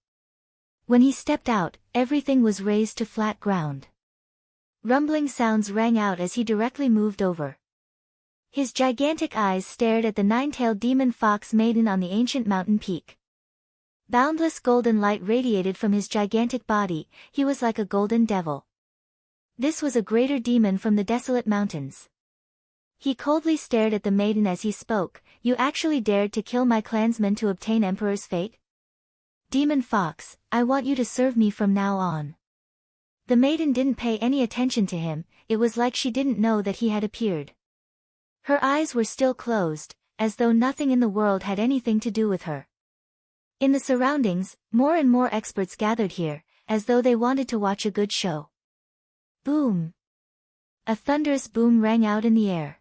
When he stepped out, everything was razed to flat ground. Rumbling sounds rang out as he directly moved over. His gigantic eyes stared at the nine-tailed demon fox maiden on the ancient mountain peak. Boundless golden light radiated from his gigantic body, he was like a golden devil. This was a greater demon from the desolate mountains. He coldly stared at the maiden as he spoke. You actually dared to kill my clansmen to obtain emperor's fate? Demon fox, I want you to serve me from now on. The maiden didn't pay any attention to him, it was like she didn't know that he had appeared. Her eyes were still closed, as though nothing in the world had anything to do with her. In the surroundings, more and more experts gathered here, as though they wanted to watch a good show. Boom! A thunderous boom rang out in the air.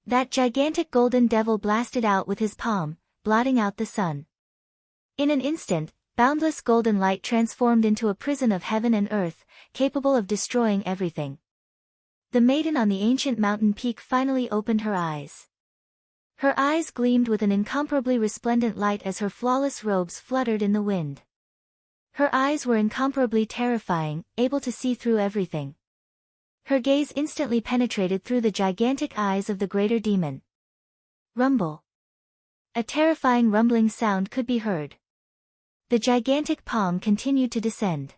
That gigantic golden devil blasted out with his palm, blotting out the sun. In an instant, boundless golden light transformed into a prison of heaven and earth, capable of destroying everything. The maiden on the ancient mountain peak finally opened her eyes. Her eyes gleamed with an incomparably resplendent light as her flawless robes fluttered in the wind. Her eyes were incomparably terrifying, able to see through everything. Her gaze instantly penetrated through the gigantic eyes of the greater demon. Rumble. A terrifying rumbling sound could be heard. The gigantic palm continued to descend.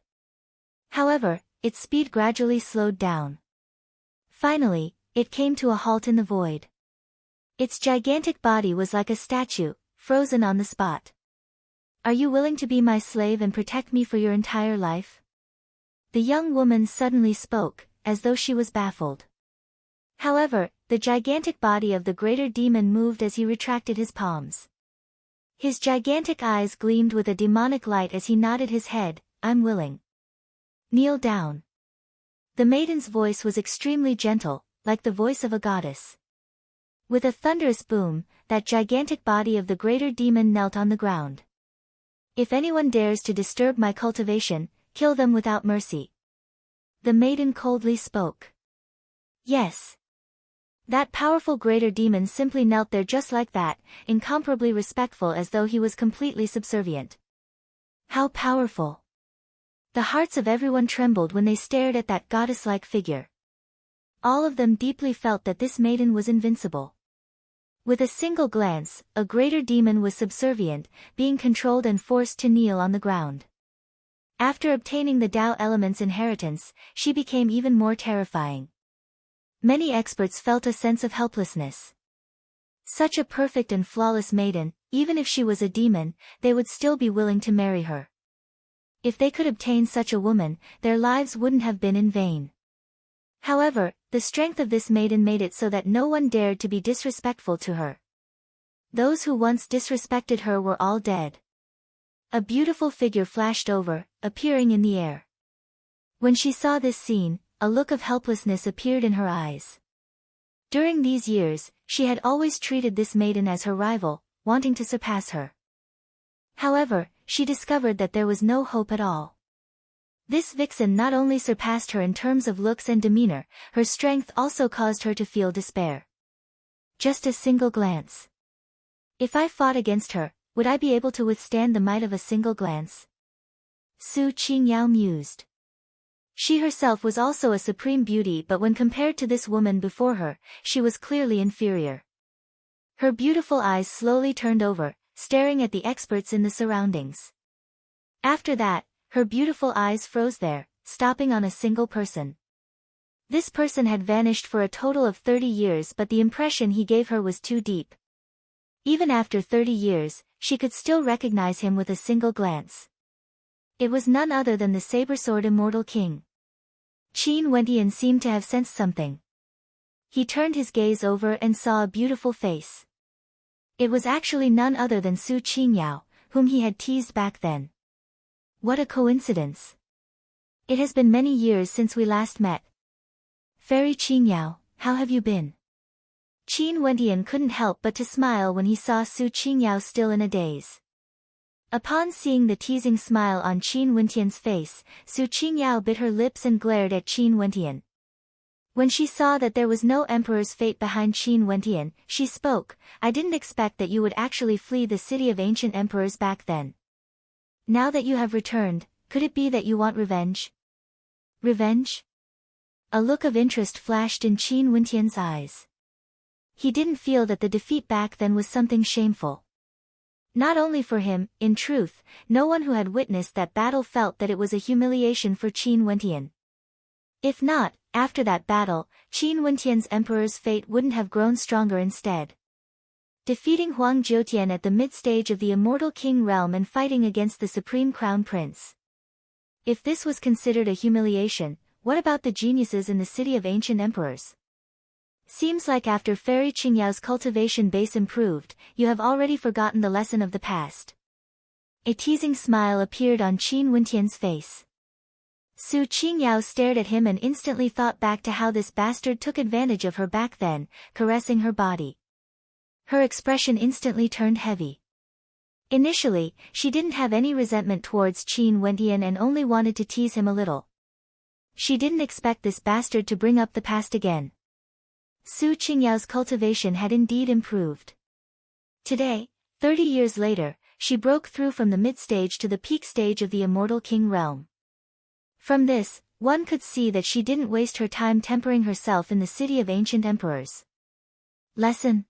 However, its speed gradually slowed down. Finally, it came to a halt in the void. Its gigantic body was like a statue, frozen on the spot. Are you willing to be my slave and protect me for your entire life? The young woman suddenly spoke, as though she was baffled. However, the gigantic body of the greater demon moved as he retracted his palms. His gigantic eyes gleamed with a demonic light as he nodded his head. I'm willing. Kneel down. The maiden's voice was extremely gentle, like the voice of a goddess. With a thunderous boom, that gigantic body of the greater demon knelt on the ground. If anyone dares to disturb my cultivation, kill them without mercy. The maiden coldly spoke. Yes. That powerful greater demon simply knelt there just like that, incomparably respectful as though he was completely subservient. How powerful! The hearts of everyone trembled when they stared at that goddess-like figure. All of them deeply felt that this maiden was invincible. With a single glance, a greater demon was subservient, being controlled and forced to kneel on the ground. After obtaining the Tao element's inheritance, she became even more terrifying. Many experts felt a sense of helplessness. Such a perfect and flawless maiden, even if she was a demon, they would still be willing to marry her. If they could obtain such a woman, their lives wouldn't have been in vain. However, the strength of this maiden made it so that no one dared to be disrespectful to her. Those who once disrespected her were all dead. A beautiful figure flashed over, appearing in the air. When she saw this scene, a look of helplessness appeared in her eyes. During these years, she had always treated this maiden as her rival, wanting to surpass her. However, she discovered that there was no hope at all. This vixen not only surpassed her in terms of looks and demeanor, her strength also caused her to feel despair. Just a single glance. If I fought against her, would I be able to withstand the might of a single glance? Su Qingyao mused. She herself was also a supreme beauty, but when compared to this woman before her, she was clearly inferior. Her beautiful eyes slowly turned over, staring at the experts in the surroundings. After that, her beautiful eyes froze there, stopping on a single person. This person had vanished for a total of 30 years, but the impression he gave her was too deep. Even after 30 years, she could still recognize him with a single glance. It was none other than the saber-sword immortal king. Qin Wentian seemed to have sensed something. He turned his gaze over and saw a beautiful face. It was actually none other than Su Qingyao, whom he had teased back then. What a coincidence. It has been many years since we last met. Fairy Qingyao, how have you been? Qin Wentian couldn't help but to smile when he saw Su Qingyao still in a daze. Upon seeing the teasing smile on Qin Wentian's face, Su Qingyao bit her lips and glared at Qin Wentian. When she saw that there was no emperor's fate behind Qin Wentian, she spoke, I didn't expect that you would actually flee the city of ancient emperors back then. Now that you have returned, could it be that you want revenge? Revenge? A look of interest flashed in Qin Wentian's eyes. He didn't feel that the defeat back then was something shameful. Not only for him, in truth, no one who had witnessed that battle felt that it was a humiliation for Qin Wentian. If not, after that battle, Qin Wentian's emperor's fate wouldn't have grown stronger instead. Defeating Huang Jiutian at the mid-stage of the immortal king realm and fighting against the supreme crown prince. If this was considered a humiliation, what about the geniuses in the city of ancient emperors? Seems like after Fairy Qingyao's cultivation base improved, you have already forgotten the lesson of the past. A teasing smile appeared on Qin Wentian's face. Su Qingyao stared at him and instantly thought back to how this bastard took advantage of her back then, caressing her body. Her expression instantly turned heavy. Initially, she didn't have any resentment towards Qin Wentian and only wanted to tease him a little. She didn't expect this bastard to bring up the past again. Su Qingyao's cultivation had indeed improved. Today, 30 years later, she broke through from the mid-stage to the peak stage of the immortal king realm. From this, one could see that she didn't waste her time tempering herself in the city of ancient emperors. Lesson.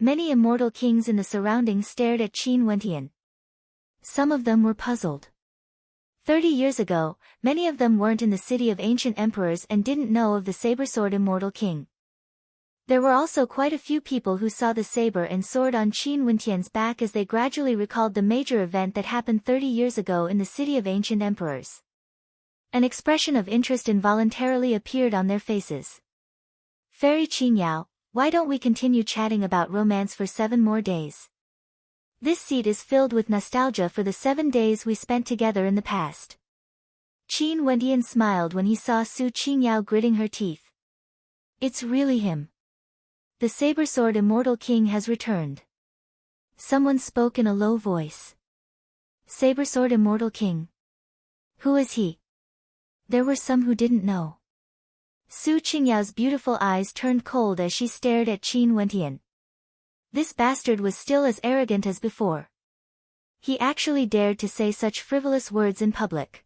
Many immortal kings in the surroundings stared at Qin Wentian. Some of them were puzzled. 30 years ago, many of them weren't in the city of ancient emperors and didn't know of the saber-sword immortal king. There were also quite a few people who saw the saber and sword on Qin Wentian's back as they gradually recalled the major event that happened 30 years ago in the city of ancient emperors. An expression of interest involuntarily appeared on their faces. Fairy Qingyao, why don't we continue chatting about romance for 7 more days? This seat is filled with nostalgia for the 7 days we spent together in the past. Qin Wentian smiled when he saw Su Qingyao gritting her teeth. It's really him. The saber-sword immortal king has returned. Someone spoke in a low voice. Saber-sword immortal king. Who is he? There were some who didn't know. Su Qingyao's beautiful eyes turned cold as she stared at Qin Wentian. This bastard was still as arrogant as before. He actually dared to say such frivolous words in public.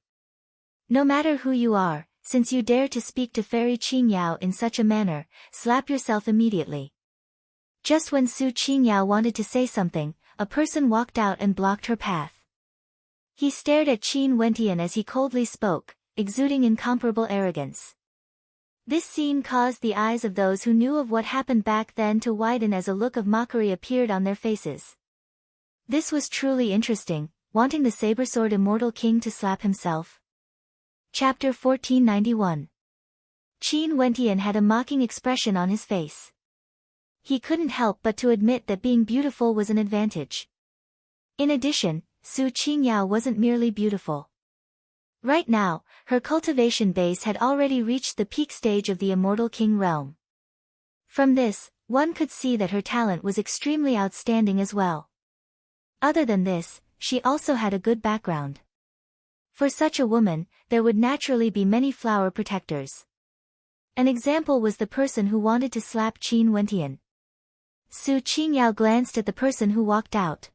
No matter who you are, since you dare to speak to Fairy Qingyao in such a manner, slap yourself immediately. Just when Su Qingyao wanted to say something, a person walked out and blocked her path. He stared at Qin Wentian as he coldly spoke, exuding incomparable arrogance. This scene caused the eyes of those who knew of what happened back then to widen as a look of mockery appeared on their faces. This was truly interesting, wanting the saber-sword immortal king to slap himself. Chapter 1491. Qin Wentian had a mocking expression on his face. He couldn't help but to admit that being beautiful was an advantage. In addition, Su Qingyao wasn't merely beautiful. Right now, her cultivation base had already reached the peak stage of the immortal king realm. From this, one could see that her talent was extremely outstanding as well. Other than this, she also had a good background. For such a woman, there would naturally be many flower protectors. An example was the person who wanted to slap Qin Wentian. Su Qingyao glanced at the person who walked out.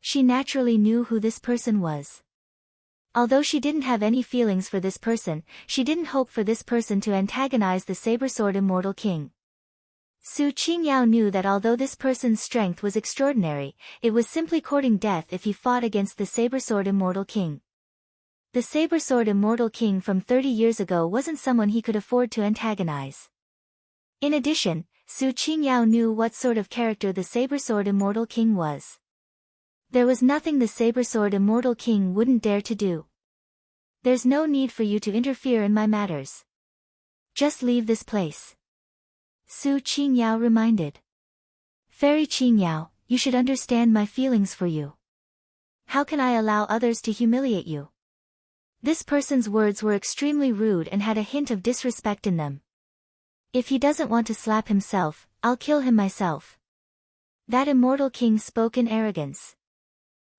She naturally knew who this person was. Although she didn't have any feelings for this person, she didn't hope for this person to antagonize the saber-sword immortal king. Su Qingyao knew that although this person's strength was extraordinary, it was simply courting death if he fought against the saber-sword immortal king. The saber-sword immortal king from 30 years ago wasn't someone he could afford to antagonize. In addition, Su Qingyao knew what sort of character the saber-sword immortal king was. There was nothing the saber-sword immortal king wouldn't dare to do. There's no need for you to interfere in my matters. Just leave this place. Su Qingyao reminded. Fairy Qingyao, you should understand my feelings for you. How can I allow others to humiliate you? This person's words were extremely rude and had a hint of disrespect in them. If he doesn't want to slap himself, I'll kill him myself. That immortal king spoke in arrogance.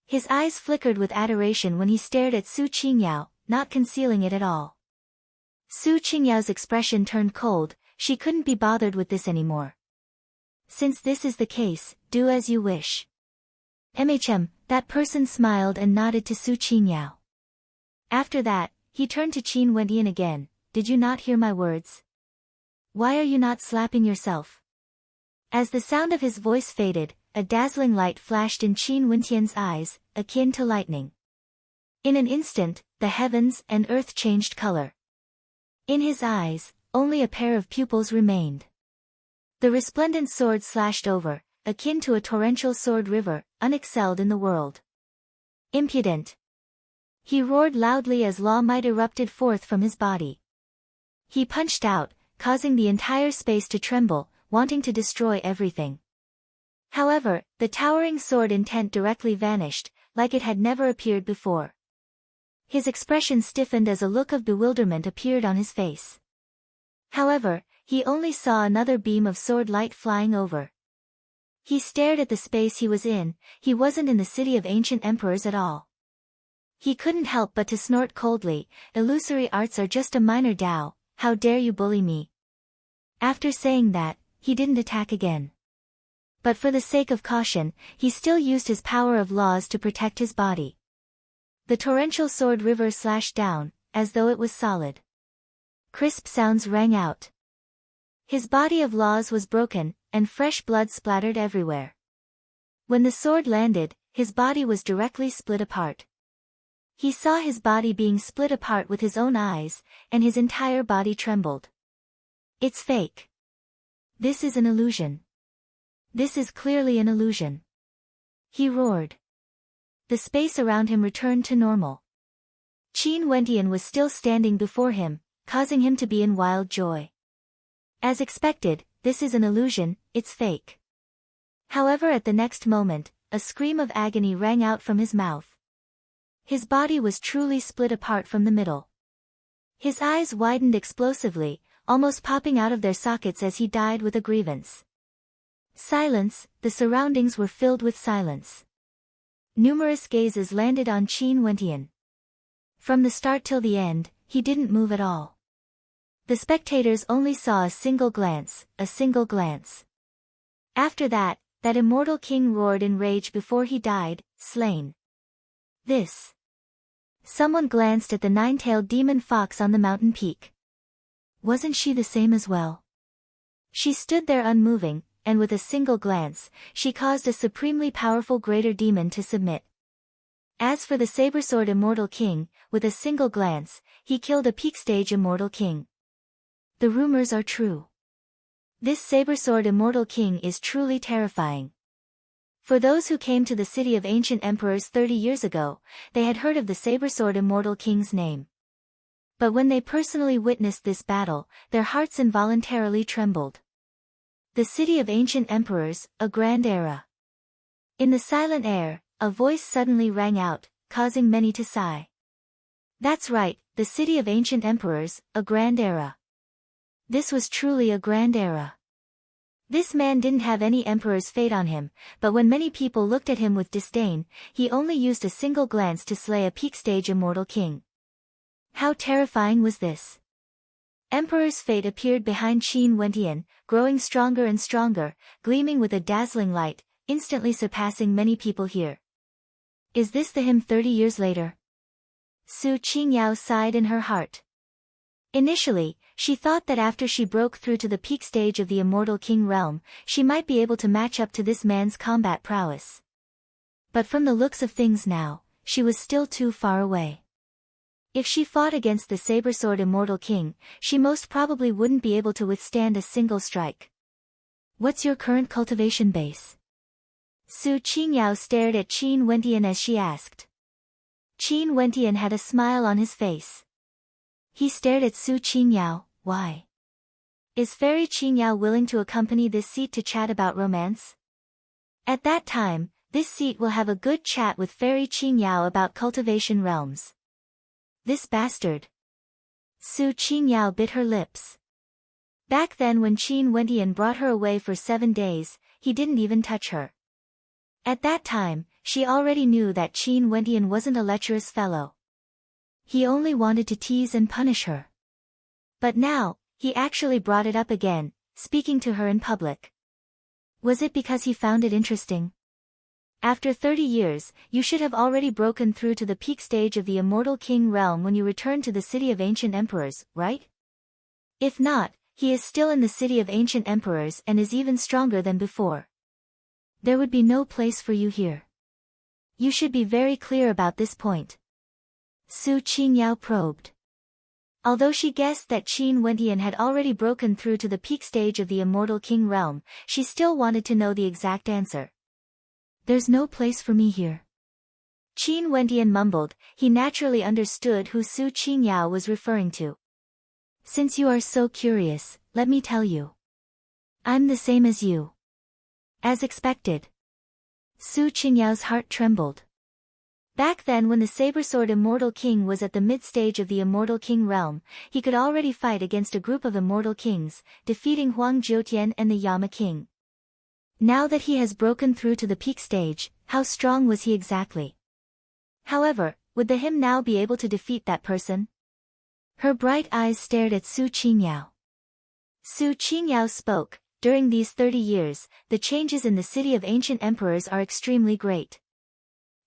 His eyes flickered with adoration when he stared at Su Qingyao, not concealing it at all. Su Qingyao's expression turned cold, she couldn't be bothered with this anymore. Since this is the case, do as you wish. That person smiled and nodded to Su Qingyao. After that, he turned to Qin Wentian again. Did you not hear my words? Why are you not slapping yourself? As the sound of his voice faded, a dazzling light flashed in Qin Wentian's eyes, akin to lightning. In an instant, the heavens and earth changed color. In his eyes, only a pair of pupils remained. The resplendent sword slashed over, akin to a torrential sword river, unexcelled in the world. Impudent! He roared loudly as law might erupted forth from his body. He punched out, causing the entire space to tremble, wanting to destroy everything. However, the towering sword intent directly vanished, like it had never appeared before. His expression stiffened as a look of bewilderment appeared on his face. However, he only saw another beam of sword light flying over. He stared at the space he was in. He wasn't in the city of ancient emperors at all. He couldn't help but to snort coldly, "Illusory arts are just a minor Tao, how dare you bully me?" After saying that, he didn't attack again. But for the sake of caution, he still used his power of laws to protect his body. The torrential sword river slashed down, as though it was solid. Crisp sounds rang out. His body of laws was broken, and fresh blood splattered everywhere. When the sword landed, his body was directly split apart. He saw his body being split apart with his own eyes, and his entire body trembled. "It's fake. This is an illusion. This is clearly an illusion," he roared. The space around him returned to normal. Qin Wentian was still standing before him, causing him to be in wild joy. As expected, this is an illusion, it's fake. However, at the next moment, a scream of agony rang out from his mouth. His body was truly split apart from the middle. His eyes widened explosively, almost popping out of their sockets as he died with a grievance. Silence, the surroundings were filled with silence. Numerous gazes landed on Qin Wentian. From the start till the end, he didn't move at all. The spectators only saw a single glance, a single glance. After that, that immortal king roared in rage before he died, slain. This. Someone glanced at the nine-tailed demon fox on the mountain peak. Wasn't she the same as well? She stood there unmoving, and with a single glance, she caused a supremely powerful greater demon to submit. As for the saber-sword immortal king, with a single glance, he killed a peak-stage immortal king. The rumors are true. This saber-sword immortal king is truly terrifying. For those who came to the city of ancient emperors 30 years ago, they had heard of the saber-sword immortal king's name. But when they personally witnessed this battle, their hearts involuntarily trembled. The city of ancient emperors, a grand era. In the silent air, a voice suddenly rang out, causing many to sigh. That's right, the city of ancient emperors, a grand era. This was truly a grand era. This man didn't have any emperor's fate on him, but when many people looked at him with disdain, he only used a single glance to slay a peak-stage immortal king. How terrifying was this? Emperor's fate appeared behind Qin Wentian, growing stronger and stronger, gleaming with a dazzling light, instantly surpassing many people here. Is this the him 30 years later? Su Qingyao sighed in her heart. Initially, she thought that after she broke through to the peak stage of the immortal king realm, she might be able to match up to this man's combat prowess. But from the looks of things now, she was still too far away. If she fought against the saber-sword immortal king, she most probably wouldn't be able to withstand a single strike. What's your current cultivation base? Su Qingyao stared at Qin Wentian as she asked. Qin Wentian had a smile on his face. He stared at Su Qingyao. Why? Is Fairy Qingyao willing to accompany this seat to chat about romance? At that time, this seat will have a good chat with Fairy Qingyao about cultivation realms. This bastard. Su Qingyao bit her lips. Back then when Qin Wentian brought her away for 7 days, he didn't even touch her. At that time, she already knew that Qin Wentian wasn't a lecherous fellow. He only wanted to tease and punish her. But now, he actually brought it up again, speaking to her in public. Was it because he found it interesting? After 30 years, you should have already broken through to the peak stage of the immortal king realm when you returned to the city of ancient emperors, right? If not, he is still in the city of ancient emperors and is even stronger than before. There would be no place for you here. You should be very clear about this point. Su Qingyao probed. Although she guessed that Qin Wentian had already broken through to the peak stage of the immortal king realm, she still wanted to know the exact answer. There's no place for me here. Qin Wentian mumbled. He naturally understood who Su Qingyao was referring to. Since you are so curious, let me tell you. I'm the same as you. As expected. Su Qingyao's heart trembled. Back then when the saber-sword immortal king was at the mid-stage of the immortal king realm, he could already fight against a group of immortal kings, defeating Huang Jiutian and the Yama king. Now that he has broken through to the peak stage, how strong was he exactly? However, would the him now be able to defeat that person? Her bright eyes stared at Su Qingyao. Su Qingyao spoke, during these 30 years, the changes in the city of ancient emperors are extremely great.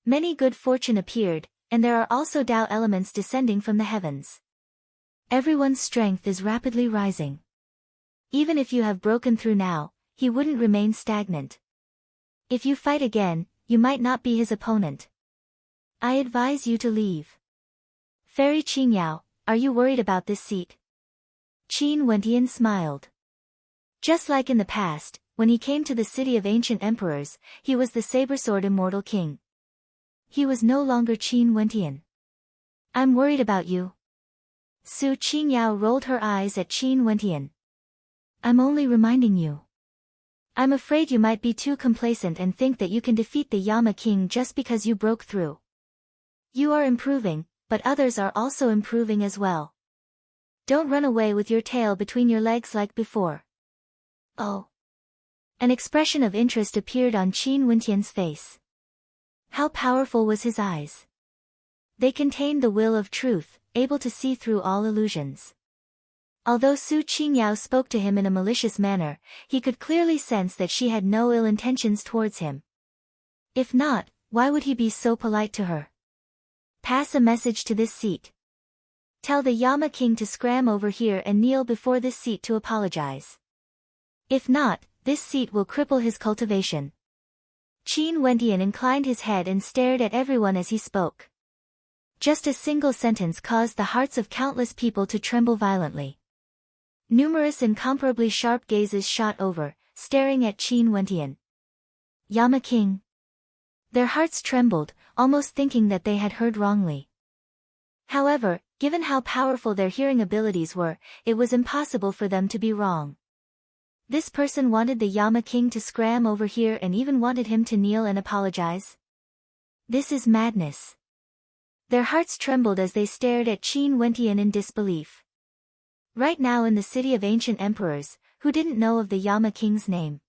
Many good fortune appeared, and there are also Tao elements descending from the heavens. Everyone's strength is rapidly rising. Even if you have broken through now, he wouldn't remain stagnant. If you fight again, you might not be his opponent. I advise you to leave. Fairy Qingyao, are you worried about this seat? Qin Wentian smiled. Just like in the past, when he came to the city of ancient emperors, he was the saber-sword immortal king. He was no longer Qin Wentian. I'm worried about you. Su Qingyao rolled her eyes at Qin Wentian. I'm only reminding you. I'm afraid you might be too complacent and think that you can defeat the Yama king just because you broke through. You are improving, but others are also improving as well. Don't run away with your tail between your legs like before. Oh. An expression of interest appeared on Qin Wentian's face. How powerful was his eyes? They contained the will of truth, able to see through all illusions. Although Su Qingyao spoke to him in a malicious manner, he could clearly sense that she had no ill intentions towards him. If not, why would he be so polite to her? Pass a message to this seat. Tell the Yama king to scram over here and kneel before this seat to apologize. If not, this seat will cripple his cultivation. Qin Wentian inclined his head and stared at everyone as he spoke. Just a single sentence caused the hearts of countless people to tremble violently. Numerous incomparably sharp gazes shot over, staring at Qin Wentian. Yama king. Their hearts trembled, almost thinking that they had heard wrongly. However, given how powerful their hearing abilities were, it was impossible for them to be wrong. This person wanted the Yama king to scram over here and even wanted him to kneel and apologize. This is madness. Their hearts trembled as they stared at Qin Wentian in disbelief. Right now in the city of ancient emperors, who didn't know of the Yama king's name?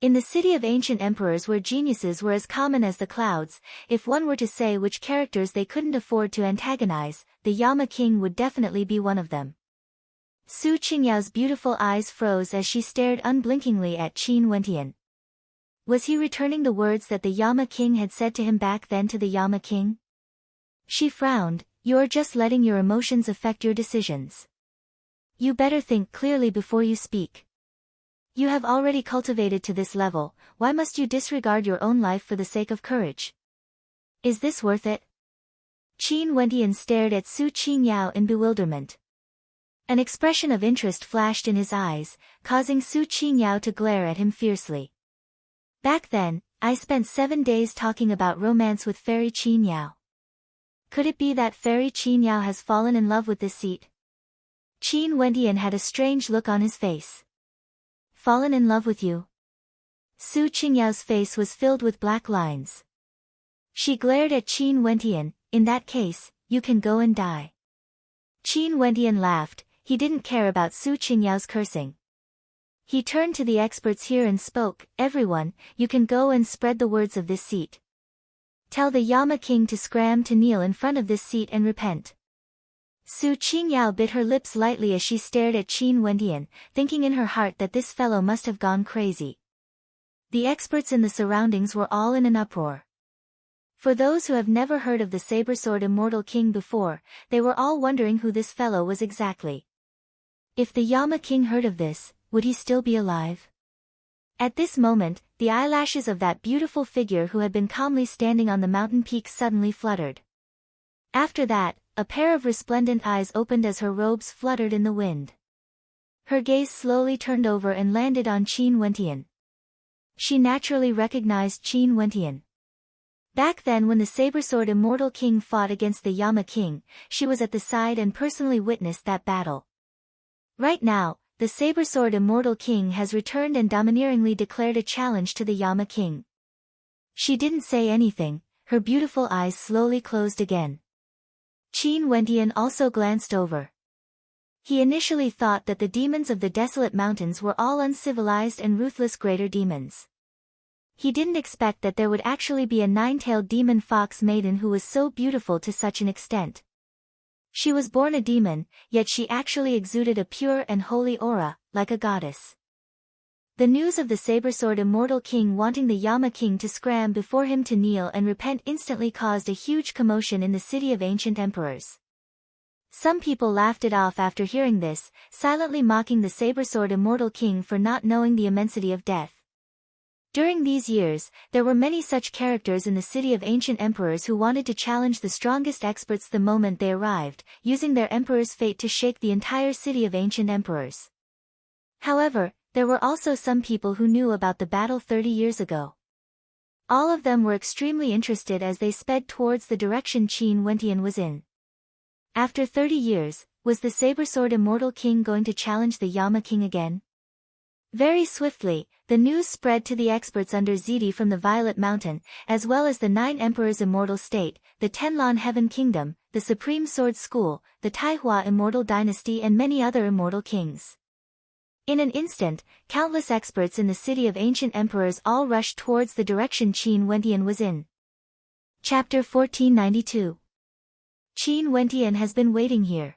In the city of ancient emperors where geniuses were as common as the clouds, if one were to say which characters they couldn't afford to antagonize, the Yama king would definitely be one of them. Su Qingyao's beautiful eyes froze as she stared unblinkingly at Qin Wentian. Was he returning the words that the Yama king had said to him back then to the Yama king? She frowned. You're just letting your emotions affect your decisions. You better think clearly before you speak. You have already cultivated to this level, why must you disregard your own life for the sake of courage? Is this worth it? Qin Wentian stared at Su Qingyao in bewilderment. An expression of interest flashed in his eyes, causing Su Qingyao to glare at him fiercely. Back then, I spent 7 days talking about romance with Fairy Qingyao. Could it be that Fairy Qingyao has fallen in love with this seat? Qin Wentian had a strange look on his face. Fallen in love with you? Su Qingyao's face was filled with black lines. She glared at Qin Wentian. In that case, you can go and die. Qin Wentian laughed. He didn't care about Su Qingyao's cursing. He turned to the experts here and spoke, everyone, you can go and spread the words of this seat. Tell the Yama king to scram to kneel in front of this seat and repent. Su Qingyao bit her lips lightly as she stared at Qin Wentian, thinking in her heart that this fellow must have gone crazy. The experts in the surroundings were all in an uproar. For those who have never heard of the saber-sword immortal king before, they were all wondering who this fellow was exactly. If the Yama king heard of this, would he still be alive? At this moment, the eyelashes of that beautiful figure who had been calmly standing on the mountain peak suddenly fluttered. After that, a pair of resplendent eyes opened as her robes fluttered in the wind. Her gaze slowly turned over and landed on Qin Wentian. She naturally recognized Qin Wentian. Back then when the saber-sword immortal king fought against the Yama king, she was at the side and personally witnessed that battle. Right now, the saber-sword immortal king has returned and domineeringly declared a challenge to the Yama king. She didn't say anything, her beautiful eyes slowly closed again. Qin Wentian also glanced over. He initially thought that the demons of the desolate mountains were all uncivilized and ruthless greater demons. He didn't expect that there would actually be a nine-tailed demon fox maiden who was so beautiful to such an extent. She was born a demon, yet she actually exuded a pure and holy aura, like a goddess. The news of the saber-sword immortal king wanting the Yama king to scram before him to kneel and repent instantly caused a huge commotion in the city of ancient emperors. Some people laughed it off after hearing this, silently mocking the saber-sword immortal king for not knowing the immensity of death. During these years, there were many such characters in the city of ancient emperors who wanted to challenge the strongest experts the moment they arrived, using their emperor's fate to shake the entire city of ancient emperors. However, there were also some people who knew about the battle 30 years ago. All of them were extremely interested as they sped towards the direction Qin Wentian was in. After 30 years, was the saber-sword immortal king going to challenge the Yama king again? Very swiftly, the news spread to the experts under Zidi from the Violet Mountain, as well as the 9 emperors' immortal state, the Tenlan Heaven Kingdom, the Supreme Sword School, the Taihua Immortal Dynasty and many other immortal kings. In an instant, countless experts in the city of ancient emperors all rushed towards the direction Qin Wentian was in. Chapter 1492. Qin Wentian has been waiting here.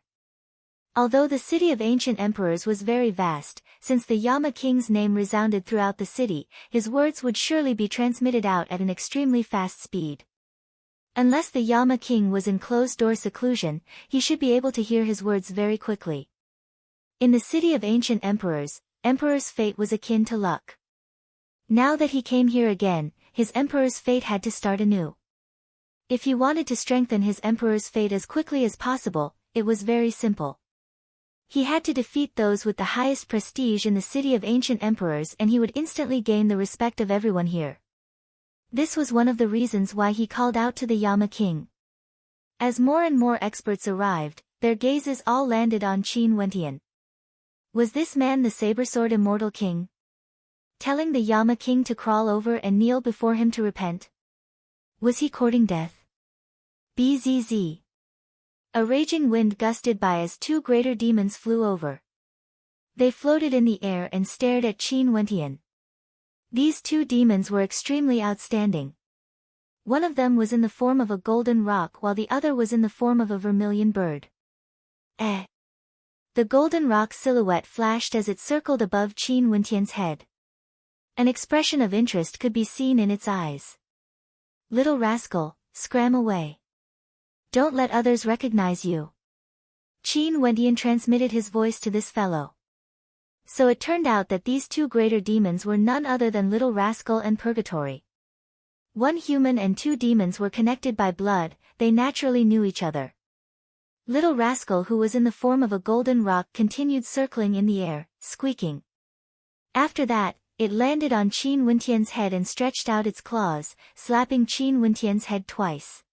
Although the city of ancient emperors was very vast, since the Yama king's name resounded throughout the city, his words would surely be transmitted out at an extremely fast speed. Unless the Yama king was in closed-door seclusion, he should be able to hear his words very quickly. In the city of ancient emperors, emperor's fate was akin to luck. Now that he came here again, his emperor's fate had to start anew. If he wanted to strengthen his emperor's fate as quickly as possible, it was very simple. He had to defeat those with the highest prestige in the city of ancient emperors and he would instantly gain the respect of everyone here. This was one of the reasons why he called out to the Yama king. As more and more experts arrived, their gazes all landed on Qin Wentian. Was this man the saber-sword immortal king? Telling the Yama king to crawl over and kneel before him to repent? Was he courting death? Bzz. A raging wind gusted by as 2 greater demons flew over. They floated in the air and stared at Qin Wentian. These 2 demons were extremely outstanding. One of them was in the form of a golden rock while the other was in the form of a vermilion bird. The golden rock silhouette flashed as it circled above Qin Wentian's head. An expression of interest could be seen in its eyes. Little rascal, scram away. Don't let others recognize you. Qin Wentian transmitted his voice to this fellow. So it turned out that these 2 greater demons were none other than Little Rascal and Purgatory. 1 human and 2 demons were connected by blood, they naturally knew each other. Little Rascal, who was in the form of a golden rock, continued circling in the air, squeaking. After that, it landed on Qin Wentian's head and stretched out its claws, slapping Qin Wentian's head twice.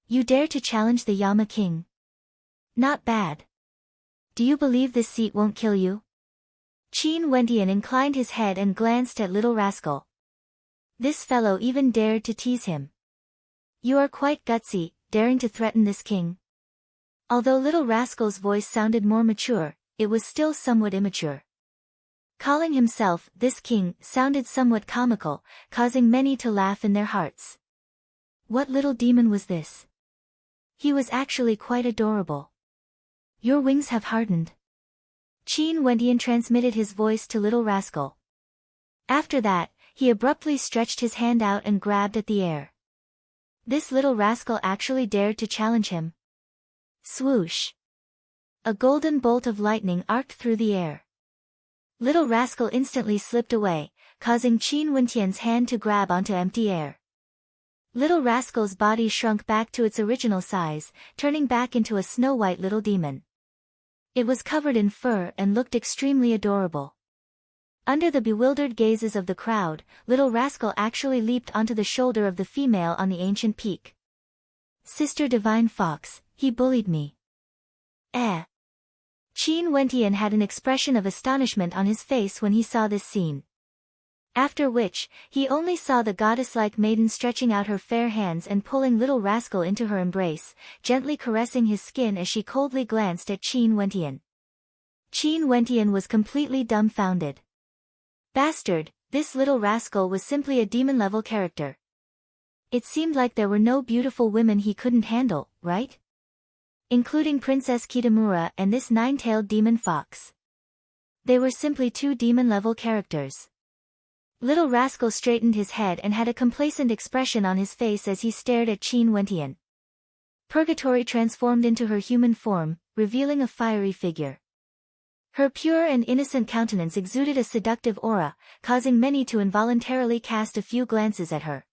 You dare to challenge the Yama king? Not bad. Do you believe this seat won't kill you? Qin Wentian inclined his head and glanced at Little Rascal. This fellow even dared to tease him. You are quite gutsy, daring to threaten this king. Although Little Rascal's voice sounded more mature, it was still somewhat immature. Calling himself this king sounded somewhat comical, causing many to laugh in their hearts. What little demon was this? He was actually quite adorable. Your wings have hardened. Qin Wentian transmitted his voice to Little Rascal. After that, he abruptly stretched his hand out and grabbed at the air. This Little Rascal actually dared to challenge him. Swoosh! A golden bolt of lightning arced through the air. Little Rascal instantly slipped away, causing Qin Wentian's hand to grab onto empty air. Little Rascal's body shrunk back to its original size, turning back into a snow-white little demon. It was covered in fur and looked extremely adorable. Under the bewildered gazes of the crowd, Little Rascal actually leaped onto the shoulder of the female on the ancient peak. Sister Divine Fox, he bullied me. Qin Wentian had an expression of astonishment on his face when he saw this scene. After which, he only saw the goddess-like maiden stretching out her fair hands and pulling Little Rascal into her embrace, gently caressing his skin as she coldly glanced at Qin Wentian. Qin Wentian was completely dumbfounded. Bastard, This little rascal was simply a demon-level character. It seemed like there were no beautiful women he couldn't handle, right? Including Princess Kitamura and this nine-tailed demon fox. They were simply two demon-level characters. Little rascal straightened his head and had a complacent expression on his face as he stared at Qin Wentian. Purgatory transformed into her human form, revealing a fiery figure. Her pure and innocent countenance exuded a seductive aura, causing many to involuntarily cast a few glances at her.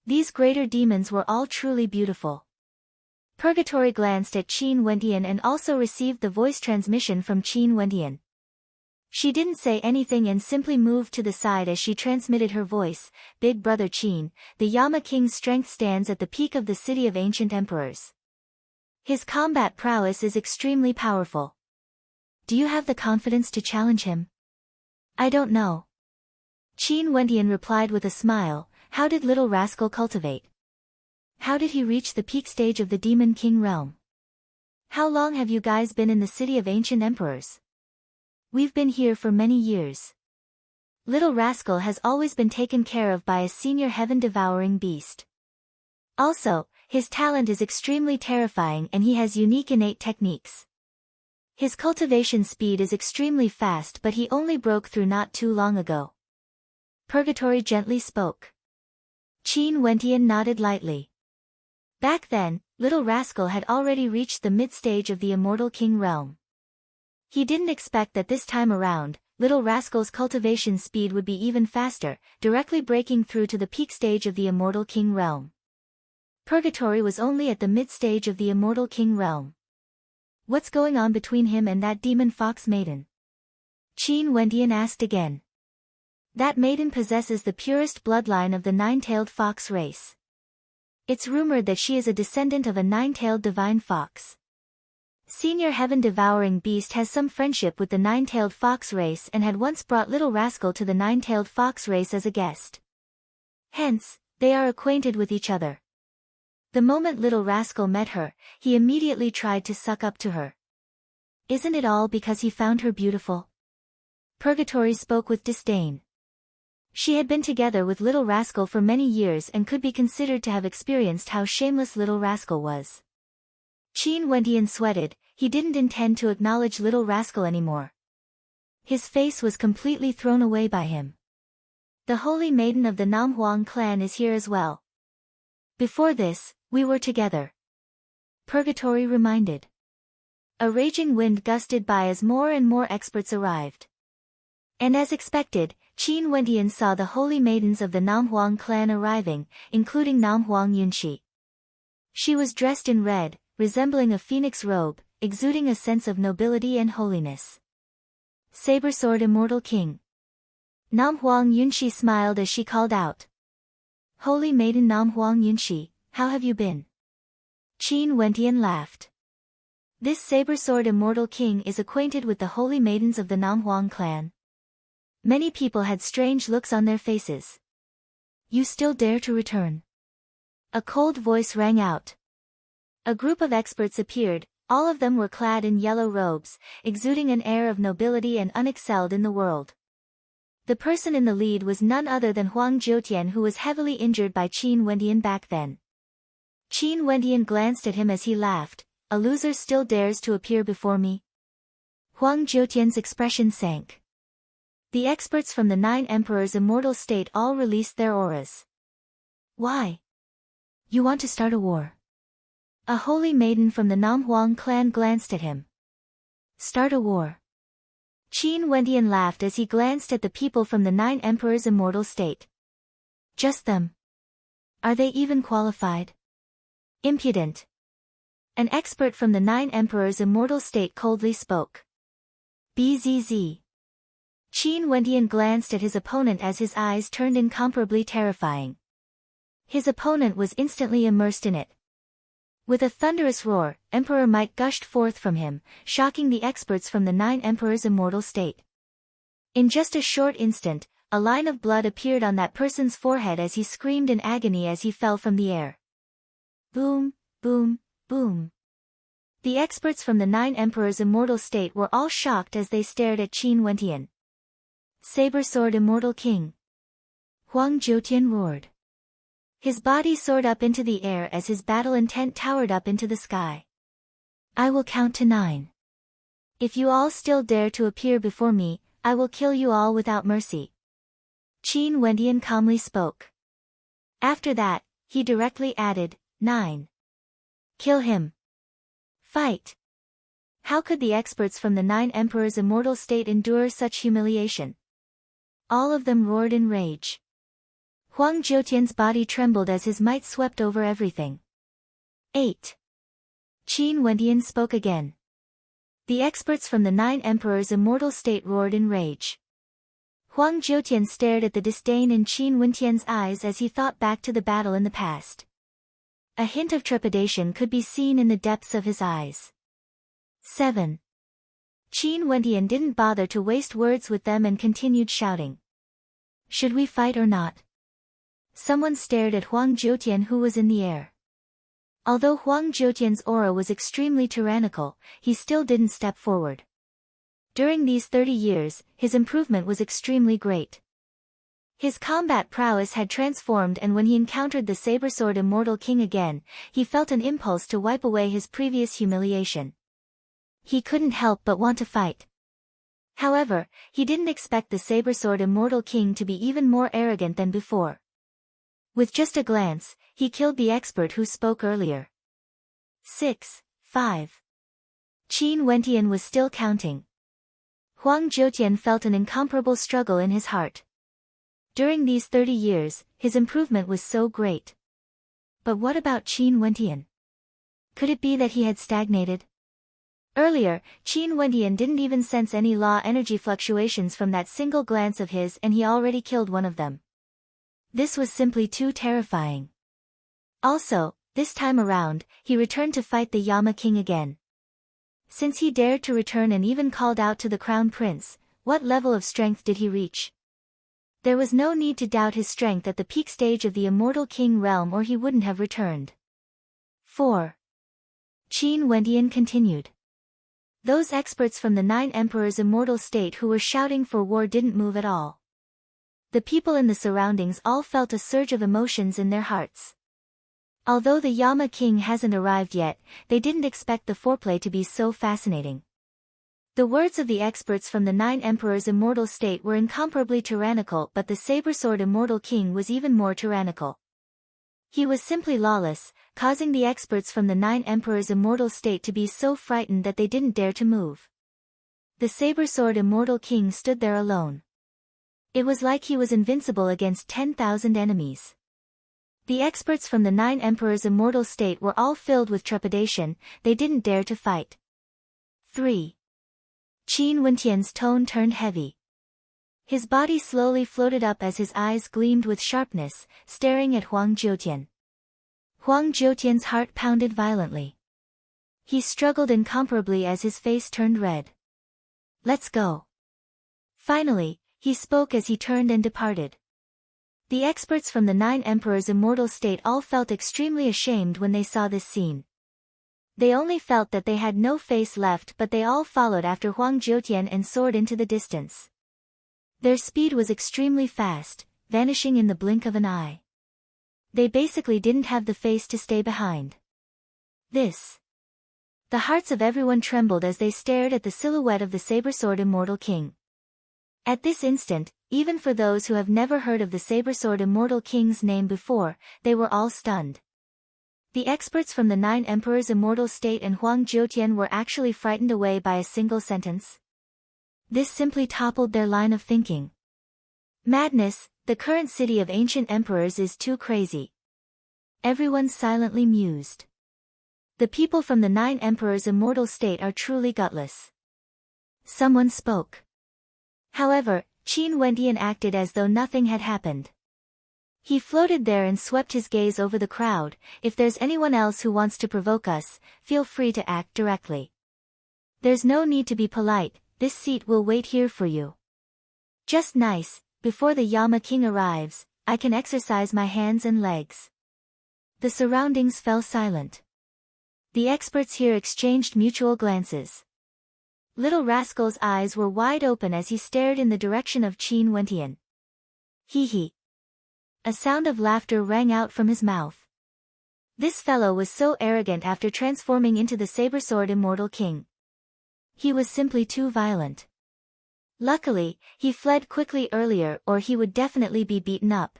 These greater demons were all truly beautiful. Purgatory glanced at Qin Wentian and also received the voice transmission from Qin Wentian. She didn't say anything and simply moved to the side as she transmitted her voice. Big brother Qin, the Yama King's strength stands at the peak of the city of ancient emperors. His combat prowess is extremely powerful. Do you have the confidence to challenge him? I don't know. Qin Wentian replied with a smile. How did little rascal cultivate? How did he reach the peak stage of the Demon King realm? How long have you guys been in the city of ancient emperors? We've been here for many years. Little rascal has always been taken care of by a senior heaven-devouring beast. Also, his talent is extremely terrifying and he has unique innate techniques. His cultivation speed is extremely fast, but he only broke through not too long ago. Purgatory gently spoke. Qin Wentian nodded lightly. Back then, little rascal had already reached the mid-stage of the Immortal King realm. He didn't expect that this time around, little rascal's cultivation speed would be even faster, directly breaking through to the peak stage of the Immortal King realm. Purgatory was only at the mid-stage of the Immortal King realm. What's going on between him and that demon fox maiden? Qin Wentian asked again. That maiden possesses the purest bloodline of the nine-tailed fox race. It's rumored that she is a descendant of a nine-tailed divine fox. Senior heaven-devouring beast has some friendship with the nine-tailed fox race and had once brought little rascal to the nine-tailed fox race as a guest. Hence, they are acquainted with each other. The moment little rascal met her, he immediately tried to suck up to her. Isn't it all because he found her beautiful? Purgatory spoke with disdain. She had been together with little rascal for many years and could be considered to have experienced how shameless little rascal was. Qin Wentian sweated. He didn't intend to acknowledge little rascal anymore. His face was completely thrown away by him. The holy maiden of the Namhuang clan is here as well. Before this, we were together. Purgatory reminded. A raging wind gusted by as more and more experts arrived. And as expected, Qin Wentian saw the holy maidens of the Namhuang clan arriving, including Namhuang Yunshi. She was dressed in red, resembling a phoenix robe, exuding a sense of nobility and holiness. Saber Sword Immortal King. Namhuang Yunshi smiled as she called out. Holy Maiden Namhuang Yunshi, how have you been? Qin Wentian laughed. This Saber Sword Immortal King is acquainted with the holy maidens of the Namhuang clan. Many people had strange looks on their faces. You still dare to return? A cold voice rang out. A group of experts appeared, all of them were clad in yellow robes, exuding an air of nobility and unexcelled in the world. The person in the lead was none other than Huang Jiutian, who was heavily injured by Qin Wentian back then. Qin Wentian glanced at him as he laughed. A loser still dares to appear before me? Huang Jiutian's expression sank. The experts from the Nine Emperors' immortal state all released their auras. Why? You want to start a war? A holy maiden from the Namhuang clan glanced at him. Start a war. Qin Wentian laughed as he glanced at the people from the Nine Emperors' immortal state. Just them. Are they even qualified? Impudent. An expert from the Nine Emperors' immortal state coldly spoke. Bzz. Qin Wentian glanced at his opponent as his eyes turned incomparably terrifying. His opponent was instantly immersed in it. With a thunderous roar, Emperor might gushed forth from him, shocking the experts from the Nine Emperors' immortal state. In just a short instant, a line of blood appeared on that person's forehead as he screamed in agony as he fell from the air. Boom, boom, boom. The experts from the Nine Emperors' immortal state were all shocked as they stared at Qin Wentian. Saber sword immortal king. Huang Jiutian roared. His body soared up into the air as his battle intent towered up into the sky. I will count to 9. If you all still dare to appear before me, I will kill you all without mercy. Qin Wendian calmly spoke. After that, he directly added, 9. Kill him. Fight. How could the experts from the 9 emperors' immortal state endure such humiliation? All of them roared in rage. Huang Jiutian's body trembled as his might swept over everything. 8. Qin Wendian spoke again. The experts from the 9 emperors' immortal state roared in rage. Huang Jiutian stared at the disdain in Qin Wendian's eyes as he thought back to the battle in the past. A hint of trepidation could be seen in the depths of his eyes. 7. Qin Wendian didn't bother to waste words with them and continued shouting. Should we fight or not? Someone stared at Huang Jiutian who was in the air. Although Huang Jiutian's aura was extremely tyrannical, he still didn't step forward. During these 30 years, his improvement was extremely great. His combat prowess had transformed, and when he encountered the saber-sword immortal king again, he felt an impulse to wipe away his previous humiliation. He couldn't help but want to fight. However, he didn't expect the saber-sword immortal king to be even more arrogant than before. With just a glance, he killed the expert who spoke earlier. 6. 5. Qin Wendian was still counting. Huang Jiutian felt an incomparable struggle in his heart. During these 30 years, his improvement was so great. But what about Qin Wendian? Could it be that he had stagnated? Earlier, Qin Wendian didn't even sense any law energy fluctuations from that single glance of his, and he already killed one of them. This was simply too terrifying. Also, this time around, he returned to fight the Yama King again. Since he dared to return and even called out to the Crown Prince, what level of strength did he reach? There was no need to doubt his strength at the peak stage of the Immortal King realm, or he wouldn't have returned. 4. Qin Wendian continued. Those experts from the 9 emperors' immortal state who were shouting for war didn't move at all. The people in the surroundings all felt a surge of emotions in their hearts. Although the Yama King hasn't arrived yet, they didn't expect the foreplay to be so fascinating. The words of the experts from the 9 emperors' immortal state were incomparably tyrannical, but the saber-sword immortal king was even more tyrannical. He was simply lawless, causing the experts from the 9 emperors' immortal state to be so frightened that they didn't dare to move. The saber-sword immortal king stood there alone. It was like he was invincible against 10,000 enemies. The experts from the 9 emperors' immortal state were all filled with trepidation, they didn't dare to fight. 3. Qin Wendian's tone turned heavy. His body slowly floated up as his eyes gleamed with sharpness, staring at Huang Jiutian. Huang Jiutian's heart pounded violently. He struggled incomparably as his face turned red. Let's go. Finally, he spoke as he turned and departed. The experts from the 9 emperors' immortal state all felt extremely ashamed when they saw this scene. They only felt that they had no face left, but they all followed after Huang Jiutian and soared into the distance. Their speed was extremely fast, vanishing in the blink of an eye. They basically didn't have the face to stay behind. The hearts of everyone trembled as they stared at the silhouette of the saber-sword immortal king. At this instant, even for those who have never heard of the saber-sword immortal king's name before, they were all stunned. The experts from the 9 emperors' immortal state and Huang Jiutian were actually frightened away by a single sentence. This simply toppled their line of thinking. Madness, the current city of ancient emperors is too crazy. Everyone silently mused. The people from the 9 emperors' immortal state are truly gutless. Someone spoke. However, Qin Wendian acted as though nothing had happened. He floated there and swept his gaze over the crowd. If there's anyone else who wants to provoke us, feel free to act directly. There's no need to be polite, this seat will wait here for you. Just nice, before the Yama King arrives, I can exercise my hands and legs. The surroundings fell silent. The experts here exchanged mutual glances. Little rascal's eyes were wide open as he stared in the direction of Qin Wentian. Hee hee. A sound of laughter rang out from his mouth. This fellow was so arrogant after transforming into the saber-sword immortal king. He was simply too violent. Luckily, he fled quickly earlier or he would definitely be beaten up.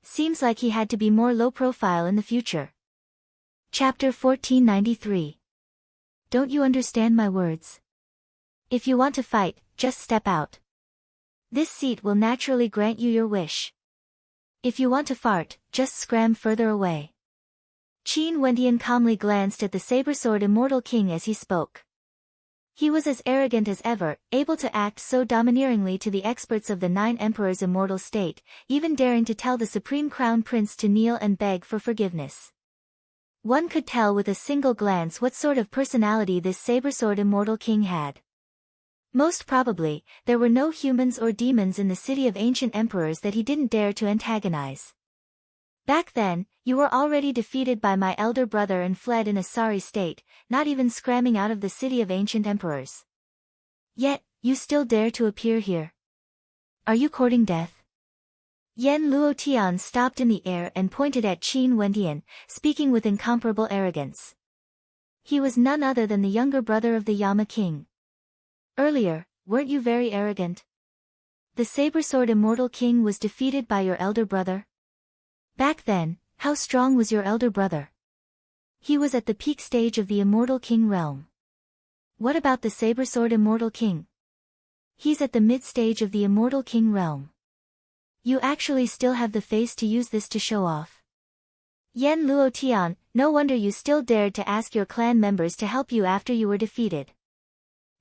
Seems like he had to be more low-profile in the future. Chapter 1493. Don't you understand my words? If you want to fight, just step out. This seat will naturally grant you your wish. If you want to fart, just scram further away. Qin Wentian calmly glanced at the saber-sword immortal king as he spoke. He was as arrogant as ever, able to act so domineeringly to the experts of the 9 emperors' immortal state, even daring to tell the supreme crown prince to kneel and beg for forgiveness. One could tell with a single glance what sort of personality this saber-sword immortal king had. Most probably, there were no humans or demons in the city of ancient emperors that he didn't dare to antagonize. Back then, you were already defeated by my elder brother and fled in a sorry state, not even scramming out of the city of ancient emperors. Yet, you still dare to appear here. Are you courting death? Yan Luotian stopped in the air and pointed at Qin Wentian, speaking with incomparable arrogance. He was none other than the younger brother of the Yama king. Earlier, weren't you very arrogant? The saber-sword immortal king was defeated by your elder brother? Back then, how strong was your elder brother? He was at the peak stage of the immortal king realm. What about the saber-sword immortal king? He's at the mid-stage of the immortal king realm. You actually still have the face to use this to show off. Yan Luotian, no wonder you still dared to ask your clan members to help you after you were defeated.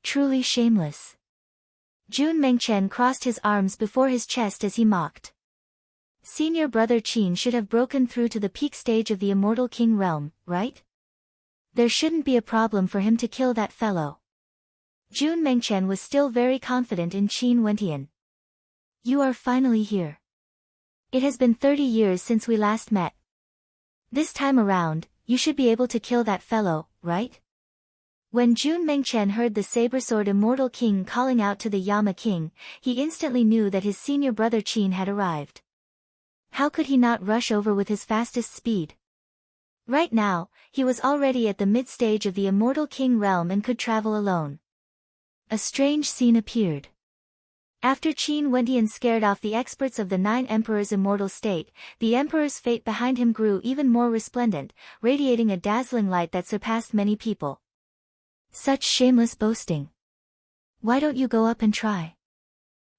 Truly shameless. Jun Mengchen crossed his arms before his chest as he mocked. Senior brother Qin should have broken through to the peak stage of the immortal king realm, right? There shouldn't be a problem for him to kill that fellow. Jun Mengchen was still very confident in Qin Wentian. You are finally here. It has been 30 years since we last met. This time around, you should be able to kill that fellow, right? When Jun Mengchen heard the saber-sword immortal king calling out to the Yama king, he instantly knew that his senior brother Qin had arrived. How could he not rush over with his fastest speed? Right now, he was already at the mid-stage of the immortal king realm and could travel alone. A strange scene appeared. After Qin Wentian scared off the experts of the 9 emperors' immortal state, the emperor's fate behind him grew even more resplendent, radiating a dazzling light that surpassed many people. Such shameless boasting. Why don't you go up and try?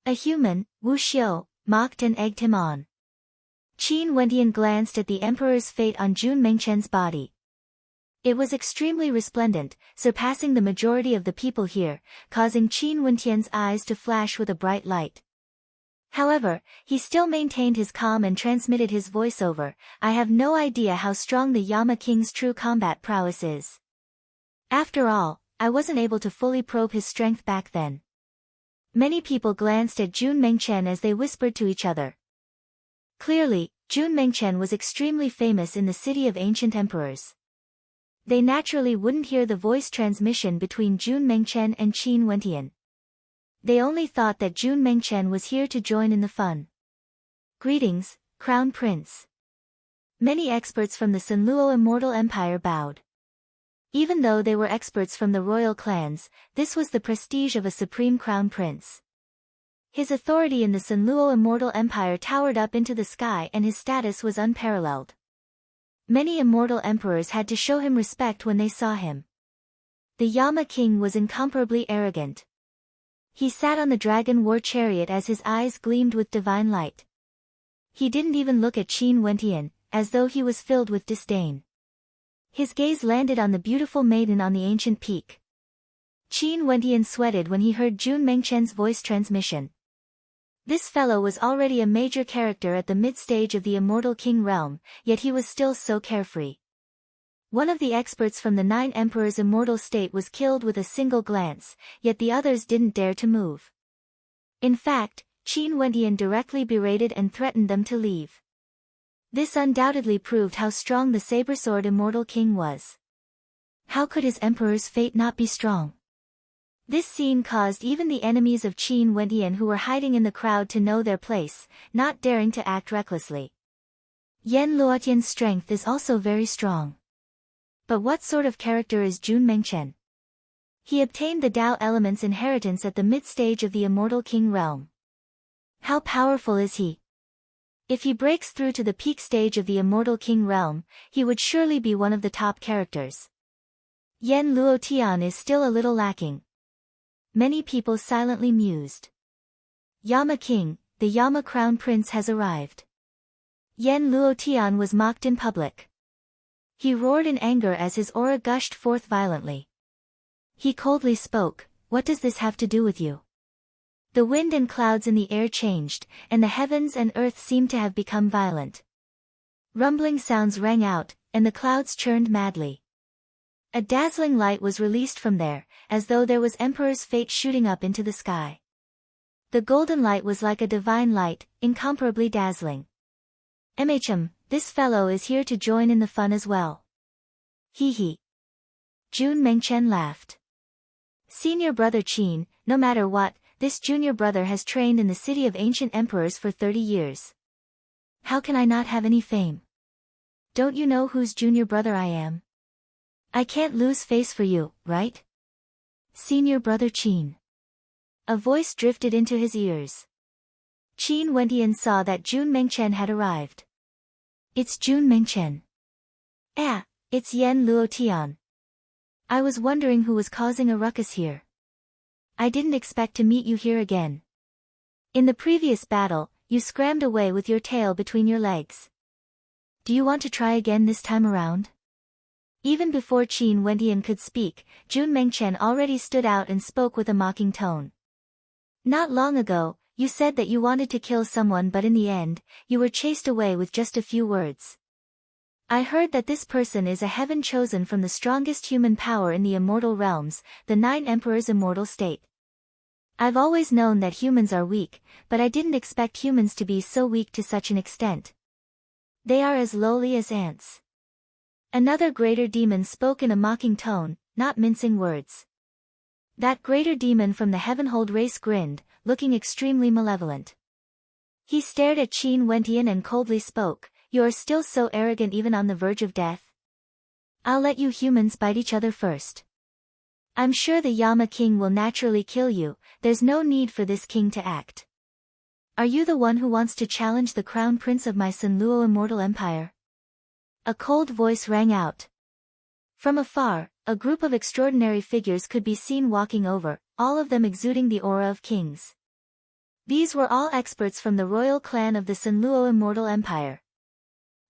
A human, Wu Xiu, mocked and egged him on. Qin Wentian glanced at the emperor's fate on Jun Mengchen's body. It was extremely resplendent, surpassing the majority of the people here, causing Qin Wentian's eyes to flash with a bright light. However, he still maintained his calm and transmitted his voiceover. I have no idea how strong the Yama King's true combat prowess is. After all, I wasn't able to fully probe his strength back then. Many people glanced at Jun Mengchen as they whispered to each other. Clearly, Jun Mengchen was extremely famous in the city of ancient emperors. They naturally wouldn't hear the voice transmission between Jun Mengchen and Qin Wentian. They only thought that Jun Mengchen was here to join in the fun. Greetings, Crown Prince. Many experts from the Sanluo Immortal Empire bowed. Even though they were experts from the royal clans, this was the prestige of a supreme crown prince. His authority in the Sanluo Immortal Empire towered up into the sky and his status was unparalleled. Many immortal emperors had to show him respect when they saw him. The Yama king was incomparably arrogant. He sat on the dragon war chariot as his eyes gleamed with divine light. He didn't even look at Qin Wentian, as though he was filled with disdain. His gaze landed on the beautiful maiden on the ancient peak. Qin Wentian sweated when he heard Jun Mengchen's voice transmission. This fellow was already a major character at the mid-stage of the Immortal King realm, yet he was still so carefree. One of the experts from the 9 Emperors' immortal state was killed with a single glance, yet the others didn't dare to move. In fact, Qin Wentian directly berated and threatened them to leave. This undoubtedly proved how strong the saber-sword Immortal King was. How could his emperor's fate not be strong? This scene caused even the enemies of Qin Wentian who were hiding in the crowd to know their place, not daring to act recklessly. Yan Luotian's strength is also very strong. But what sort of character is Jun Mengchen? He obtained the Tao element's inheritance at the mid-stage of the Immortal King realm. How powerful is he? If he breaks through to the peak stage of the Immortal King realm, he would surely be one of the top characters. Yan Luotian is still a little lacking. Many people silently mused. Yama King, the Yama Crown Prince has arrived. Yan Luotian was mocked in public. He roared in anger as his aura gushed forth violently. He coldly spoke, "What does this have to do with you?" The wind and clouds in the air changed, and the heavens and earth seemed to have become violent. Rumbling sounds rang out, and the clouds churned madly. A dazzling light was released from there, as though there was Emperor's fate shooting up into the sky. The golden light was like a divine light, incomparably dazzling. This fellow is here to join in the fun as well. Hee hee. Jun Mengchen laughed. Senior brother Qin, no matter what, this junior brother has trained in the city of ancient emperors for 30 years. How can I not have any fame? Don't you know whose junior brother I am? I can't lose face for you, right? Senior brother Qin. A voice drifted into his ears. Qin Wentian saw that Jun Mengchen had arrived. It's Jun Mengchen. It's Yan Luotian. I was wondering who was causing a ruckus here. I didn't expect to meet you here again. In the previous battle, you scrammed away with your tail between your legs. Do you want to try again this time around? Even before Qin Wentian could speak, Jun Mengchen already stood out and spoke with a mocking tone. Not long ago, you said that you wanted to kill someone, but in the end, you were chased away with just a few words. I heard that this person is a heaven chosen from the strongest human power in the immortal realms, the 9 emperors' immortal state. I've always known that humans are weak, but I didn't expect humans to be so weak to such an extent. They are as lowly as ants. Another greater demon spoke in a mocking tone, not mincing words. That greater demon from the Heavenhold race grinned, looking extremely malevolent. He stared at Qin Wentian and coldly spoke, "You are still so arrogant even on the verge of death? I'll let you humans bite each other first. I'm sure the Yama King will naturally kill you, there's no need for this king to act. Are you the one who wants to challenge the crown prince of my Sunluo immortal empire?" A cold voice rang out. From afar, a group of extraordinary figures could be seen walking over, all of them exuding the aura of kings. These were all experts from the royal clan of the Sunluo immortal empire.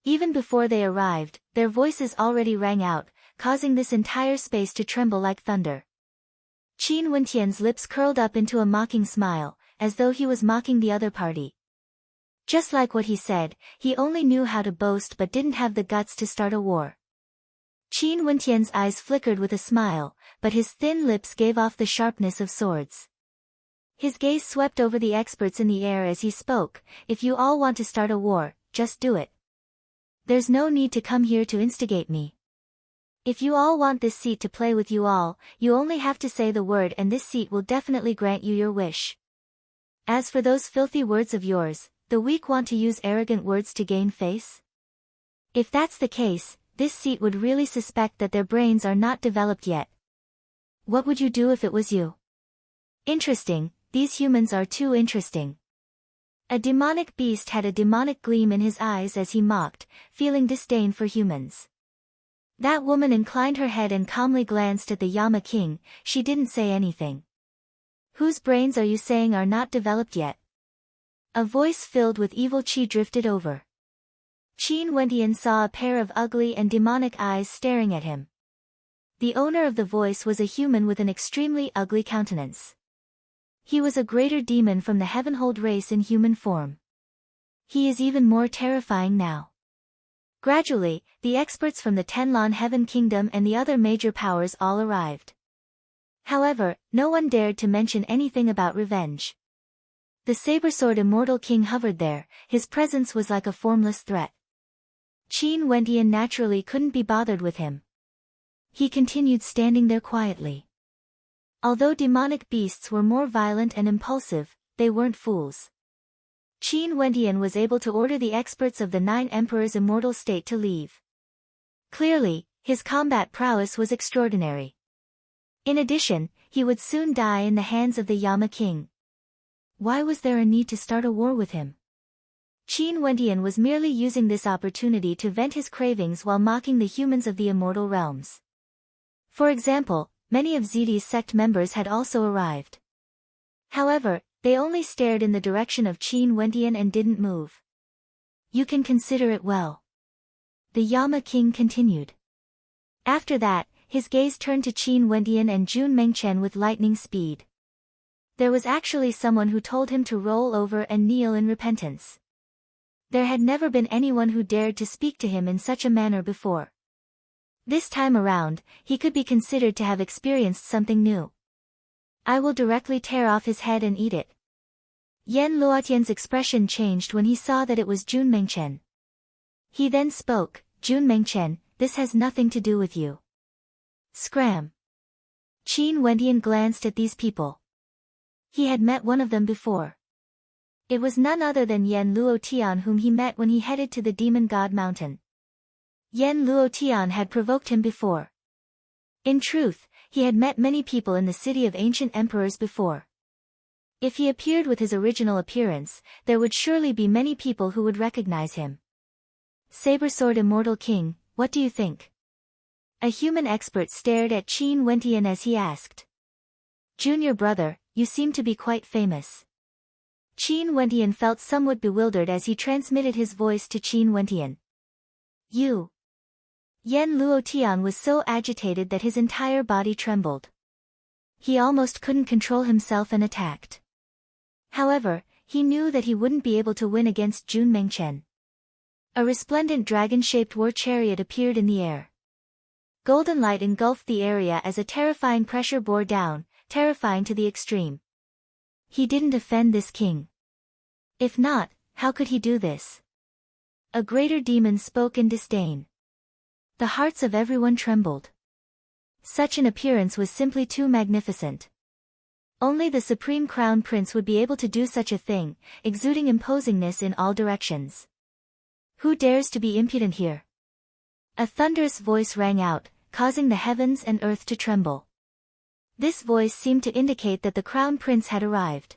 Even before they arrived, their voices already rang out, causing this entire space to tremble like thunder. Qin Wentian's lips curled up into a mocking smile, as though he was mocking the other party. Just like what he said, he only knew how to boast but didn't have the guts to start a war. Qin Wentian's eyes flickered with a smile, but his thin lips gave off the sharpness of swords. His gaze swept over the experts in the air as he spoke, "If you all want to start a war, just do it. There's no need to come here to instigate me. If you all want this seat to play with you all, you only have to say the word and this seat will definitely grant you your wish. As for those filthy words of yours, the weak want to use arrogant words to gain face? If that's the case, this seat would really suspect that their brains are not developed yet. What would you do if it was you? Interesting, these humans are too interesting." A demonic beast had a demonic gleam in his eyes as he mocked, feeling disdain for humans. That woman inclined her head and calmly glanced at the Yama King, she didn't say anything. "Whose brains are you saying are not developed yet?" A voice filled with evil chi drifted over. Qin Wentian saw a pair of ugly and demonic eyes staring at him. The owner of the voice was a human with an extremely ugly countenance. He was a greater demon from the Heavenhold race in human form. He is even more terrifying now. Gradually, the experts from the Tenlon Heaven Kingdom and the other major powers all arrived. However, no one dared to mention anything about revenge. The saber-sword immortal king hovered there, his presence was like a formless threat. Qin Wentian naturally couldn't be bothered with him. He continued standing there quietly. Although demonic beasts were more violent and impulsive, they weren't fools. Qin Wentian was able to order the experts of the 9 Emperors' immortal state to leave. Clearly, his combat prowess was extraordinary. In addition, he would soon die in the hands of the Yama king. Why was there a need to start a war with him? Qin Wentian was merely using this opportunity to vent his cravings while mocking the humans of the immortal realms. For example, many of Zidi's sect members had also arrived. However, they only stared in the direction of Qin Wentian and didn't move. You can consider it well. The Yama king continued. After that, his gaze turned to Qin Wentian and Jun Mengchen with lightning speed. There was actually someone who told him to roll over and kneel in repentance. There had never been anyone who dared to speak to him in such a manner before. This time around, he could be considered to have experienced something new. I will directly tear off his head and eat it. Yan Luotian's expression changed when he saw that it was Jun Mengchen. He then spoke, Jun Mengchen, this has nothing to do with you. Scram. Qin Wentian glanced at these people. He had met one of them before. It was none other than Yan Luotian, whom he met when he headed to the Demon God Mountain. Yan Luotian had provoked him before. In truth, he had met many people in the city of ancient emperors before. If he appeared with his original appearance, there would surely be many people who would recognize him. Sabersword Immortal King, what do you think? A human expert stared at Qin Wentian as he asked. Junior brother, you seem to be quite famous. Qin Wentian felt somewhat bewildered as he transmitted his voice to Qin Wentian. You. Yan Luotian was so agitated that his entire body trembled. He almost couldn't control himself and attacked. However, he knew that he wouldn't be able to win against Jun Mengchen. A resplendent dragon-shaped war chariot appeared in the air. Golden light engulfed the area as a terrifying pressure bore down, terrifying to the extreme. He didn't offend this king. If not, how could he do this? A greater demon spoke in disdain. The hearts of everyone trembled. Such an appearance was simply too magnificent. Only the Supreme Crown Prince would be able to do such a thing, exuding imposingness in all directions. Who dares to be impudent here? A thunderous voice rang out, causing the heavens and earth to tremble. This voice seemed to indicate that the Crown Prince had arrived.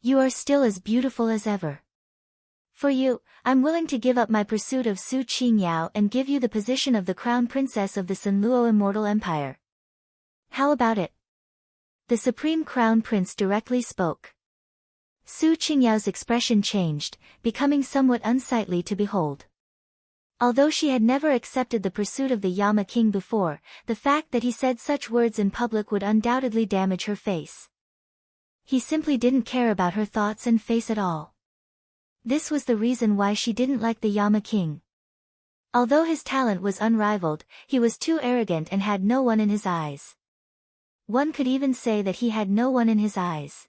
You are still as beautiful as ever. For you, I'm willing to give up my pursuit of Su Qingyao and give you the position of the Crown Princess of the Sanluo Immortal Empire. How about it? The Supreme Crown Prince directly spoke. Su Qingyao's expression changed, becoming somewhat unsightly to behold. Although she had never accepted the pursuit of the Yama king before, the fact that he said such words in public would undoubtedly damage her face. He simply didn't care about her thoughts and face at all. This was the reason why she didn't like the Yama king. Although his talent was unrivaled, he was too arrogant and had no one in his eyes. One could even say that he had no one in his eyes.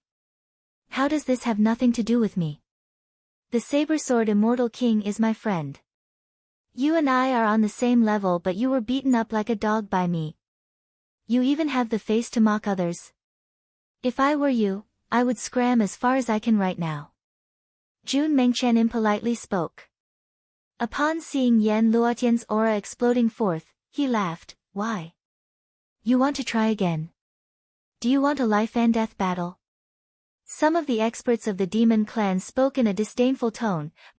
How does this have nothing to do with me? The Sabersword Immortal King is my friend. You and I are on the same level, but you were beaten up like a dog by me. You even have the face to mock others. If I were you, I would scram as far as I can right now. Jun Mengchen impolitely spoke. Upon seeing Yan Luotian's aura exploding forth, he laughed. Why? You want to try again? Do you want a life and death battle? Some of the experts of the demon clan spoke in a disdainful tone,